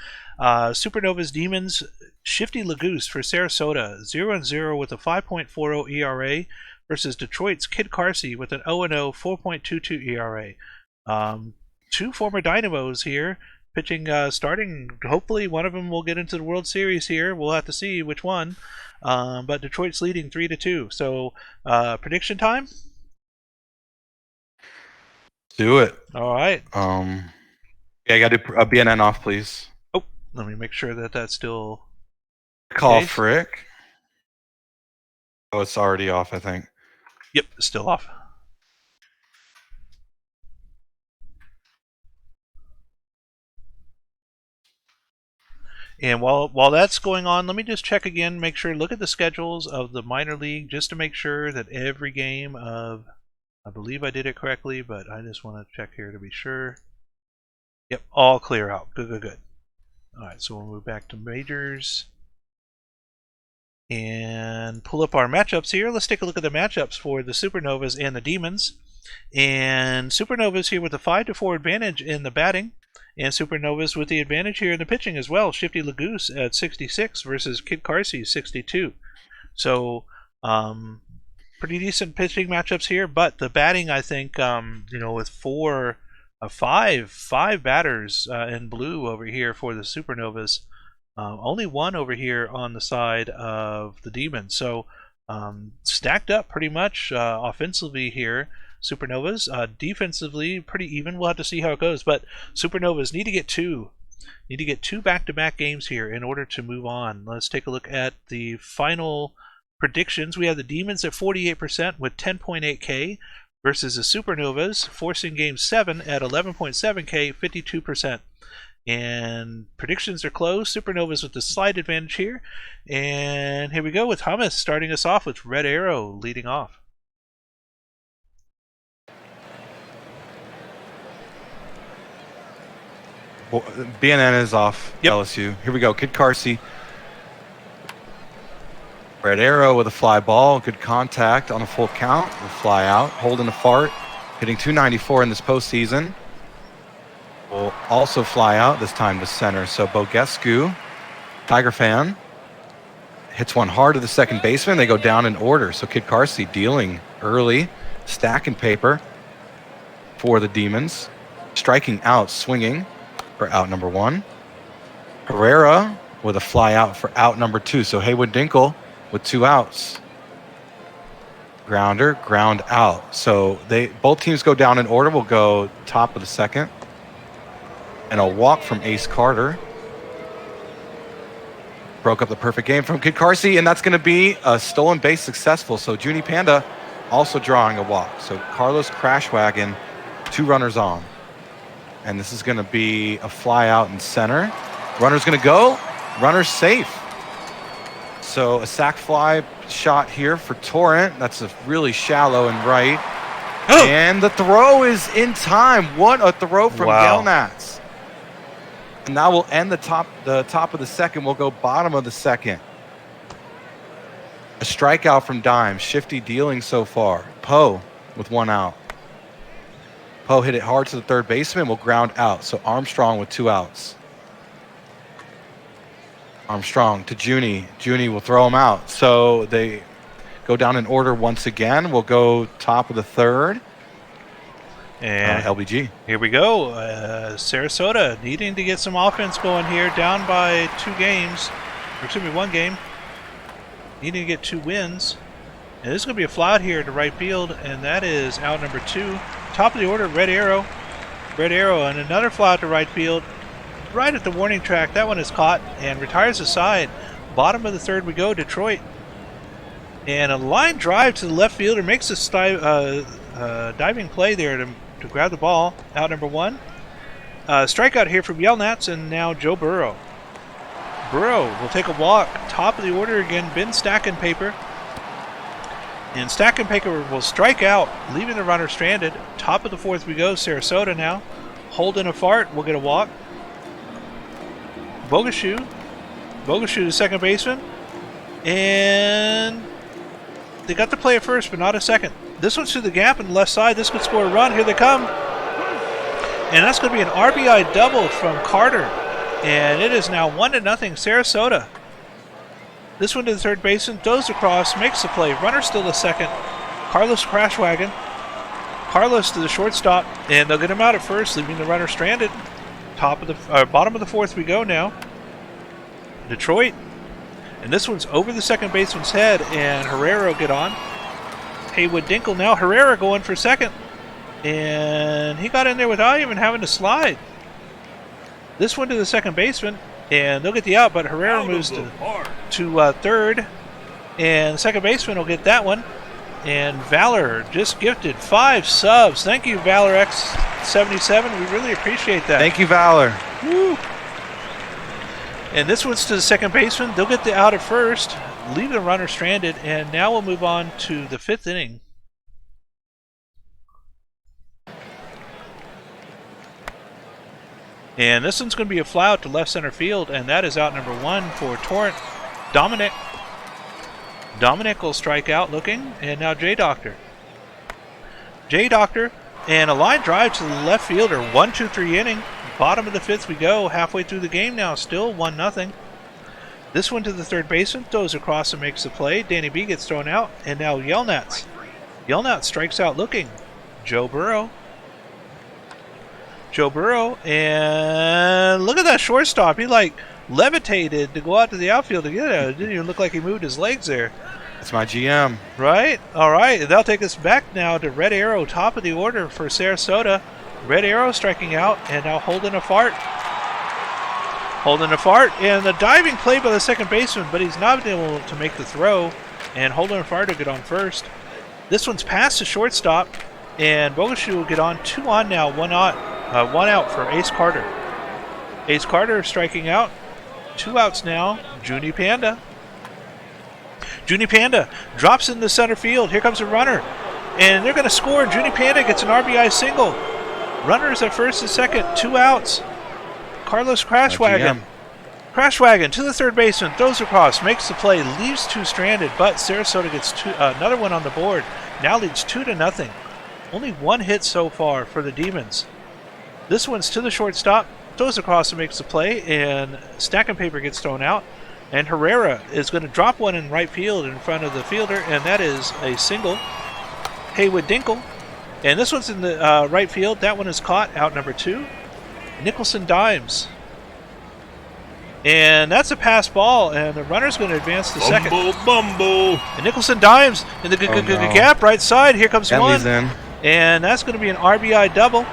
Supernovas, Demons, Shifty Lagoose for Sarasota, 0-0 with a 5.40 ERA versus Detroit's Kid Carsey with an 0-0, 4.22 ERA. Two former Dynamos here pitching, starting. Hopefully one of them will get into the World Series here. We'll have to see which one. But Detroit's leading 3-2. So, prediction time? Do it. All right. Yeah, I got to do a BNN off, please. Oh, let me make sure that that's still. Call Okay. Frick. Oh, it's already off, I think. Yep, still off. And while that's going on, let me just check again, make sure, look at the schedules of the minor league just to make sure that every game of, I believe I did it correctly, but I just want to check here to be sure. Yep, all clear out. Good. All right, so we'll move back to majors and pull up our matchups here. Let's take a look at the matchups for the Supernovas and the Demons. And Supernovas here with a 5-4 advantage in the batting. And Supernovas with the advantage here in the pitching as well. Shifty Lagoose at 66 versus Kid Carsey 62. So, pretty decent pitching matchups here. But the batting, I think, with five batters in blue over here for the Supernovas. Only one over here on the side of the Demons. So, stacked up pretty much offensively here. Supernovas. Defensively, pretty even. We'll have to see how it goes. But Supernovas need to get two. Need to get two back-to-back games here in order to move on. Let's take a look at the final predictions. We have the Demons at 48% with 10.8K versus the Supernovas forcing Game 7 at 11.7K, 52%. And predictions are closed. Supernovas with the slight advantage here. And here we go with Hummus starting us off with Red Arrow leading off. BNN is off. Yep. LSU. Here we go. Kid Carsey. Red Arrow with a fly ball. Good contact on a full count. Will fly out. Holding a fart. Hitting 294 in this postseason. Will also fly out, this time to center. So Bogescu, Tiger fan, hits one hard to the second baseman. They go down in order. So Kid Carsey dealing early. Stacking paper for the Demons. Striking out, swinging for out number 1. Herrera with a fly out for out number 2. So Haywood Dinkle with 2 outs. Grounder, ground out. So both teams go down in order. We'll go top of the second. And a walk from Ace Carter. Broke up the perfect game from Kid Carsey, and that's going to be a stolen base successful. So Junie Panda also drawing a walk. So Carlos Crashwagon, 2 runners on. And this is going to be a fly out in center. Runner's going to go. Runner's safe. So a sac fly shot here for Torrent. That's a really shallow and right. Oh. And the throw is in time. What a throw from Gelnatz. And now we'll end the top of the second. We'll go bottom of the second. A strikeout from Dime. Shifty dealing so far. Poe with 1 out. Poe hit it hard to the third baseman. Will ground out. So Armstrong with 2 outs. Armstrong to Junie. Junie will throw him out. So they go down in order once again. We'll go top of the third. And LBG. Here we go. Sarasota needing to get some offense going here. Down by 2 games. Or excuse me, 1 game. Needing to get 2 wins. And this is going to be a fly out here to right field. And that is out number 2. Top of the order, Red Arrow. Red Arrow and another fly out to right field. Right at the warning track. That one is caught and retires aside. Bottom of the third we go, Detroit. And a line drive to the left fielder makes a diving play there to grab the ball. Out number 1. Strikeout here from Yelnats and now Joe Burrow. Burrow will take a walk. Top of the order again, Ben Stacking Paper. And Stacking Paper will strike out, leaving the runner stranded. Top of the 4th we go, Sarasota now. Holding a fart, will get a walk. Bogescu to second baseman. And they got to play at first, but not a second. This one's through the gap on the left side. This could score a run. Here they come. And that's going to be an RBI double from Carter. And it is now 1-0 Sarasota. This one to the third baseman. Goes across, makes the play. Runner still to second. Carlos Crashwagon. Carlos to the shortstop. And they'll get him out at first, leaving the runner stranded. Bottom of the 4th we go now. Detroit. And this one's over the second baseman's head, and Herrera will get on. Haywood Dinkle now. Herrera going for second. And he got in there without even having to slide. This one to the second baseman, and they'll get the out, but Herrera moves to third. And the second baseman will get that one. And Valor just gifted 5 subs. Thank you, Valor X77. We really appreciate that. Thank you, Valor. Woo. And this one's to the second baseman. They'll get the out at first, leave the runner stranded, and now we'll move on to the 5th inning. And this one's going to be a fly out to left center field, and that is out number 1 for Torrent. Dominic will strike out looking, and now J-Doctor. J-Doctor, and a line drive to the left fielder. 1-2-3 inning. Bottom of the 5th we go. Halfway through the game now, still 1-0. This one to the third baseman, throws across and makes the play. Danny B gets thrown out, and now Yelnats. Yelnats strikes out looking. Joe Burrow, and look at that shortstop. He like levitated to go out to the outfield to get it. It didn't even look like he moved his legs there. That's my GM. Right? All right. They'll take us back now to Red Arrow, top of the order for Sarasota. Red Arrow striking out and now holding a fart. And the diving play by the second baseman, but he's not been able to make the throw. And holding a fart to get on first. This one's past the shortstop, and Bogescu will get on. 2 on now, 1 out for Ace Carter. Ace Carter striking out. 2 outs now. Junie Panda drops into center field. Here comes a runner, and they're going to score. Junie Panda gets an RBI single. Runners at first and second, 2 outs. Carlos Crashwagon. Crash Wagon to the third baseman, throws across, makes the play, leaves 2 stranded, but Sarasota gets another one on the board. Now leads 2-0. Only 1 hit so far for the Demons. This one's to the shortstop, throws across and makes the play, and Stacking Paper gets thrown out. And Herrera is going to drop one in right field in front of the fielder, and that is a single. Haywood Dinkle. And this one's in the right field. That one is caught, out number 2. Nicholson dimes. And that's a pass ball, and the runner's going to advance to second. Bumble. And Nicholson dimes in the gap, right side. Here comes Bentley's one. in. And that's going to be an RBI double.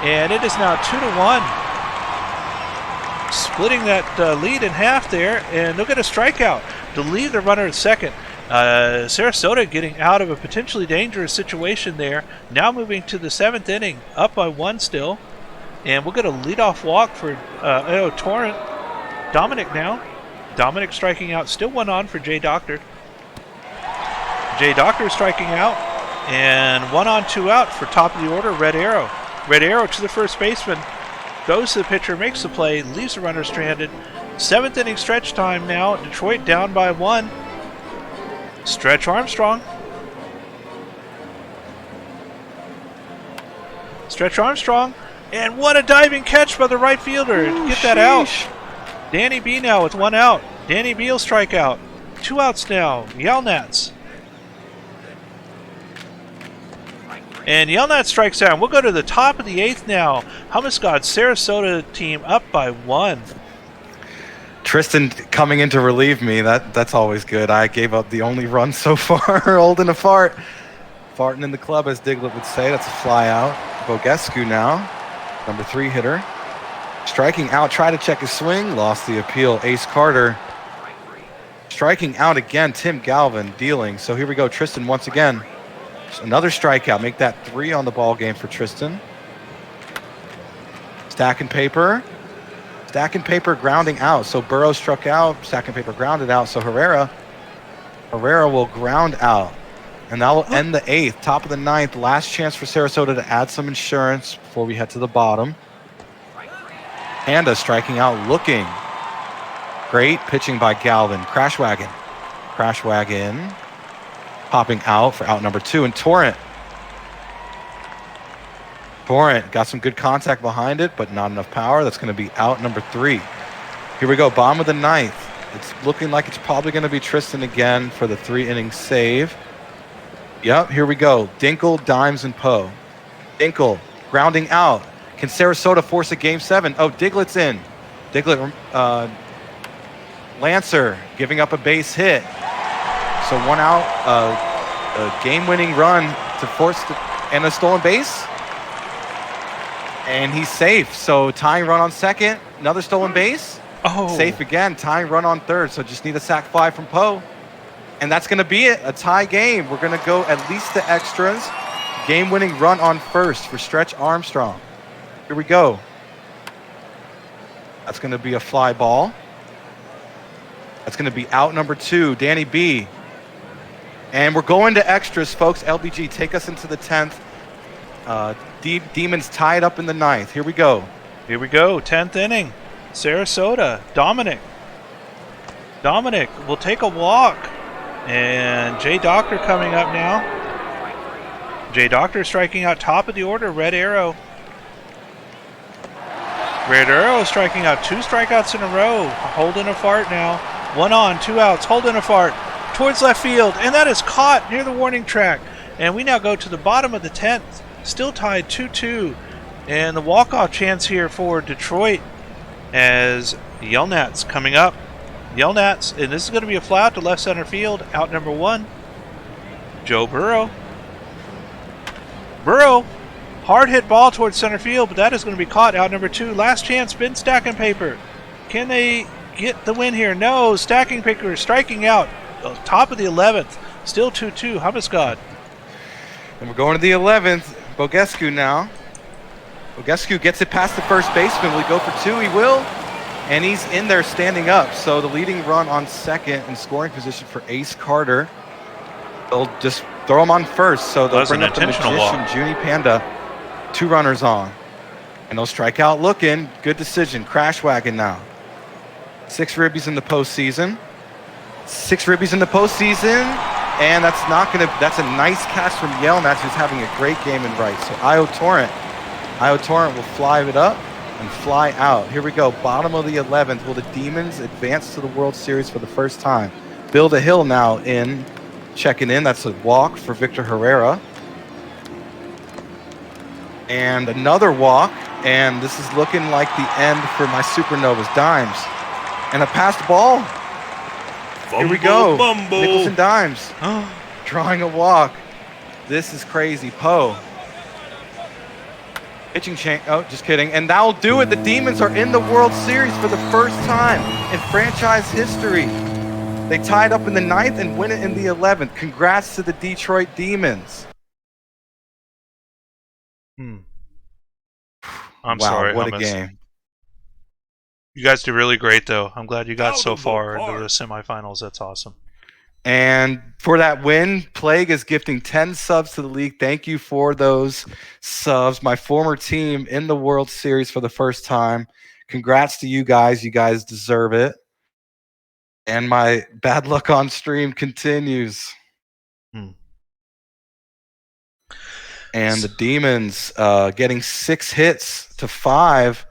And it is now 2-1. Splitting that lead in half there, and they'll get a strikeout to leave the runner at second. Sarasota getting out of a potentially dangerous situation there. Now moving to the 7th inning, up by 1 still. And we'll get a leadoff walk for Torrent. Dominic now. Dominic striking out. Still 1 on for Jay Doctor. Jay Doctor striking out. And 1 on, 2 out for top of the order, Red Arrow. Red Arrow to the first baseman. Goes to the pitcher, makes the play, leaves the runner stranded. 7th inning stretch time now. Detroit down by 1. Stretch Armstrong. Stretch Armstrong. And what a diving catch by the right fielder to get that out. Danny B now with 1 out. Danny B will strike out. 2 outs now. Yelnats. And Yelnats strikes out. We'll go to the top of the 8th now. Hummuscott Sarasota team up by 1. Tristan coming in to relieve me. That's always good. I gave up the only run so far, holding a fart. Farting in the club, as Diglett would say. That's a fly out. Bogescu now, number 3 hitter. Striking out, try to check his swing, lost the appeal. Ace Carter. Striking out again, Tim Galvin dealing. So here we go, Tristan once again. Another strikeout, make that 3 on the ball game for Tristan. Stacking Paper. Stacking Paper grounding out. So Burrow struck out, Stacking Paper grounded out. So Herrera will ground out. And that will end the 8th, top of the 9th. Last chance for Sarasota to add some insurance before we head to the bottom. Panda striking out, looking. Great pitching by Galvin. Crash Wagon. Popping out for out number 2. And Torrent got some good contact behind it, but not enough power. That's going to be out number 3. Here we go, bottom of the 9th. It's looking like it's probably going to be Tristan again for the 3-inning save. Yep, here we go. Dinkle, Dimes, and Poe. Dinkle grounding out. Can Sarasota force a Game 7? Oh, Diglett's in. Lancer giving up a base hit. So 1 out, a game-winning run to force and a stolen base. And he's safe. So tying run on second, another stolen base. Oh. Safe again, tying run on third. So just need a sac fly from Poe. And that's going to be it, a tie game. We're going to go at least to extras. Game-winning run on first for Stretch Armstrong. Here we go. That's going to be a fly ball. That's going to be out number 2, Danny B. And we're going to extras, folks. LBG, take us into the 10th. Demons tied up in the 9th. Here we go. 10th inning. Sarasota. Dominic will take a walk. And Jay Doctor coming up now. Jay Doctor striking out top of the order. Red Arrow striking out 2 strikeouts in a row. Holding a fart now. 1 on, 2 outs. Holding a fart towards left field. And that is caught near the warning track. And we now go to the bottom of the 10th. Still tied 2-2. And the walk-off chance here for Detroit as Yelnats coming up. Yelnats, and this is going to be a fly out to left center field. Out number 1. Joe Burrow. Hard hit ball towards center field, but that is going to be caught. Out number 2. Last chance, Ben Stacking Paper. Can they get the win here? No. Stacking Paper striking out. Top of the 11th. Still 2-2. Hummuscott. And we're going to the 11th. Bogescu now. Bogescu gets it past the first baseman. Will he go for 2? He will. And he's in there standing up. So the leading run on second in scoring position for Ace Carter. They'll just throw him on first. So they'll bring up the magician, Junie Panda. 2 runners on. And they'll strike out looking. Good decision. Crash Wagon now. 6 ribbies in the postseason. 6 ribbies in the postseason. And that's a nice catch from Yelnats, who's having a great game in right. So Io Torrent will fly it up and fly out. Here we go, bottom of the 11th. Will the Demons advance to the World Series for the first time? Build a Hill now checking in. That's a walk for Victor Herrera. And another walk, and this is looking like the end for my Supernovas. Dimes. And a passed ball. Here we go. Nichols and Dimes. Drawing a walk. This is crazy. Poe. Pitching change. Oh, just kidding. And that'll do it. The Demons are in the World Series for the first time in franchise history. They tied up in the 9th and win it in the 11th. Congrats to the Detroit Demons. I'm sorry. What a game. You guys did really great, though. I'm glad you got so far into the semifinals. That's awesome. And for that win, Plague is gifting 10 subs to the league. Thank you for those subs. My former team in the World Series for the first time. Congrats to you guys. You guys deserve it. And my bad luck on stream continues. And the Demons getting 6 hits to 5.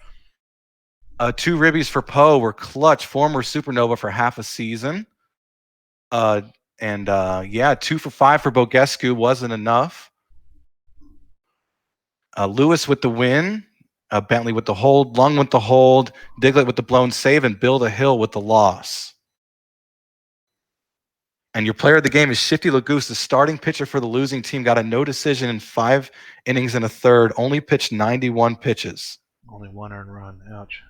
2 ribbies for Poe were clutch. Former Supernova for half a season. 2 for 5 for Bogescu wasn't enough. Lewis with the win. Bentley with the hold. Lung with the hold. Diglett with the blown save. And Build a Hill with the loss. And your player of the game is Shifty Lagoose, the starting pitcher for the losing team. Got a no decision in 5 innings and a third. Only pitched 91 pitches. Only 1 earned run. Ouch.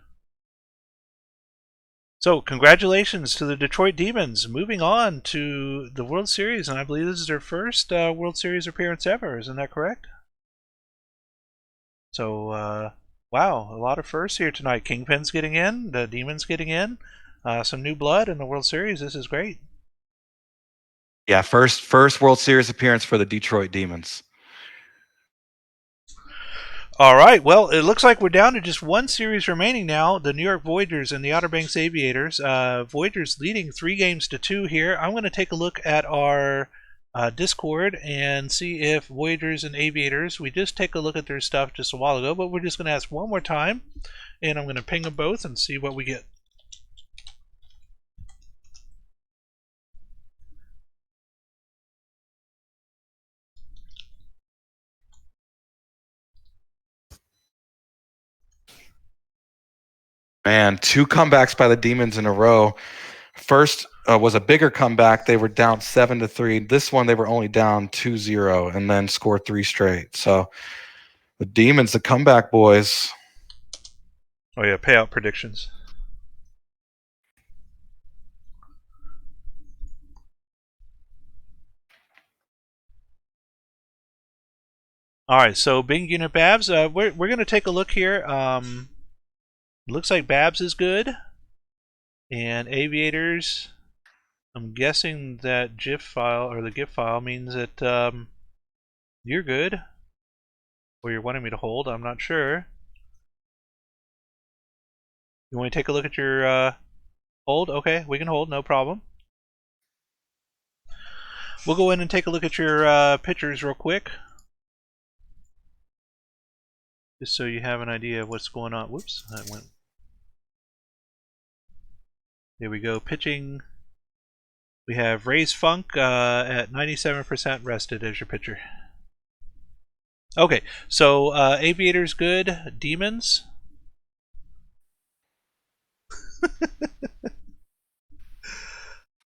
So, congratulations to the Detroit Demons, moving on to the World Series, and I believe this is their first World Series appearance ever. Isn't that correct? So, wow, a lot of firsts here tonight. Kingpin's getting in, the Demons getting in, some new blood in the World Series. This is great. Yeah, first World Series appearance for the Detroit Demons. All right, well, it looks like we're down to just 1 series remaining now, the New York Voyagers and the Outer Banks Aviators. Voyagers leading 3-2 here. I'm going to take a look at our Discord and see if Voyagers and Aviators, we just take a look at their stuff just a while ago, but we're just going to ask one more time, and I'm going to ping them both and see what we get. Man, 2 comebacks by the Demons in a row. First was a bigger comeback. They were down 7-3. This one, they were only down 2-0 and then scored 3 straight. So the Demons, the comeback boys. Oh, yeah, payout predictions. All right, so Bing Unit Babs, we're going to take a look here. Looks like Babs is good. And Aviators, I'm guessing that GIF file, or the GIF file, means that you're good. Or you're wanting me to hold, I'm not sure. You want to take a look at your hold? Okay, we can hold, no problem. We'll go in and take a look at your pictures real quick. Just so you have an idea of what's going on. Whoops, that went. There we go, pitching. We have Ray's Funk at 97% rested as your pitcher. Okay, so Aviators good, Demons.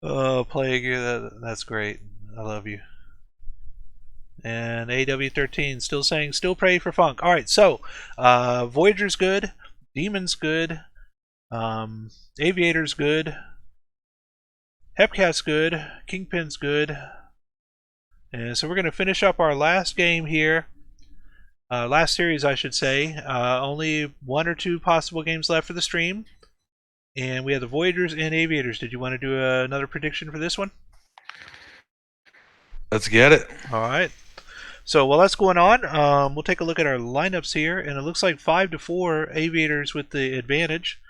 Oh, Plague, that's great. I love you. And AW13 still saying, still pray for Funk. All right, so Voyager's good, Demons good, Aviator's good, Hepcat's good, Kingpin's good, and so we're going to finish up our last game here. Last series, I should say. Only 1 or 2 possible games left for the stream. And we have the Voyagers and Aviators. Did you want to do another prediction for this one? Let's get it. All right. So while that's going on, we'll take a look at our lineups here. And it looks like 5-4 Aviators with the advantage.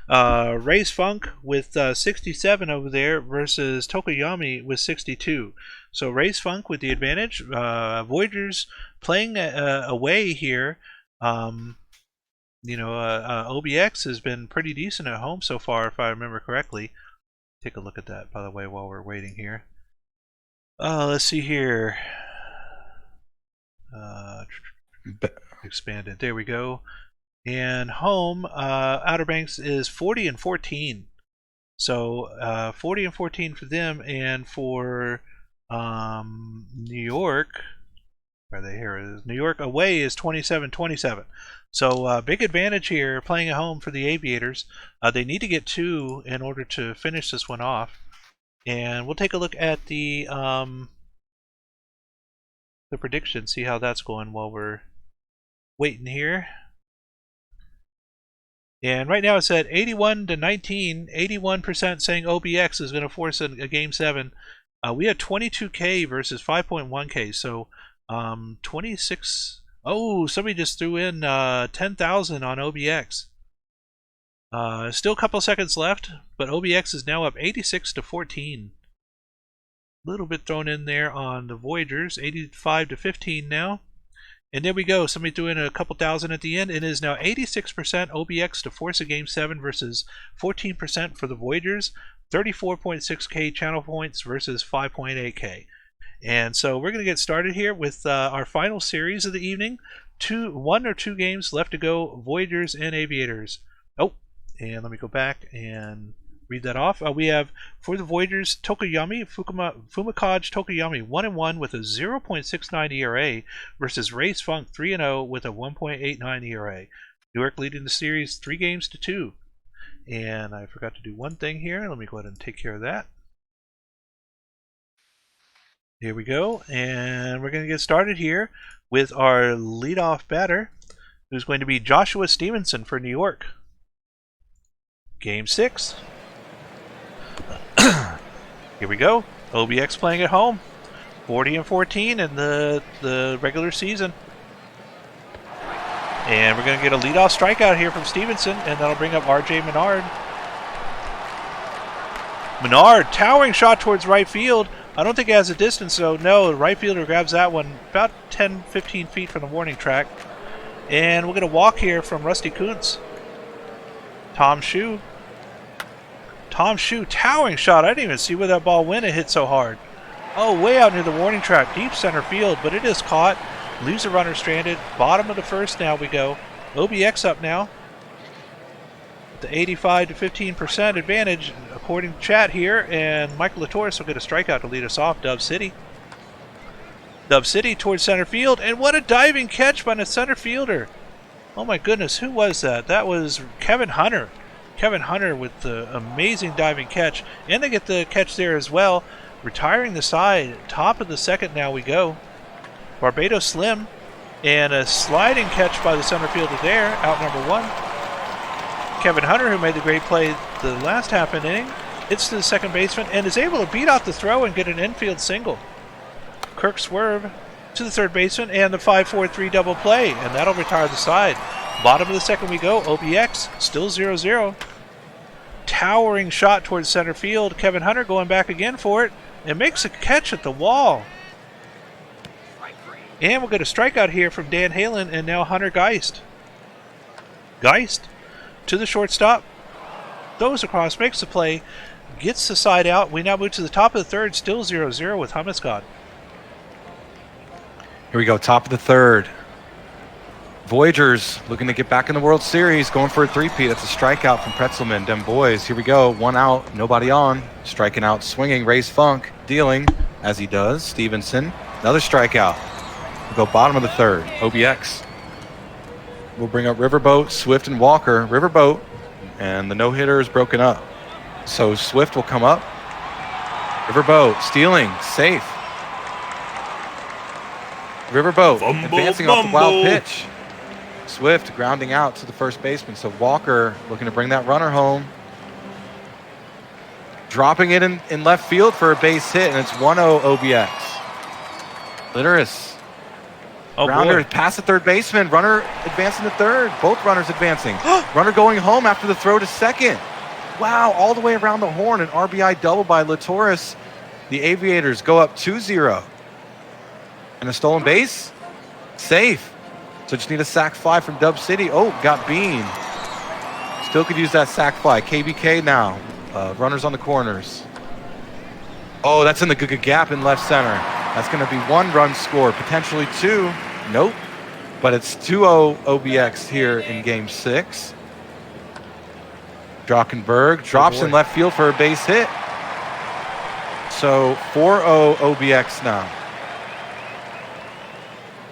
Ray's Funk with 67 over there versus Tokoyami with 62. So Ray's Funk with the advantage. Voyagers playing away here. OBX has been pretty decent at home so far, if I remember correctly. Take a look at that, by the way, while we're waiting here. Let's see here. Expanded. There we go. And home, Outer Banks is 40-14. So 40-14 for them, and for New York, are they here? It is New York away is 27-27. So big advantage here playing at home for the Aviators. They need to get 2 in order to finish this one off. And we'll take a look at the prediction, see how that's going while we're waiting here. And right now it's at 81-19, 81% saying OBX is going to force a Game 7. We had 22K versus 5.1K, so 26. Oh, somebody just threw in 10,000 on OBX. Still a couple seconds left, but OBX is now up 86-14. A little bit thrown in there on the Voyagers, 85-15 now. And there we go. Somebody threw in a couple thousand at the end. It is now 86% OBX to force a Game 7 versus 14% for the Voyagers. 34.6K channel points versus 5.8K. And so we're going to get started here with our final series of the evening. 1 or 2 games left to go, Voyagers and Aviators. Oh, and let me go back and read that off. We have, for the Voyagers, Tokoyami, Fumikage Tokoyami 1-1 with a 0.69 ERA versus Ray's Funk 3-0 with a 1.89 ERA. New York leading the series 3-2. And I forgot to do one thing here. Let me go ahead and take care of that. Here we go, and we're going to get started here with our leadoff batter, who's going to be Joshua Stevenson for New York. Game 6. Here we go. OBX playing at home. 40-14 in the regular season. And we're going to get a leadoff strikeout here from Stevenson, and that'll bring up RJ Menard. Menard, towering shot towards right field. I don't think it has a distance, so no, the right fielder grabs that one about 10-15 feet from the warning track. And we're going to walk here from Rusty Kuntz. Tom Shue. Tom Shue, towering shot. I didn't even see where that ball went. It hit so hard. Oh, way out near the warning track, deep center field, but it is caught. Leaves a runner stranded. Bottom of the first now we go. OBX up now. The 85-15% advantage, according to chat here, and Michael Latoris will get a strikeout to lead us off. Dove City. Dove City towards center field, and what a diving catch by the center fielder. Oh my goodness, who was that? That was Kevin Hunter. Kevin Hunter with the amazing diving catch, and they get the catch there as well. Retiring the side, top of the second now we go. Barbados Slim, and a sliding catch by the center fielder there, out number 1. Kevin Hunter, who made the great play the last half inning, hits to the second baseman and is able to beat out the throw and get an infield single. Kirk Swerve to the third baseman and the 5-4-3 double play, and that'll retire the side. Bottom of the second we go. OBX still 0-0. Towering shot towards center field. Kevin Hunter going back again for it and makes a catch at the wall. And we'll get a strikeout here from Dan Halen and now Hunter Geist. Geist to the shortstop, throws across, makes the play, gets the side out. We now move to the top of the third, still 0-0 with Hummuscott. Here we go, top of the third. Voyagers looking to get back in the World Series, going for a three-peat. That's a strikeout from Pretzelman. Them boys, here we go, 1 out, nobody on. Striking out, swinging, Ray's Funk, dealing, as he does. Stevenson, another strikeout. We'll go bottom of the third, OBX. We'll bring up Riverboat, Swift, and Walker. Riverboat, and the no-hitter is broken up. So Swift will come up. Riverboat, stealing, safe. Riverboat, advancing off the wild pitch. Swift grounding out to the first baseman. So Walker looking to bring that runner home. Dropping it in left field for a base hit, and it's 1-0 OBX. Litteris Oh, Grounder boy. past the third baseman. Runner advancing to third. Both runners advancing. Runner going home after the throw to second. Wow, all the way around the horn. An RBI double by Latoris. The Aviators go up 2-0. And a stolen base? Safe. So just need a sac fly from Dub City. Oh, got Bean. Still could use that sac fly. KBK now. Runners on the corners. Oh, that's in the gap in left center. That's going to be 1 run scored, potentially 2. Nope. But it's 2-0 OBX here in game 6. Drockenberg drops in left field for a base hit. So 4-0 OBX now.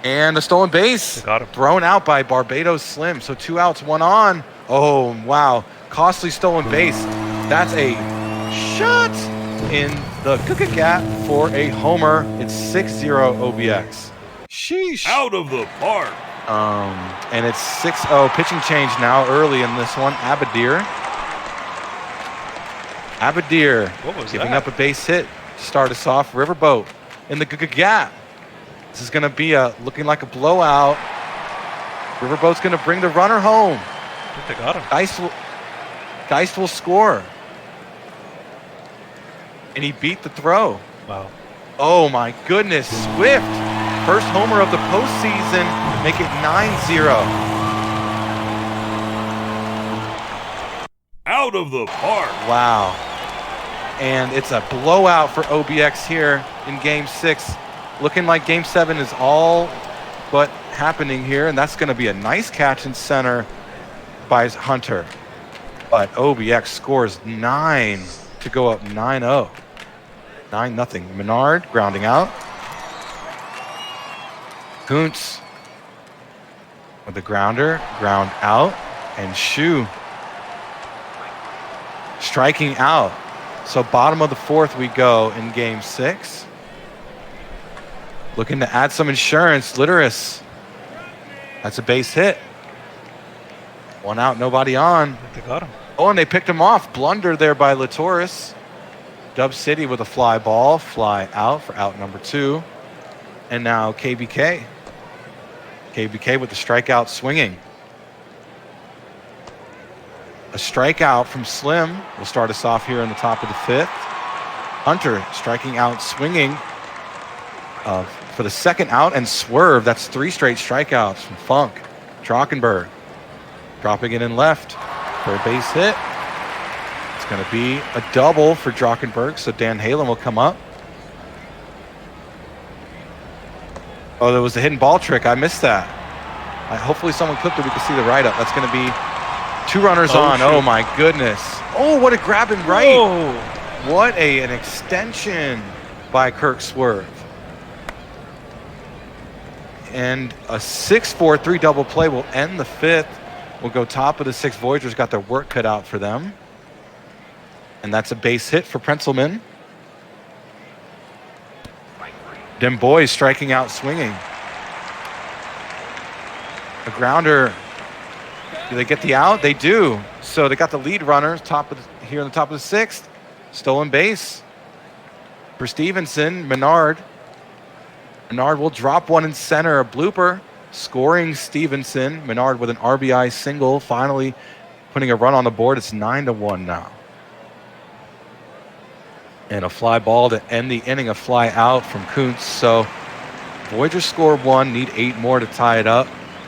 And a stolen base thrown out by Barbados Slim. So 2 outs, 1 on. Oh, wow. Costly stolen base. That's a shot in the gap for a homer. It's 6-0 OBX. Sheesh. Out of the park. And it's 6-0. Pitching change now early in this one. Abadir giving up a base hit to start us off. Riverboat in the gap. This is going to be looking like a blowout. Riverboat's going to bring the runner home. I think they got him. Geist will score. And he beat the throw. Wow. Oh my goodness. Swift. First homer of the postseason. Make it 9-0. Out of the park. Wow. And it's a blowout for OBX here in game 6. Looking like game 7 is all but happening here. And that's going to be a nice catch in center by Hunter. But OBX scores 9 to go up 9-0. 9-0. Menard grounding out. Kuntz with the grounder, ground out. And Shu striking out. So bottom of the 4th we go in game 6. Looking to add some insurance. Literis. That's a base hit. 1 out, nobody on. They got him. Oh, and they picked him off. Blunder there by Latoris. Dub City with a fly ball. Fly out for out number 2. And now KBK. KBK with the strikeout swinging. A strikeout from Slim will start us off here in the top of the 5th. Hunter striking out swinging for the 2nd out, and Swerve. That's 3 straight strikeouts from Funk. Drockenberg dropping it in left for a base hit. It's going to be a double for Drockenberg, so Dan Halen will come up. Oh, there was a hidden ball trick. I missed that. Hopefully someone clipped it. We can see the write-up. That's going to be 2 runners on. Shoot. Oh, my goodness. Oh, what a grab and right. Whoa. What an extension by Kirk Swerve. And a 6-4-3 double play will end the 5th. We'll go top of the 6th. Voyagers got their work cut out for them. And that's a base hit for Prenselman. Them boys striking out swinging. A grounder. Do they get the out? They do. So they got the lead runner here on the top of the 6th. Stolen base for Stevenson. Menard will drop one in center. A blooper. Scoring Stevenson. Menard with an RBI single. Finally putting a run on the board. It's 9-1 now. And a fly ball to end the inning. A fly out from Kuntz. So Voyagers score 1. Need 8 more to tie it up.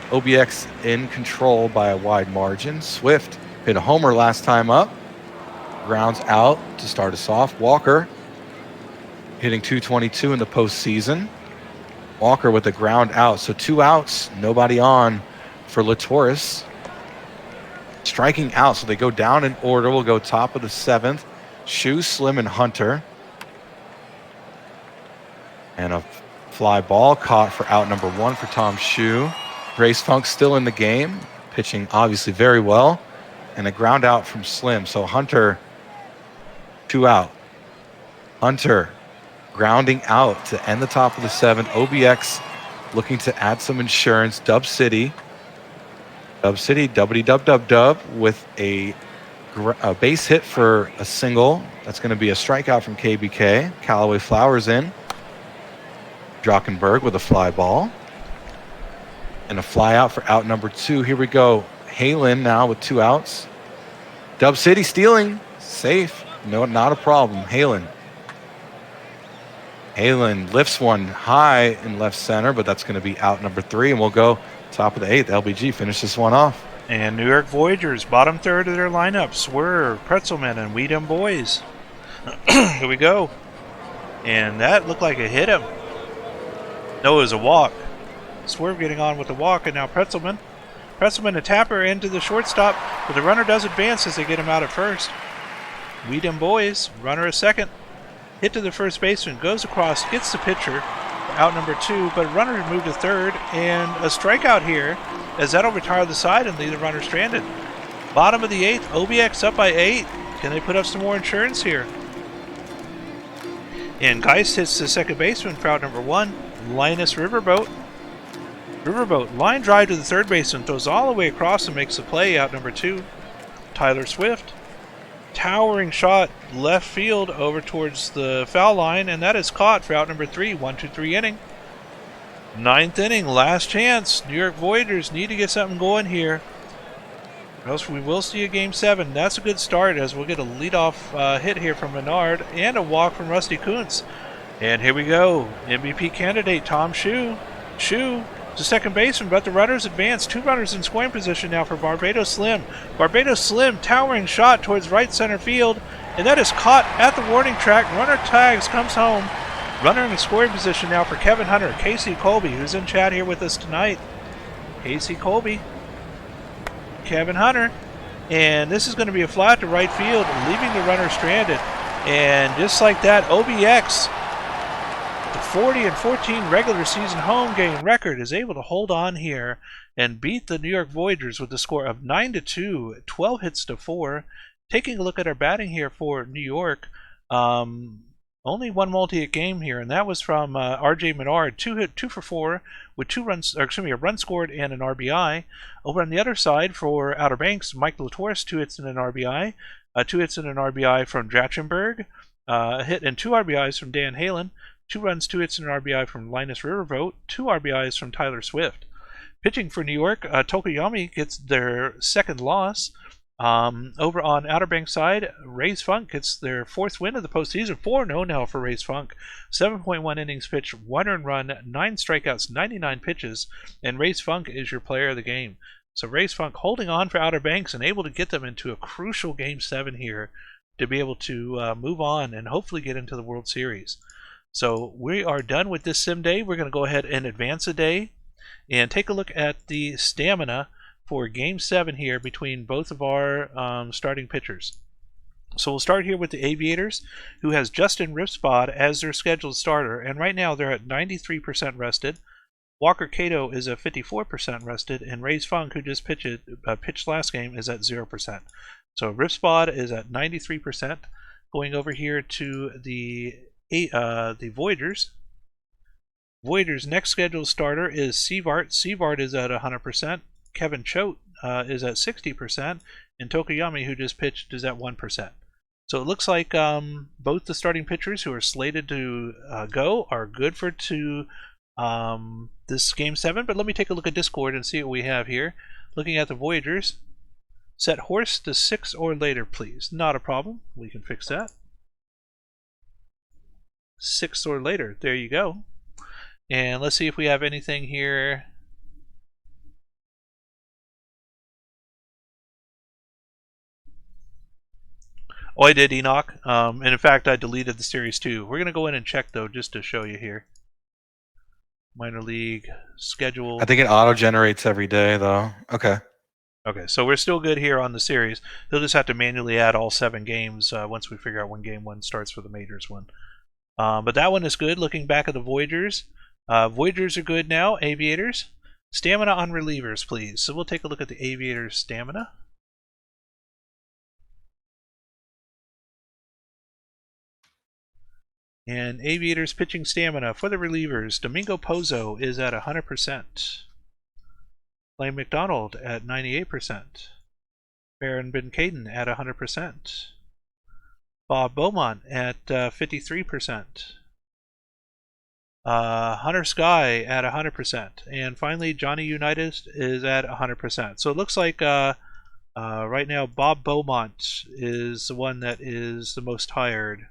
OBX in control by a wide margin. Swift hit a homer last time up. Grounds out to start us off. Walker hitting .222 in the postseason. Walker with the ground out. So 2 outs, nobody on for Latoris. Striking out, so they go down in order. We'll go top of the 7th. Shu, Slim, and Hunter. And a fly ball caught for out number 1 for Tom Shu. Grace Funk still in the game, pitching obviously very well. And a ground out from Slim. So Hunter, 2 out. Hunter grounding out to end the top of the 7th. OBX looking to add some insurance. Dub City, dub with a base hit for a single. That's going to be a strikeout from KBK. Callaway Flowers in. Drockenberg with a fly ball. And a fly out for out number 2. Here we go. Halen now with 2 outs. Dub City stealing. Safe. No, not a problem. Halen lifts one high in left center, but that's going to be out number 3, and we'll go top of the 8th. LBG finishes one off. And New York Voyagers, bottom third of their lineup, Swerve, Pretzelman, and We Dem Boys. Here we go. And that looked like it hit him. No, it was a walk. Swerve getting on with the walk, and now Pretzelman. Pretzelman a tapper into the shortstop, but the runner does advance as they get him out at first. We Dem Boys, runner a second. Hit to the first baseman, goes across, gets the pitcher, out number 2, but runner moved to third, and a strikeout here, as that'll retire the side and leave the runner stranded. Bottom of the 8th, OBX up by 8. Can they put up some more insurance here? And Geist hits the second baseman for out number 1, Linus Riverboat. Riverboat, line drive to the third baseman, throws all the way across and makes the play, out number 2. Tyler Swift. Towering shot left field over towards the foul line, and that is caught for out number 3. 1-2-3 inning. 9th inning, last chance. New York Voyagers need to get something going here, or else we will see a Game 7. That's a good start, as we'll get a leadoff hit here from Menard and a walk from Rusty Kuntz. And here we go. MVP candidate Tom Shu. Shu to second baseman, but the runners advance. 2 runners in scoring position now for Barbados Slim. Barbados Slim, towering shot towards right center field, and that is caught at the warning track. Runner tags, comes home. Runner in scoring position now for Kevin Hunter. Casey Colby, who's in chat here with us tonight. Casey Colby, Kevin Hunter, and this is going to be a fly to right field, leaving the runner stranded. And just like that, OBX, the 40-14 regular season home game record, is able to hold on here and beat the New York Voyagers with a score of 9-2, 12 hits to 4. Taking a look at our batting here for New York, only one multi-hit game here, and that was from R.J. Menard, 2 for 4 with 2 runs, or excuse me, a run scored and an RBI. Over on the other side for Outer Banks, Mike Latour's 2 hits and an RBI, 2 hits and an RBI from Drachenberg, a hit and 2 RBIs from Dan Halen. 2 runs, 2 hits, and an RBI from Linus Riverboat. 2 RBIs from Tyler Swift. Pitching for New York, Tokoyami gets their second loss. Over on Outer Banks side, Rays Funk gets their 4th win of the postseason. 4-0 now for Rays Funk. 7.1 innings pitched, 1 earned run, 9 strikeouts, 99 pitches, and Rays Funk is your player of the game. So Rays Funk holding on for Outer Banks and able to get them into a crucial Game 7 here to be able to move on and hopefully get into the World Series. So we are done with this sim day. We're going to go ahead and advance a day and take a look at the stamina for Game 7 here between both of our starting pitchers. So we'll start here with the Aviators, who has Justin Ripspod as their scheduled starter, and right now they're at 93% rested. Walker Cato is at 54% rested, and Rays Funk, who just pitched last game, is at 0%. So Ripspod is at 93%. Going over here to the Voyagers. Voyagers' next scheduled starter is Sevart. Sevart is at 100%. Kevin Choate is at 60%, and Tokoyami, who just pitched, is at 1%. So it looks like both the starting pitchers who are slated to go are good for this Game 7. But let me take a look at Discord and see what we have here. Looking at the Voyagers, set horse to 6 or later, please. Not a problem. We can fix that. 6 or later. There you go. And let's see if we have anything here. Oh, I did, Enoch. And in fact, I deleted the series too. We're going to go in and check, though, just to show you here. Minor league schedule. I think it auto-generates every day, though. Okay. Okay, so we're still good here on the series. He'll just have to manually add all 7 games once we figure out when Game 1 starts for the Majors one. But that one is good. Looking back at the Voyagers. Voyagers are good now. Aviators. Stamina on relievers, please. So we'll take a look at the Aviators' stamina. And Aviators pitching stamina for the relievers. Domingo Pozo is at 100%. Blaine McDonald at 98%. Baron Ben Caden at 100%. Bob Beaumont at 53%. Hunter Sky at 100%. And finally, Johnny Unitas is at 100%. So it looks like right now Bob Beaumont is the one that is the most tired.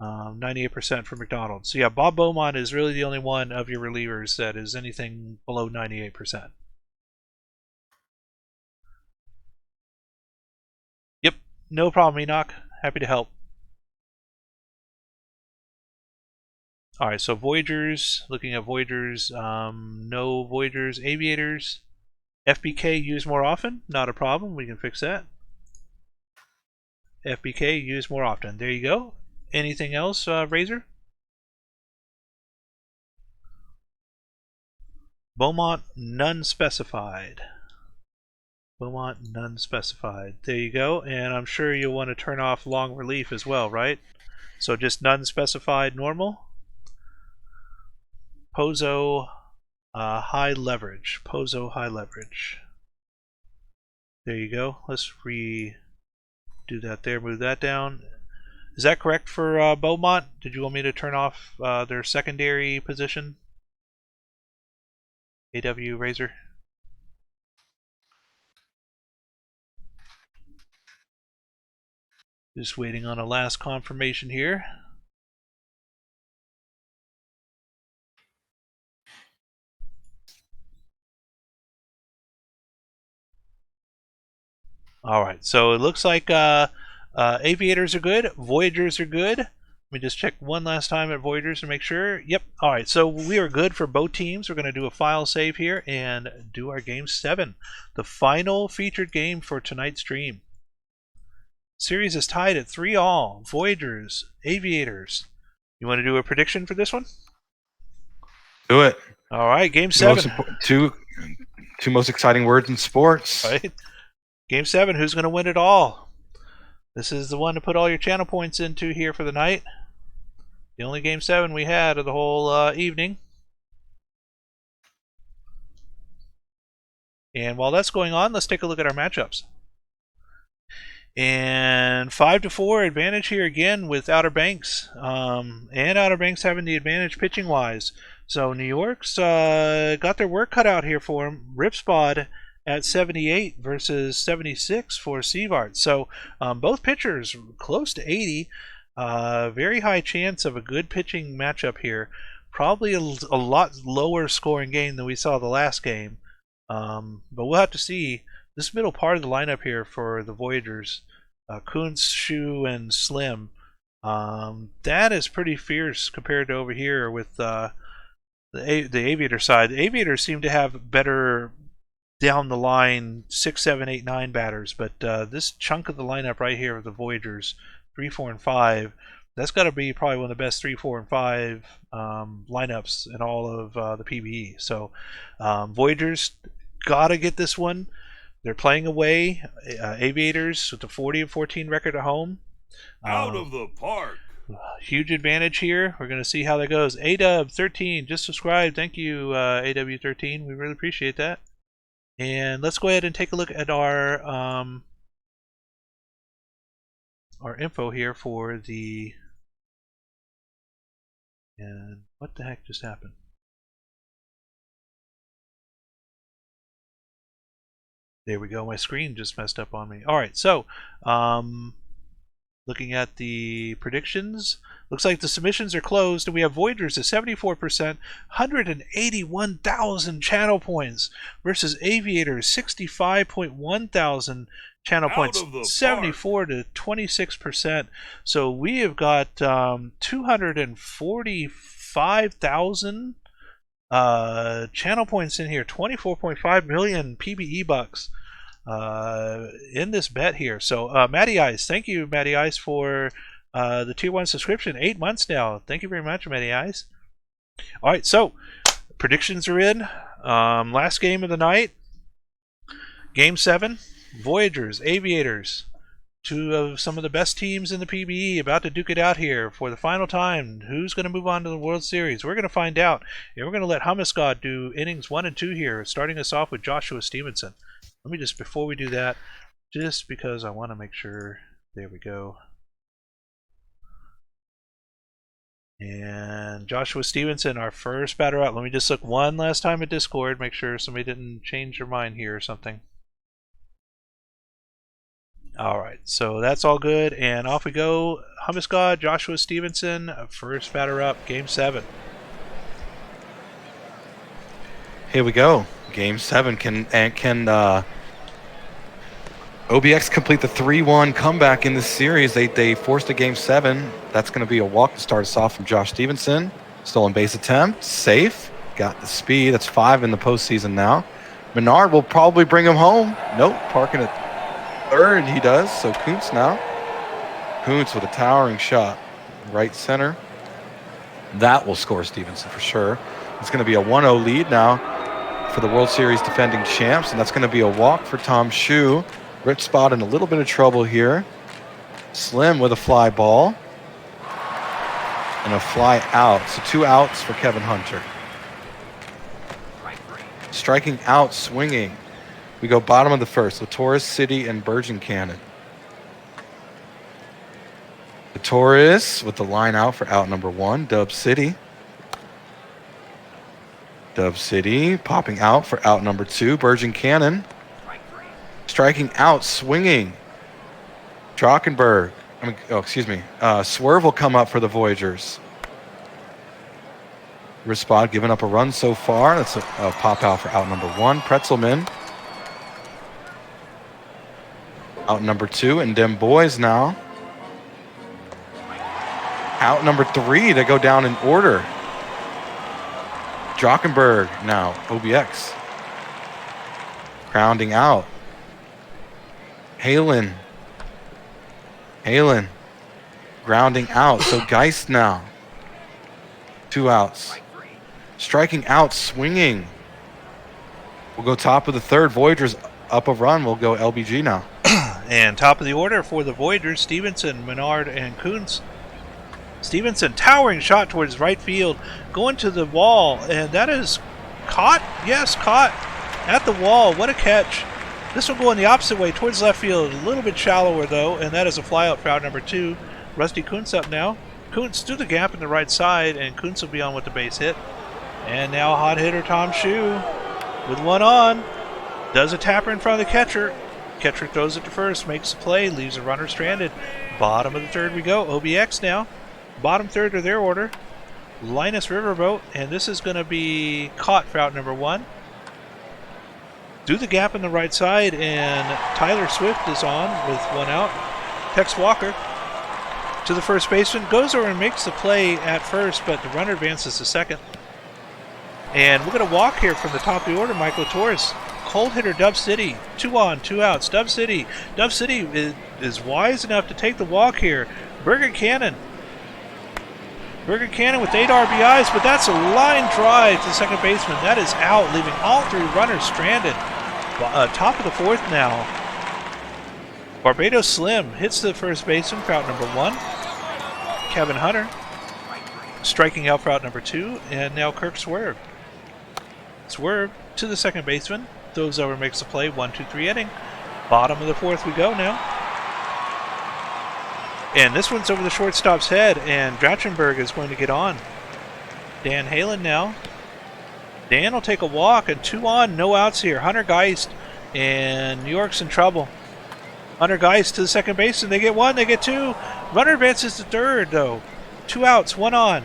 98% for McDonald's. So yeah, Bob Beaumont is really the only one of your relievers that is anything below 98%. Yep, no problem, Enoch. Happy to help. Alright, so Voyagers, looking at Voyagers, no Voyagers, Aviators. FBK used more often, not a problem, we can fix that. FBK used more often, there you go. Anything else, Razor? Beaumont, none specified. Beaumont, none specified. There you go, and I'm sure you'll want to turn off long relief as well, right? So just none specified normal. Pozo, high leverage. Pozo, high leverage. There you go. Let's redo that there, move that down. Is that correct for Beaumont? Did you want me to turn off their secondary position? AW Razor? Just waiting on a last confirmation here. Alright, so it looks like Aviators are good, Voyagers are good. Let me just check one last time at Voyagers to make sure. Yep, alright, so we are good for both teams. We're going to do a file save here and do our Game 7. The final featured game for tonight's stream. Series is tied at 3-all. Voyagers, Aviators. You want to do a prediction for this one? Do it. Alright, Game 7. Two most exciting words in sports. Right? Game 7, who's going to win it all? This is the one to put all your channel points into here for the night. The only Game 7 we had of the whole evening. And while that's going on, let's take a look at our matchups. And 5-4 advantage here again with Outer Banks. And Outer Banks having the advantage pitching wise. So New York's got their work cut out here for them. Ripspod at 78 versus 76 for Seavart. So both pitchers close to 80. Very high chance of a good pitching matchup here. Probably a lot lower scoring game than we saw the last game. But we'll have to see. This middle part of the lineup here for the Voyagers, Kuntz, Shu, and Slim, that is pretty fierce compared to over here with the Aviator side. The Aviators seem to have better down the line 6, 7, 8, 9 batters, but this chunk of the lineup right here of the Voyagers, 3, 4, and 5, that's got to be probably one of the best 3, 4, and 5 lineups in all of the PBE. So Voyagers got to get this one. They're playing away. Aviators with a 40-14 record at home. Out of the park. Huge advantage here. We're going to see how that goes. AW13 just subscribed. Thank you, AW13. We really appreciate that. And let's go ahead and take a look at our info here for the. And what the heck just happened? There we go. My screen just messed up on me. All right, so looking at the predictions, looks like the submissions are closed, and we have Voyagers at 74%, 181,000 channel points versus Aviators 65.1 thousand channel points, 74 to 26%. So we have got 245,000 channel points in here, 24.5 million PBE bucks in this bet here. So Matty Ice, thank you, Matty Ice, for the tier 1 subscription. 8 months now. Thank you very much, Matty Ice. All right, so predictions are in. Last game of the night, Game 7, Voyagers, Aviators. Two of some of the best teams in the PBE about to duke it out here for the final time. Who's going to move on to the World Series? We're going to find out. And we're going to let Hummus God do innings 1 and 2 here, starting us off with Joshua Stevenson. Let me just, before we do that, just because I want to make sure, there we go. And Joshua Stevenson, our first batter out. Let me just look one last time at Discord, make sure somebody didn't change their mind here or something. All right, so that's all good, and off we go. Hummus God, Joshua Stevenson, first batter up, Game 7. Here we go. Game 7. Can OBX complete the 3-1 comeback in this series? They forced a Game 7. That's going to be a walk to start us off from Josh Stevenson. Stolen base attempt. Safe. Got the speed. That's 5 in the postseason now. Menard will probably bring him home. Nope. Parking at third. He does. So Kuntz now. Kuntz with a towering shot. Right center. That will score Stevenson for sure. It's going to be a 1-0 lead now for the World Series defending champs, and that's going to be a walk for Tom Hsu. Rich Spot in a little bit of trouble here. Slim with a fly ball. And a fly out. So 2 outs for Kevin Hunter. Striking out, swinging. We go bottom of the first. Latoris, City, and Bergen Cannon. Latoris with the line out for out number 1. Dub City. Dub City popping out for out number 2. Bergen Cannon. Striking out, swinging. Drockenberg. Swerve will come up for the Voyagers. Rispod giving up a run so far. That's a pop out for out number 1. Pretzelman. Out number 2. And them boys now. Out number 3. They go down in order. Drockenberg now. OBX. Grounding out. Halen grounding out. So Geist now. 2 outs. Striking out, swinging. We'll go top of the third. Voyagers up a run. We'll go LBG now. And top of the order for the Voyagers, Stevenson, Menard, and Kuntz. Stevenson, towering shot towards right field, going to the wall, and that is caught. Yes, caught at the wall. What a catch. This one going the opposite way towards left field, a little bit shallower though, and that is a flyout for out number 2. Rusty Kuntz up now. Kuntz through the gap in the right side, and Kuntz will be on with the base hit. And now hot hitter Tom Hsu with one on. Does a tapper in front of the catcher. Catcher throws it to first, makes the play, leaves a runner stranded. Bottom of the third we go. OBX now. Bottom third of their order. Linus Riverboat, and this is going to be caught for out number 1. Through the gap in the right side, and Tyler Swift is on with 1 out. Tex Walker to the first baseman, goes over and makes the play at first, but the runner advances to second. And we're going to walk here from the top of the order, Michael Torres. Cold hitter Dub City, 2 on, 2 outs. Dub City is wise enough to take the walk here. Bergen Cannon with 8 RBIs, but that's a line drive to the second baseman. That is out, leaving all 3 runners stranded. Top of the fourth now. Barbados Slim hits the first baseman for out number 1. Kevin Hunter striking out for out number 2, and now Kirk Swerve. Swerve to the second baseman, throws over, makes the play, 1-2-3 inning. Bottom of the fourth we go now. And this one's over the shortstop's head, and Drachenberg is going to get on. Dan Halen now. Dan will take a walk, and 2 on, no outs here. Hunter Geist, and New York's in trouble. Hunter Geist to the second base, and they get 1, they get 2. Runner advances to third, though. 2 outs, 1 on.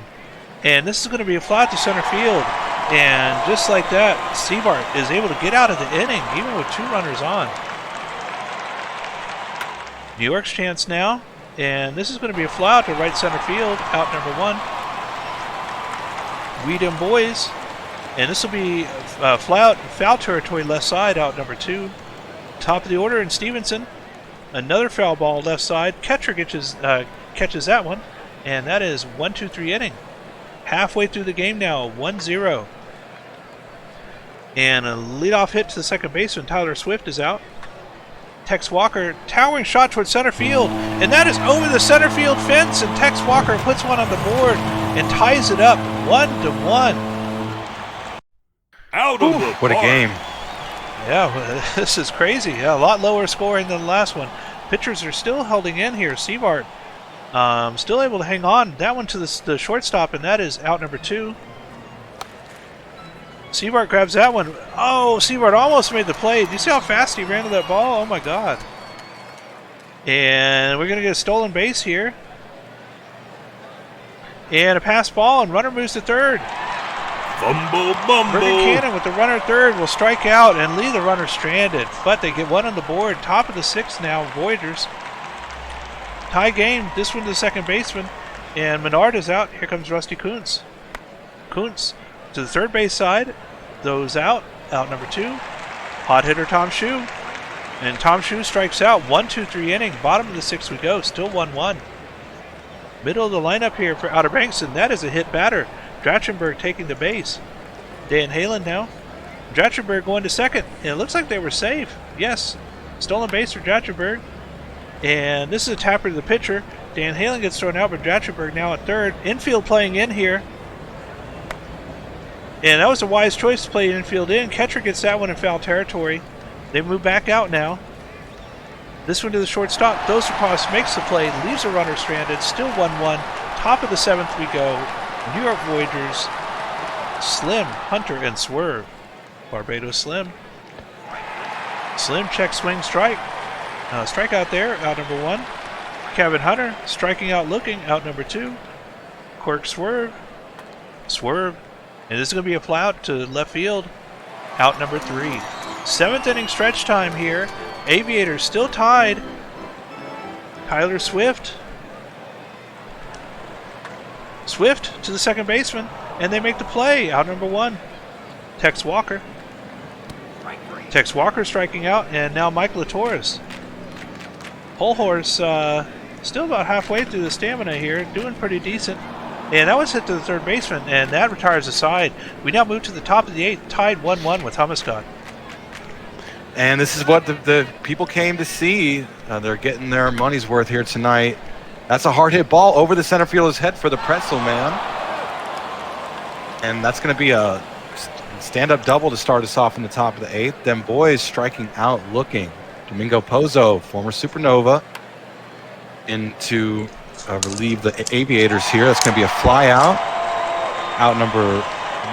And this is going to be a fly to center field. And just like that, Seabart is able to get out of the inning, even with 2 runners on. New York's chance now. And this is going to be a fly out to right center field, out number 1. We Dem Boys. And this will be fly out foul territory left side, out number 2. Top of the order in Stevenson. Another foul ball left side. Catcher catches that one. And that is 1-2-3 inning. Halfway through the game now, 1-0. And a leadoff hit to the second baseman. Tyler Swift is out. Tex Walker, towering shot towards center field, and that is over the center field fence, and Tex Walker puts one on the board and ties it up 1-1. Out of the What a park. game. Yeah, this is crazy. Yeah, a lot lower scoring than the last one. Pitchers are still holding in here. Seabart Still able to hang on. That one to the shortstop, and that is out number 2. Seabart grabs that one. Oh, Seabart almost made the play. Do you see how fast he ran to that ball? Oh, my God. And we're going to get a stolen base here. And a pass ball, and runner moves to third. Fumble bumble. Bergen Cannon with the runner at third will strike out and leave the runner stranded. But they get one on the board. Top of the 6th now, Voyagers. Tie game. This one to the second baseman. And Menard is out. Here comes Rusty Kuntz. Kuntz to the third base side. Those out. Out number 2. Hot hitter Tom Shue. And Tom Shue strikes out. 1-2-3 inning. Bottom of the 6th we go. Still 1-1. Middle of the lineup here for Outer Banks, and that is a hit batter. Dratchenberg taking the base. Dan Halen now. Dratchenberg going to second. And it looks like they were safe. Yes. Stolen base for Dratchenberg. And this is a tapper to the pitcher. Dan Halen gets thrown out, but Dratchenberg now at third. Infield playing in here. And that was a wise choice to play infield in. Catcher gets that one in foul territory. They move back out now. This one to the shortstop. Throws across, makes the play, leaves a runner stranded. Still 1-1. Top of the 7th we go. New York Voyagers, Slim, Hunter, and Swerve. Barbados Slim. Slim check, swing, strike. Strikeout there, out number 1. Kevin Hunter, striking out, looking, out number 2. Quirk Swerve. Swerve. And this is going to be a fly out to left field. Out number 3. 7th inning stretch time here. Aviators still tied. Tyler Swift. Swift to the second baseman. And they make the play. Out number 1. Tex Walker. Tex Walker striking out. And now Mike LaTorres. Whole Horse still about halfway through the stamina here. Doing pretty decent. And that was hit to the third baseman. And that retires the side. We now move to the top of the 8th. Tied 1-1 with Humiscott. And this is what the people came to see. They're getting their money's worth here tonight. That's a hard hit ball over the center fielder's head for the Pretzel man. And that's going to be a stand-up double to start us off in the top of the 8th. Them boys striking out looking. Domingo Pozo, former Supernova, in to relieve the Aviators here. That's going to be a fly out. Out number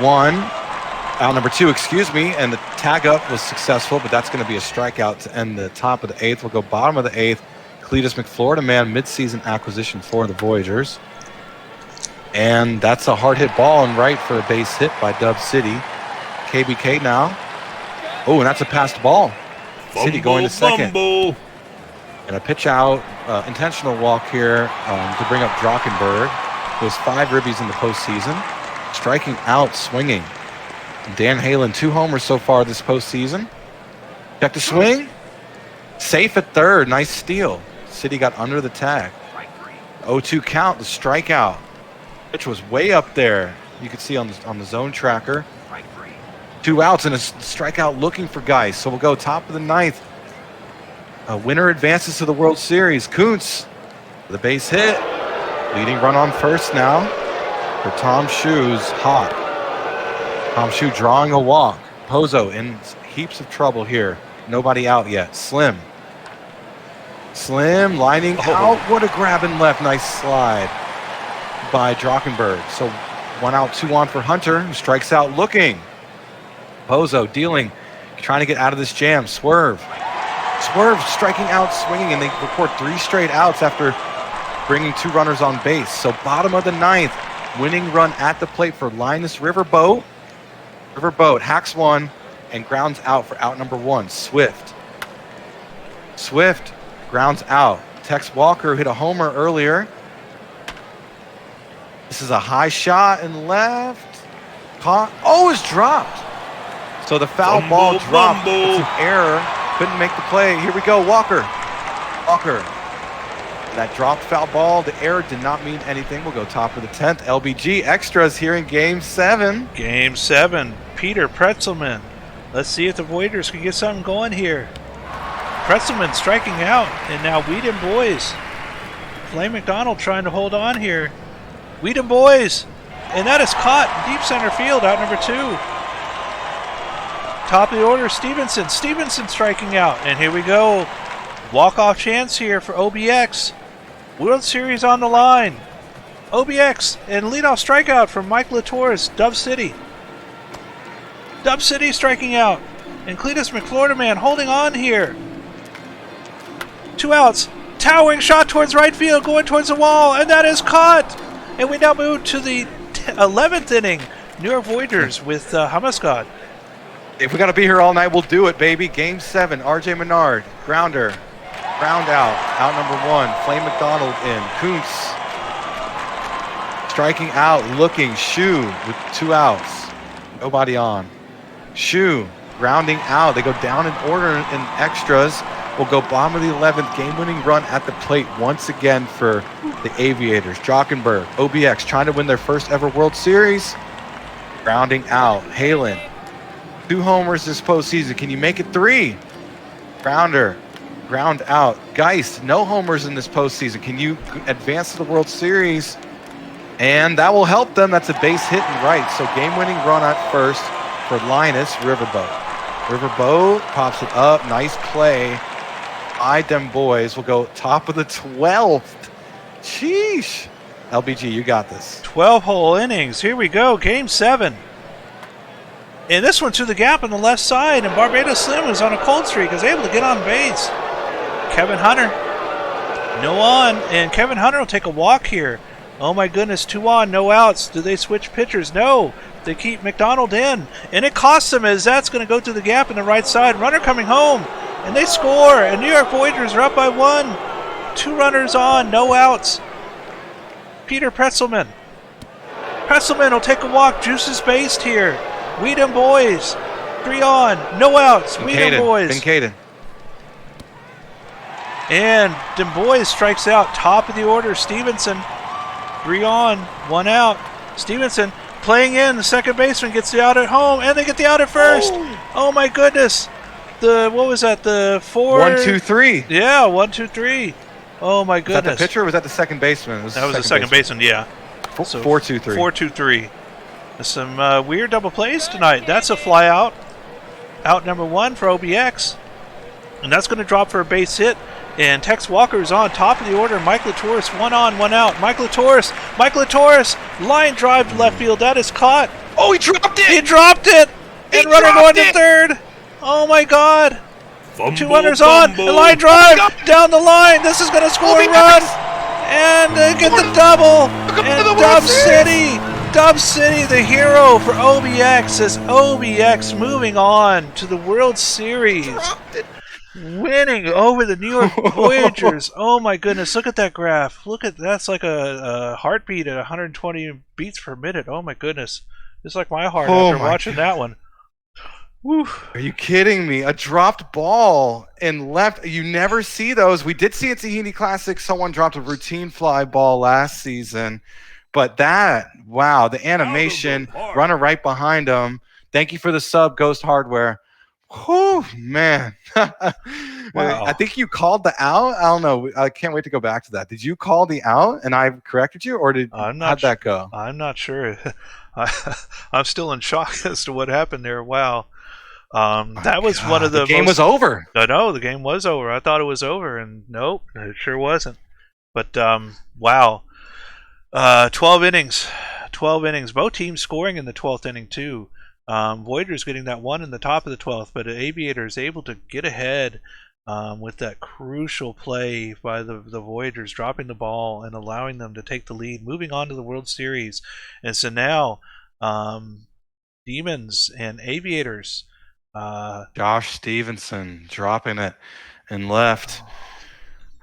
1. Out number 2, excuse me, and the tag up was successful, but that's going to be a strikeout to end the top of the 8th. We'll go bottom of the 8th. Cletus McFlorida, man, midseason acquisition for the Voyagers. And that's a hard hit ball and right for a base hit by Dub City. KBK now. Oh, and that's a passed ball. City going to second. Fumble. And a pitch out, intentional walk here to bring up Drockenberg, who has 5 ribbies in the postseason. Striking out, swinging. Dan Halen, 2 homers so far this postseason. Check the swing. Safe at third. Nice steal. City got under the tag. 0-2 count, the strikeout. Pitch was way up there. You can see on the zone tracker. 2 outs and a strikeout looking for Geis. So we'll go top of the 9th. A winner advances to the World Series. Kuntz, the base hit. Leading run on first now for Tom Shue's hot. Tom Shue drawing a walk. Pozo in heaps of trouble here. Nobody out yet. Slim lining out. What a grab and left. Nice slide by Drockenberg. So 1 out, 2 on for Hunter, who strikes out looking. Pozo dealing, trying to get out of this jam. Swerve striking out, swinging, and they record 3 straight outs after bringing 2 runners on base. So bottom of the 9th, winning run at the plate for Linus Riverboat. Riverboat hacks 1 and grounds out for out number 1. Swift grounds out. Tex Walker hit a homer earlier. This is a high shot and left. Caught. Oh, it's dropped. So the foul ball dropped. It's an error. Couldn't make the play. Here we go. Walker. That dropped foul ball. The error did not mean anything. We'll go top of the 10th. LBG extras here in Game 7. Game 7. Peter Pretzelman. Let's see if the Voyagers can get something going here. Pretzelman striking out. And now Weedham boys. Flame McDonald trying to hold on here. Weedham boys. And that is caught in deep center field. Out number 2. Top of the order, Stevenson. Stevenson striking out. And here we go. Walk-off chance here for OBX. World Series on the line. OBX and leadoff strikeout from Mike Latour's Dove City. Dove City striking out. And Cletus McFlorida Man holding on here. 2 outs. Towering shot towards right field, going towards the wall, and that is caught. And we now move to the 11th inning. New York Voyagers with Hamaskad. If we got to be here all night, we'll do it, baby. Game 7, R.J. Menard, grounder, ground out, out number 1. Flame McDonald in. Kuntz striking out, looking. Shu with 2 outs. Nobody on. Shu grounding out. They go down in order in extras. We'll go bottom of the 11th. Game-winning run at the plate once again for the Aviators. Drockenberg, OBX trying to win their first ever World Series. Grounding out. Halen. 2 homers this postseason. Can you make it 3? Grounder. Ground out. Geist, no homers in this postseason. Can you advance to the World Series? And that will help them. That's a base hit and right. So game-winning run at first for Linus Riverboat. Riverboat pops it up. Nice play by them boys. Will go top of the 12th. Sheesh. LBG, you got this. 12-hole innings. Here we go. Game 7. And this one to the gap on the left side. And Barbados Slim was on a cold streak. Is able to get on base. Kevin Hunter. No on. And Kevin Hunter will take a walk here. Oh my goodness. 2 on. No outs. Do they switch pitchers? No. They keep McDonald in. And it costs them as that's going to go through the gap in the right side. Runner coming home. And they score. And New York Voyagers are up by 1. 2 runners on. No outs. Peter Pretzelman. Pretzelman will take a walk. Juice is based here. Weed 'em boys. 3 on. No outs. Weed 'em boys. Caden. And them boys strikes out. Top of the order. Stevenson. 3 on. 1 out. Stevenson playing in. The second baseman gets the out at home. And they get the out at first. Oh my goodness. What was that? The 4. 1, 2, 3. Yeah, 1, 2, 3. Oh my goodness. Was that the pitcher or was that the second baseman? That was the second baseman, yeah. 4, 2, 3. 4, 2, 3. Some weird double plays tonight. That's a fly out. Out number 1 for OBX. And that's going to drop for a base hit. And Tex Walker is on top of the order. Mike Latour's 1 on, 1 out. Mike Latour's. Line drive to left field. That is caught. Oh, he dropped it! He dropped it! And runner going to third. Oh my God. Fumble, 2 runners on. fumble. A line drive down the line. This is going to score a run. And get the double. And Dove City, the hero for OBX, as OBX moving on to the World Series. Winning over the New York Voyagers. Oh my goodness, look at that graph. That's like a heartbeat at 120 beats per minute. Oh my goodness. It's like my heart after watching that one. Woo. Are you kidding me? A dropped ball in left. You never see those. We did see at Tahiti Classic someone dropped a routine fly ball last season. But that, wow, the animation, runner right behind him. Thank you for the sub, Ghost Hardware. Whew, man. Wow. I think you called the out. I don't know. I can't wait to go back to that. Did you call the out and I corrected you, or how'd that go? I'm not sure. I'm still in shock as to what happened there. Wow. That was one of the game was over. I know, the game was over. I thought it was over, and nope, it sure wasn't. But wow. 12 innings. Both teams scoring in the 12th inning, too. Voyagers getting that 1 in the top of the 12th, but Aviators able to get ahead with that crucial play by the Voyagers, dropping the ball and allowing them to take the lead, moving on to the World Series. And so now, Demons and Aviators. Josh Stevenson dropping it and left.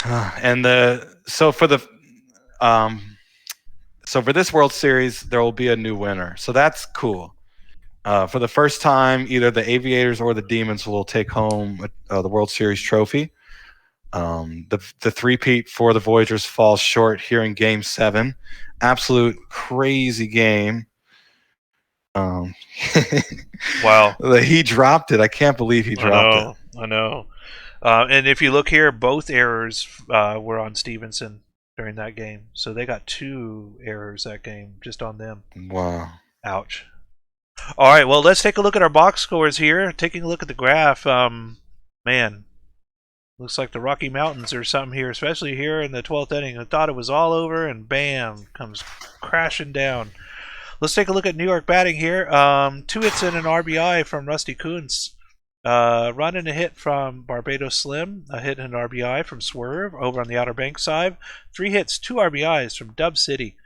And so for this World Series, there will be a new winner. So that's cool. For the first time, either the Aviators or the Demons will take home the World Series trophy. The three-peat for the Voyagers falls short here in Game 7. Absolute crazy game. Wow. He dropped it. I can't believe he dropped it. I know. And if you look here, both errors were on Stevenson during that game. So they got 2 errors that game, just on them. Wow. Ouch. All right, well, let's take a look at our box scores here. Taking a look at the graph, man, Looks like the Rocky Mountains or something here, especially here in the 12th inning. I thought it was all over, and bam, comes crashing down. Let's take a look at New York batting here. 2 hits and an RBI from Rusty Kuntz. Run and a hit from Barbados Slim. A hit and an RBI from Swerve over on the Outer Banks side. 3 hits, 2 RBIs from Dub City.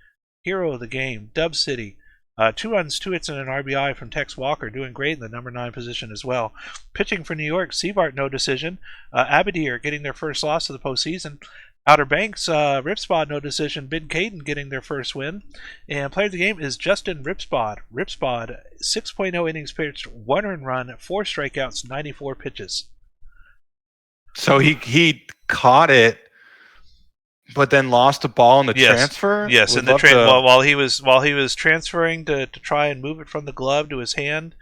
Hero of the game, Dub City. 2 runs, 2 hits, and an RBI from Tex Walker, doing great in the number 9 position as well. Pitching for New York, Seabart, no decision. Abadir getting their first loss of the postseason. Outer Banks, Ripspod, no decision. Ben Caden getting their first win. And player of the game is Justin Ripspod. Ripspod, 6.0 innings pitched, 1 earned run, 4 strikeouts, 94 pitches. So he caught it, but then lost the ball in the transfer. Yes, in the while he was transferring to try and move it from the glove to his hand,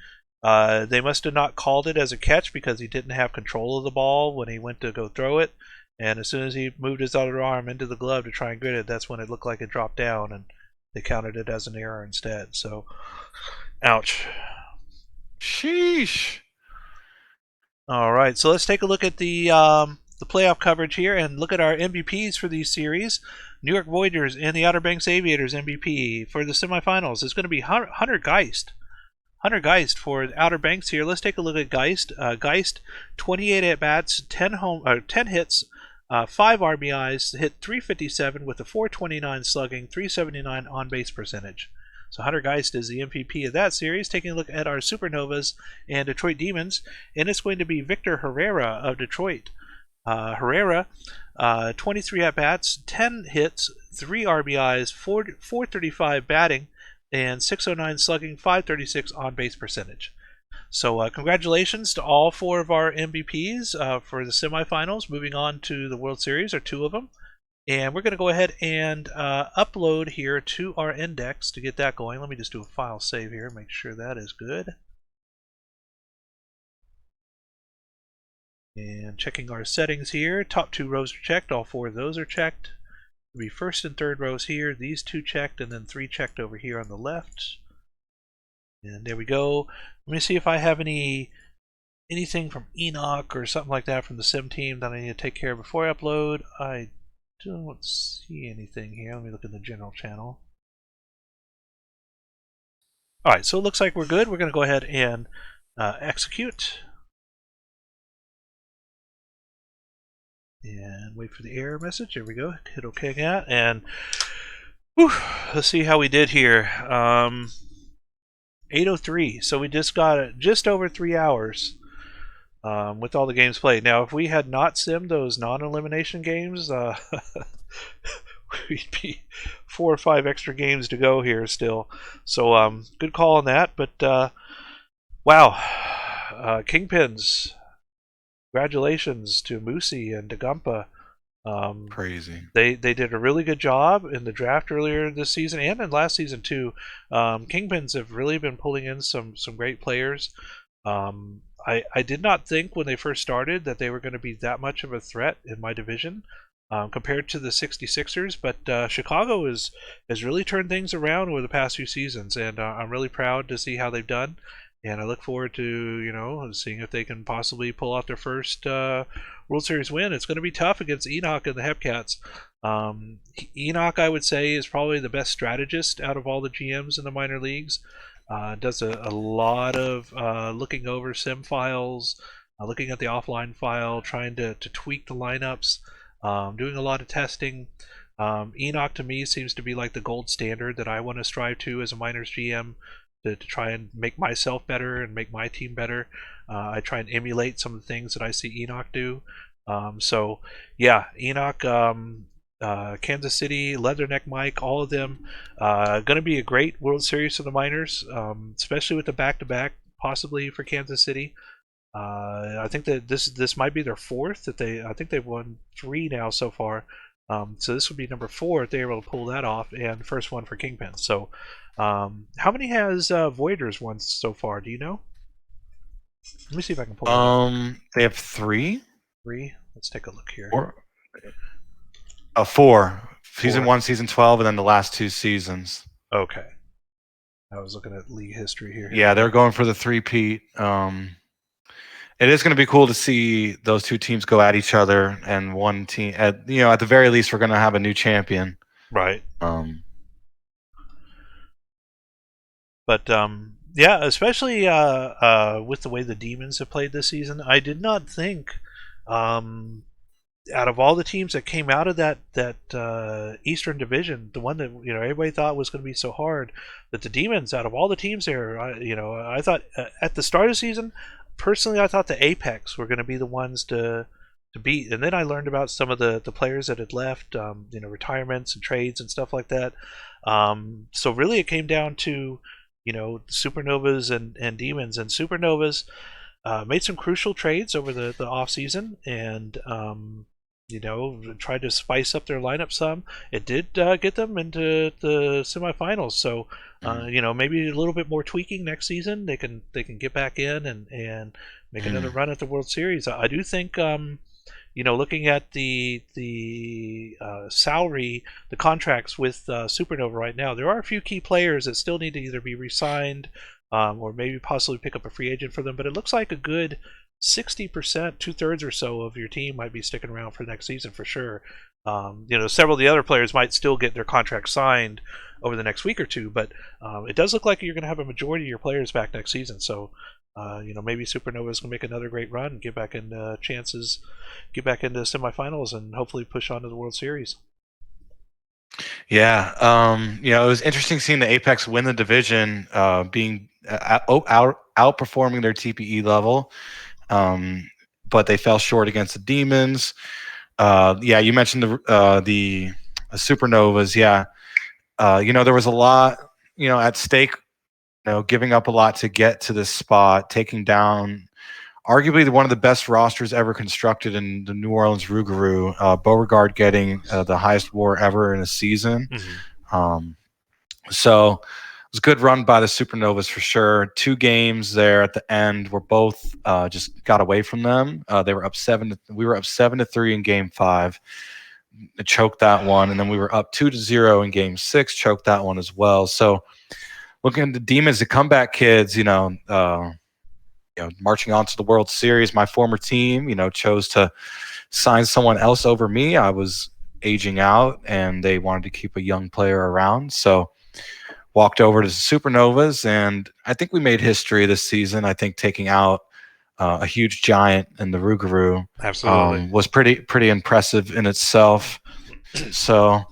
they must have not called it as a catch because he didn't have control of the ball when he went to go throw it. And as soon as he moved his other arm into the glove to try and get it, that's when it looked like it dropped down, and they counted it as an error instead. So, ouch. Sheesh. All right, so let's take a look at the playoff coverage here and look at our MVPs for these series. New York Voyagers and the Outer Banks Aviators MVP for the semifinals is going to be Hunter Geist. Hunter Geist for Outer Banks here. Let's take a look at Geist. Geist, 28 at-bats, 10 hits, 5 RBIs, hit 357 with a 429 slugging, 379 on-base percentage. So Hunter Geist is the MVP of that series. Taking a look at our Supernovas and Detroit Demons, and it's going to be Victor Herrera of Detroit. Herrera, 23 at-bats, 10 hits, 3 RBIs, 435 batting, and 609 slugging, 536 on-base percentage. So congratulations to all 4 of our MVPs for the semifinals. Moving on to the World Series, or 2 of them. And we're going to go ahead and upload here to our index to get that going. Let me just do a file save here, make sure that is good. And checking our settings here, top 2 rows are checked, all 4 of those are checked. It'll be first and third rows here, these 2 checked, and then 3 checked over here on the left. And there we go. Let me see if I have anything from Enoch or something like that from the sim team that I need to take care of before I upload. I don't see anything here. Let me look in the general channel. Alright, so it looks like we're good. We're going to go ahead and execute. And wait for the error message. There we go. Hit OK again. And whew, let's see how we did here. 8:03. So we just got just over 3 hours with all the games played. Now, if we had not simmed those non-elimination games, we'd be 4 or 5 extra games to go here still. So good call on that. But wow, Kingpins. Congratulations to Moosey and Dagumpa. Crazy. They did a really good job in the draft earlier this season and in last season too. Kingpins have really been pulling in some great players. I did not think when they first started that they were going to be that much of a threat in my division compared to the 66ers, but Chicago has really turned things around over the past few seasons, and I'm really proud to see how they've done. And I look forward to, seeing if they can possibly pull out their first World Series win. It's going to be tough against Enoch and the Hepcats. Enoch, I would say, is probably the best strategist out of all the GMs in the minor leagues. Does a lot of looking over sim files, looking at the offline file, trying to tweak the lineups, doing a lot of testing. Enoch, to me, seems to be like the gold standard that I want to strive to as a minors GM. To try and make myself better and make my team better. I try and emulate some of the things that I see Enoch do. So yeah, Enoch, Kansas City, Leatherneck Mike, all of them going to be a great World Series for the minors, especially with the back-to-back possibly for Kansas City. I think that this might be their 4th. I think they've won 3 now so far. So this would be number 4 if they were able to pull that off, and first one for Kingpin. So how many has Voiders won so far? Do you know? Let me see if I can pull it up. They have 3. 3? Let's take a look here. 4. Season 1, season 12, and then the last 2 seasons. Okay. I was looking at league history here. Yeah, they're going for the 3-peat. it is going to be cool to see those two teams go at each other, and one team at the very least we're going to have a new champion. Right. But yeah, especially with the way the Demons have played this season, I did not think out of all the teams that came out of that Eastern Division, the one that everybody thought was going to be so hard, that the Demons, out of all the teams there, I thought at the start of the season, personally, I thought the Apex were going to be the ones to beat, and then I learned about some of the players that had left, retirements and trades and stuff like that. So really, it came down to Supernovas and Demons, and Supernovas made some crucial trades over the off season, and tried to spice up their lineup some. It did get them into the semifinals. So, maybe a little bit more tweaking next season. They can get back in and make another run at the World Series. I do think, looking at the salary, the contracts with Supernova right now, there are a few key players that still need to either be re-signed or maybe possibly pick up a free agent for them. But it looks like a good 60%, 2/3 or so of your team might be sticking around for next season for sure. Several of the other players might still get their contract signed over the next week or two, but it does look like you're going to have a majority of your players back next season. So, maybe Supernova is going to make another great run, get back into chances, get back into semifinals, and hopefully push on to the World Series. Yeah, it was interesting seeing the Apex win the division, being outperforming their TPE level. But they fell short against the Demons. Yeah, you mentioned the Supernovas. Yeah, there was a lot, at stake. Giving up a lot to get to this spot, taking down arguably one of the best rosters ever constructed in the New Orleans Rougarou. Beauregard getting the highest WAR ever in a season. Mm-hmm. So it was a good run by the Supernovas for sure. 2 games there at the end were both just got away from them. They were up 7. We were up 7-3 in Game 5. Choked that one, and then we were up 2-0 in Game 6. Choked that one as well. So looking at the Demons, the comeback kids, marching on to the World Series. My former team, chose to sign someone else over me. I was aging out, and they wanted to keep a young player around. So walked over to the Supernovas, and I think we made history this season. I think taking out a huge giant in the Rougarou Absolutely was pretty impressive in itself. So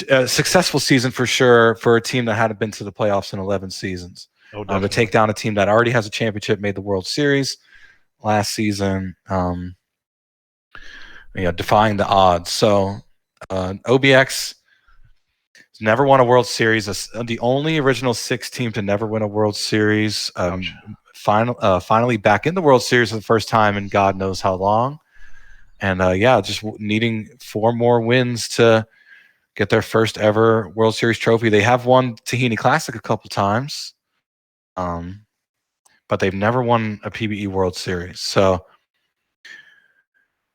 a successful season for sure for a team that hadn't been to the playoffs in 11 seasons. To take down a team that already has a championship, made the World Series last season, defying the odds. So OBX never won a World Series. The only original 6 team to never win a World Series. Finally back in the World Series for the first time in God knows how long. And just needing 4 more wins to get their first ever World Series trophy. They have won Tahini Classic a couple times, but they've never won a PBE World Series. So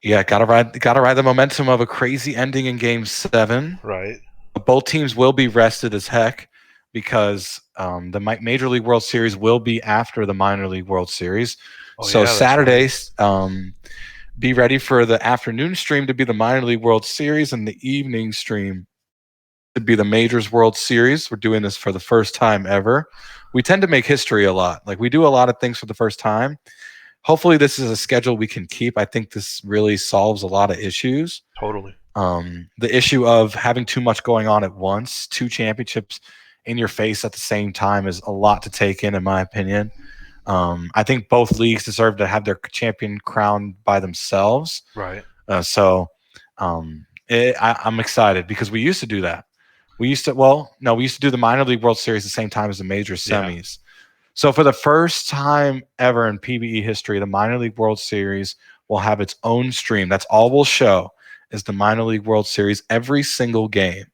yeah, gotta ride the momentum of a crazy ending in Game 7. Right. Both teams will be rested as heck because the Major League World Series will be after the Minor League World Series. So Saturdays, be ready for the afternoon stream to be the Minor League World Series and the evening stream to be the Majors World Series. We're doing this for the first time ever. We tend to make history a lot. Like, we do a lot of things for the first time. Hopefully this is a schedule we can keep. I think this really solves a lot of issues. Totally. The issue of having too much going on at once, 2 championships in your face at the same time, is a lot to take in my opinion. I think both leagues deserve to have their champion crowned by themselves. Right. I'm excited because we used to do that. We used to do the Minor League World Series at the same time as the major semis. Yeah. So for the first time ever in PBE history, the Minor League World Series will have its own stream. That's all we'll show is the Minor League World Series every single game.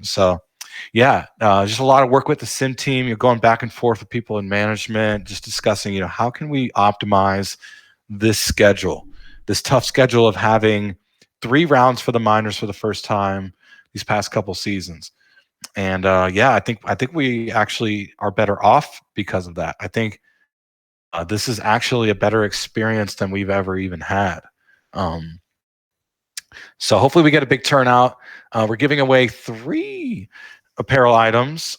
Just a lot of work with the sim team. You're going back and forth with people in management, just discussing, how can we optimize this schedule, this tough schedule of having 3 rounds for the minors for the first time these past couple seasons. And I think we actually are better off because of that. I think This is actually a better experience than we've ever even had. So hopefully we get a big turnout. We're giving away 3 apparel items.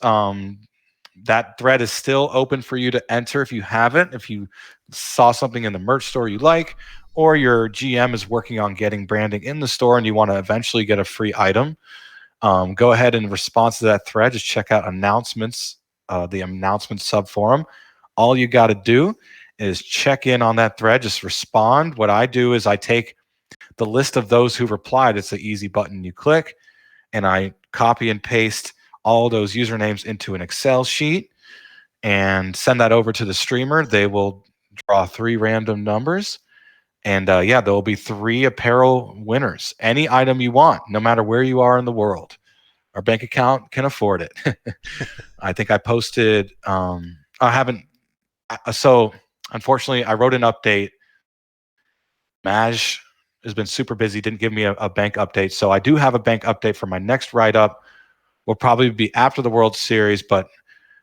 That thread is still open for you to enter if you haven't. If you saw something in the merch store you like, or your GM is working on getting branding in the store and you want to eventually get a free item, go ahead and respond to that thread. Just check out announcements, the announcement sub forum. All you got to do is check in on that thread. Just respond. What I do is I take the list of those who replied. It's an easy button you click, and I copy and paste all those usernames into an Excel sheet and send that over to the streamer. They will draw 3 random numbers, and yeah, there will be 3 apparel winners. Any item you want, no matter where you are in the world. Our bank account can afford it. I think I posted. I haven't. So unfortunately, I wrote an update. Maj has been super busy. Didn't give me a bank update. So I do have a bank update for my next write up. Will probably be after the World Series, but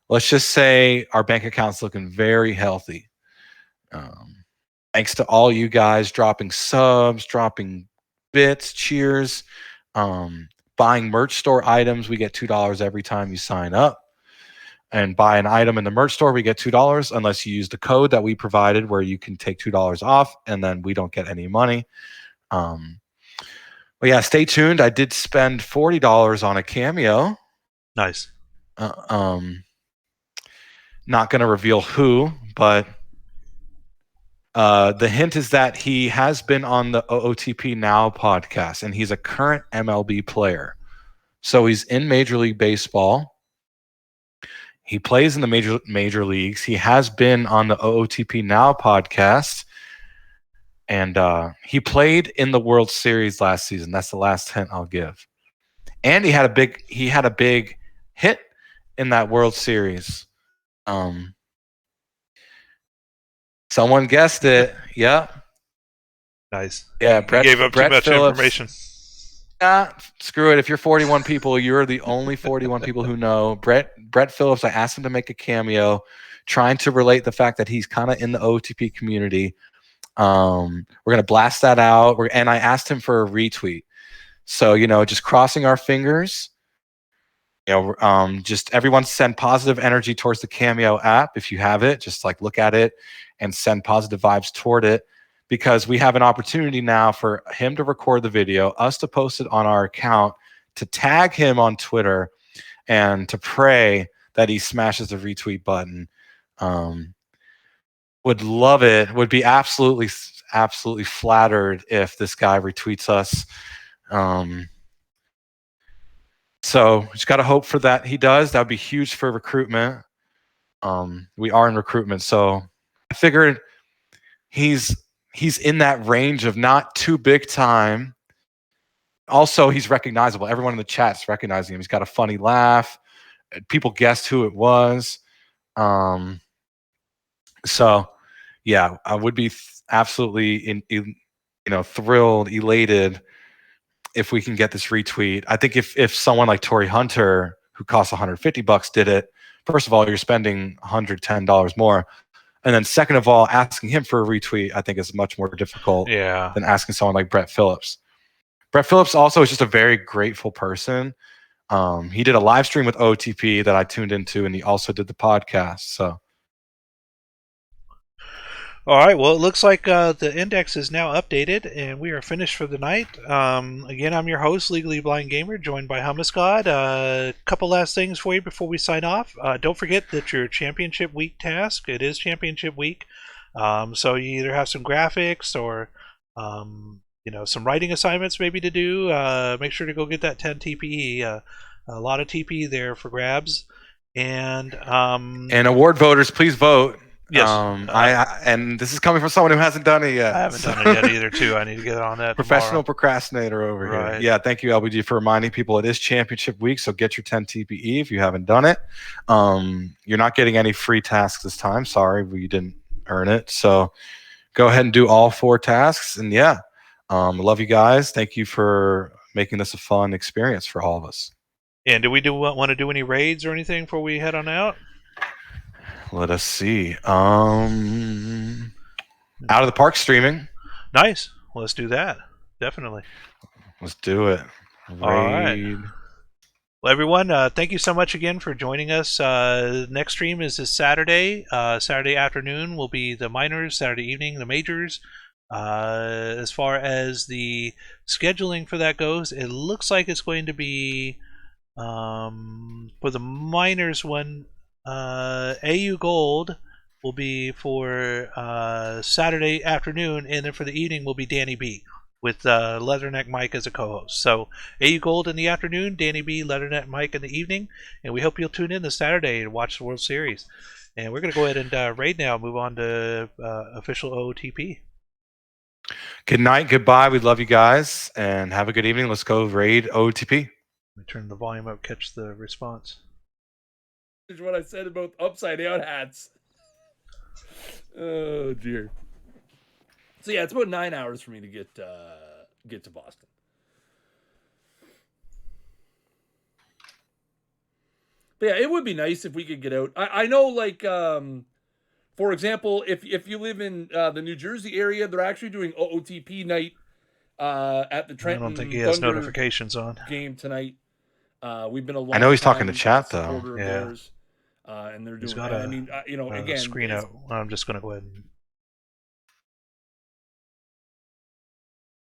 let's just say our bank account's looking very healthy. Thanks to all you guys dropping subs, dropping bits, cheers, buying merch store items. We get $2 every time you sign up. And buy an item in the merch store, we get $2 unless you use the code that we provided where you can take $2 off, and then we don't get any money. But yeah, stay tuned. I did spend $40 on a cameo. Nice. Not going to reveal who, but the hint is that he has been on the OOTP Now podcast, and he's a current MLB player. So he's in Major League Baseball. He plays in the major leagues. He has been on the OOTP Now podcast, and he played in the World Series last season. That's the last hint I'll give. And he had a big hit in that World Series. Someone guessed it. Yeah. Nice. Yeah. Brett gave up too much Phillips. information. Screw it. If you're 41 people, you're the only 41 people who know. Brett Phillips, I asked him to make a cameo, trying to relate the fact that he's kind of in the OTP community. We're going to blast that out. And I asked him for a retweet. So, just crossing our fingers. Just everyone send positive energy towards the Cameo app. If you have it, just like look at it and send positive vibes toward it. Because we have an opportunity now for him to record the video, us to post it on our account, to tag him on Twitter, and to pray that he smashes the retweet button. Would love it. Would be absolutely flattered if this guy retweets us. So just got to hope for that he does. That would be huge for recruitment. We are in recruitment, so I figured he's in that range of not too big time. Also, he's recognizable. Everyone in the chat's recognizing him. He's got a funny laugh. People guessed who it was. So, yeah, I would be absolutely thrilled, elated if we can get this retweet. I think if someone like Torrey Hunter, who costs $150, did it, first of all, you're spending $110 more. And then second of all, asking him for a retweet, I think is much more difficult than asking someone like Brett Phillips. Brett Phillips also is just a very grateful person. He did a live stream with OTP that I tuned into, and he also did the podcast. So, all right. Well, it looks like the index is now updated, and we are finished for the night. Again, I'm your host, Legally Blind Gamer, joined by Hummus God. A couple last things for you before we sign off. Don't forget that your Championship Week task, it is Championship Week. So you either have some graphics or some writing assignments maybe to do. Make sure to go get that 10 TPE. A lot of TPE there for grabs. And award voters, please vote. Yes. And this is coming from someone who hasn't done it yet. I haven't done it yet either, too. I need to get on that. Professional procrastinator over here. Yeah, thank you, LBG, for reminding people it is Championship Week, so get your 10 TPE if you haven't done it. You're not getting any free tasks this time. Sorry, we didn't earn it. So go ahead and do all 4 tasks. And yeah, I love you guys. Thank you for making this a fun experience for all of us. And do we want to do any raids or anything before we head on out? Let us see. Out of the Park streaming. Nice. Let's do that. Definitely. Let's do it. All right. Raid. Well, everyone, thank you so much again for joining us. Next stream is this Saturday. Saturday afternoon will be the minors. Saturday evening, the majors. As far as the scheduling for that goes, it looks like it's going to be for the minors one. AU Gold will be for Saturday afternoon, and then for the evening will be Danny B with Leatherneck Mike as a co-host. So AU Gold in the afternoon, Danny B, Leatherneck Mike in the evening, and we hope you'll tune in this Saturday to watch the World Series. And we're going to go ahead and raid now, move on to official OOTP. Good night, goodbye. We love you guys, and have a good evening. Let's go raid OTP. Let me turn the volume up, catch the response. Is what I said about upside down hats. Oh dear. So yeah, it's about 9 hours for me to get to Boston. But yeah, it would be nice if we could get out. I know, like, for example, if you live in the New Jersey area, they're actually doing OOTP night at the Trenton. I don't think he has Thunder notifications on. game tonight. We've been a long I know he's talking to time chat though. supporter of Yeah. theirs. And they're doing. He's got I mean, you know, again, screen out. I'm just going to go ahead and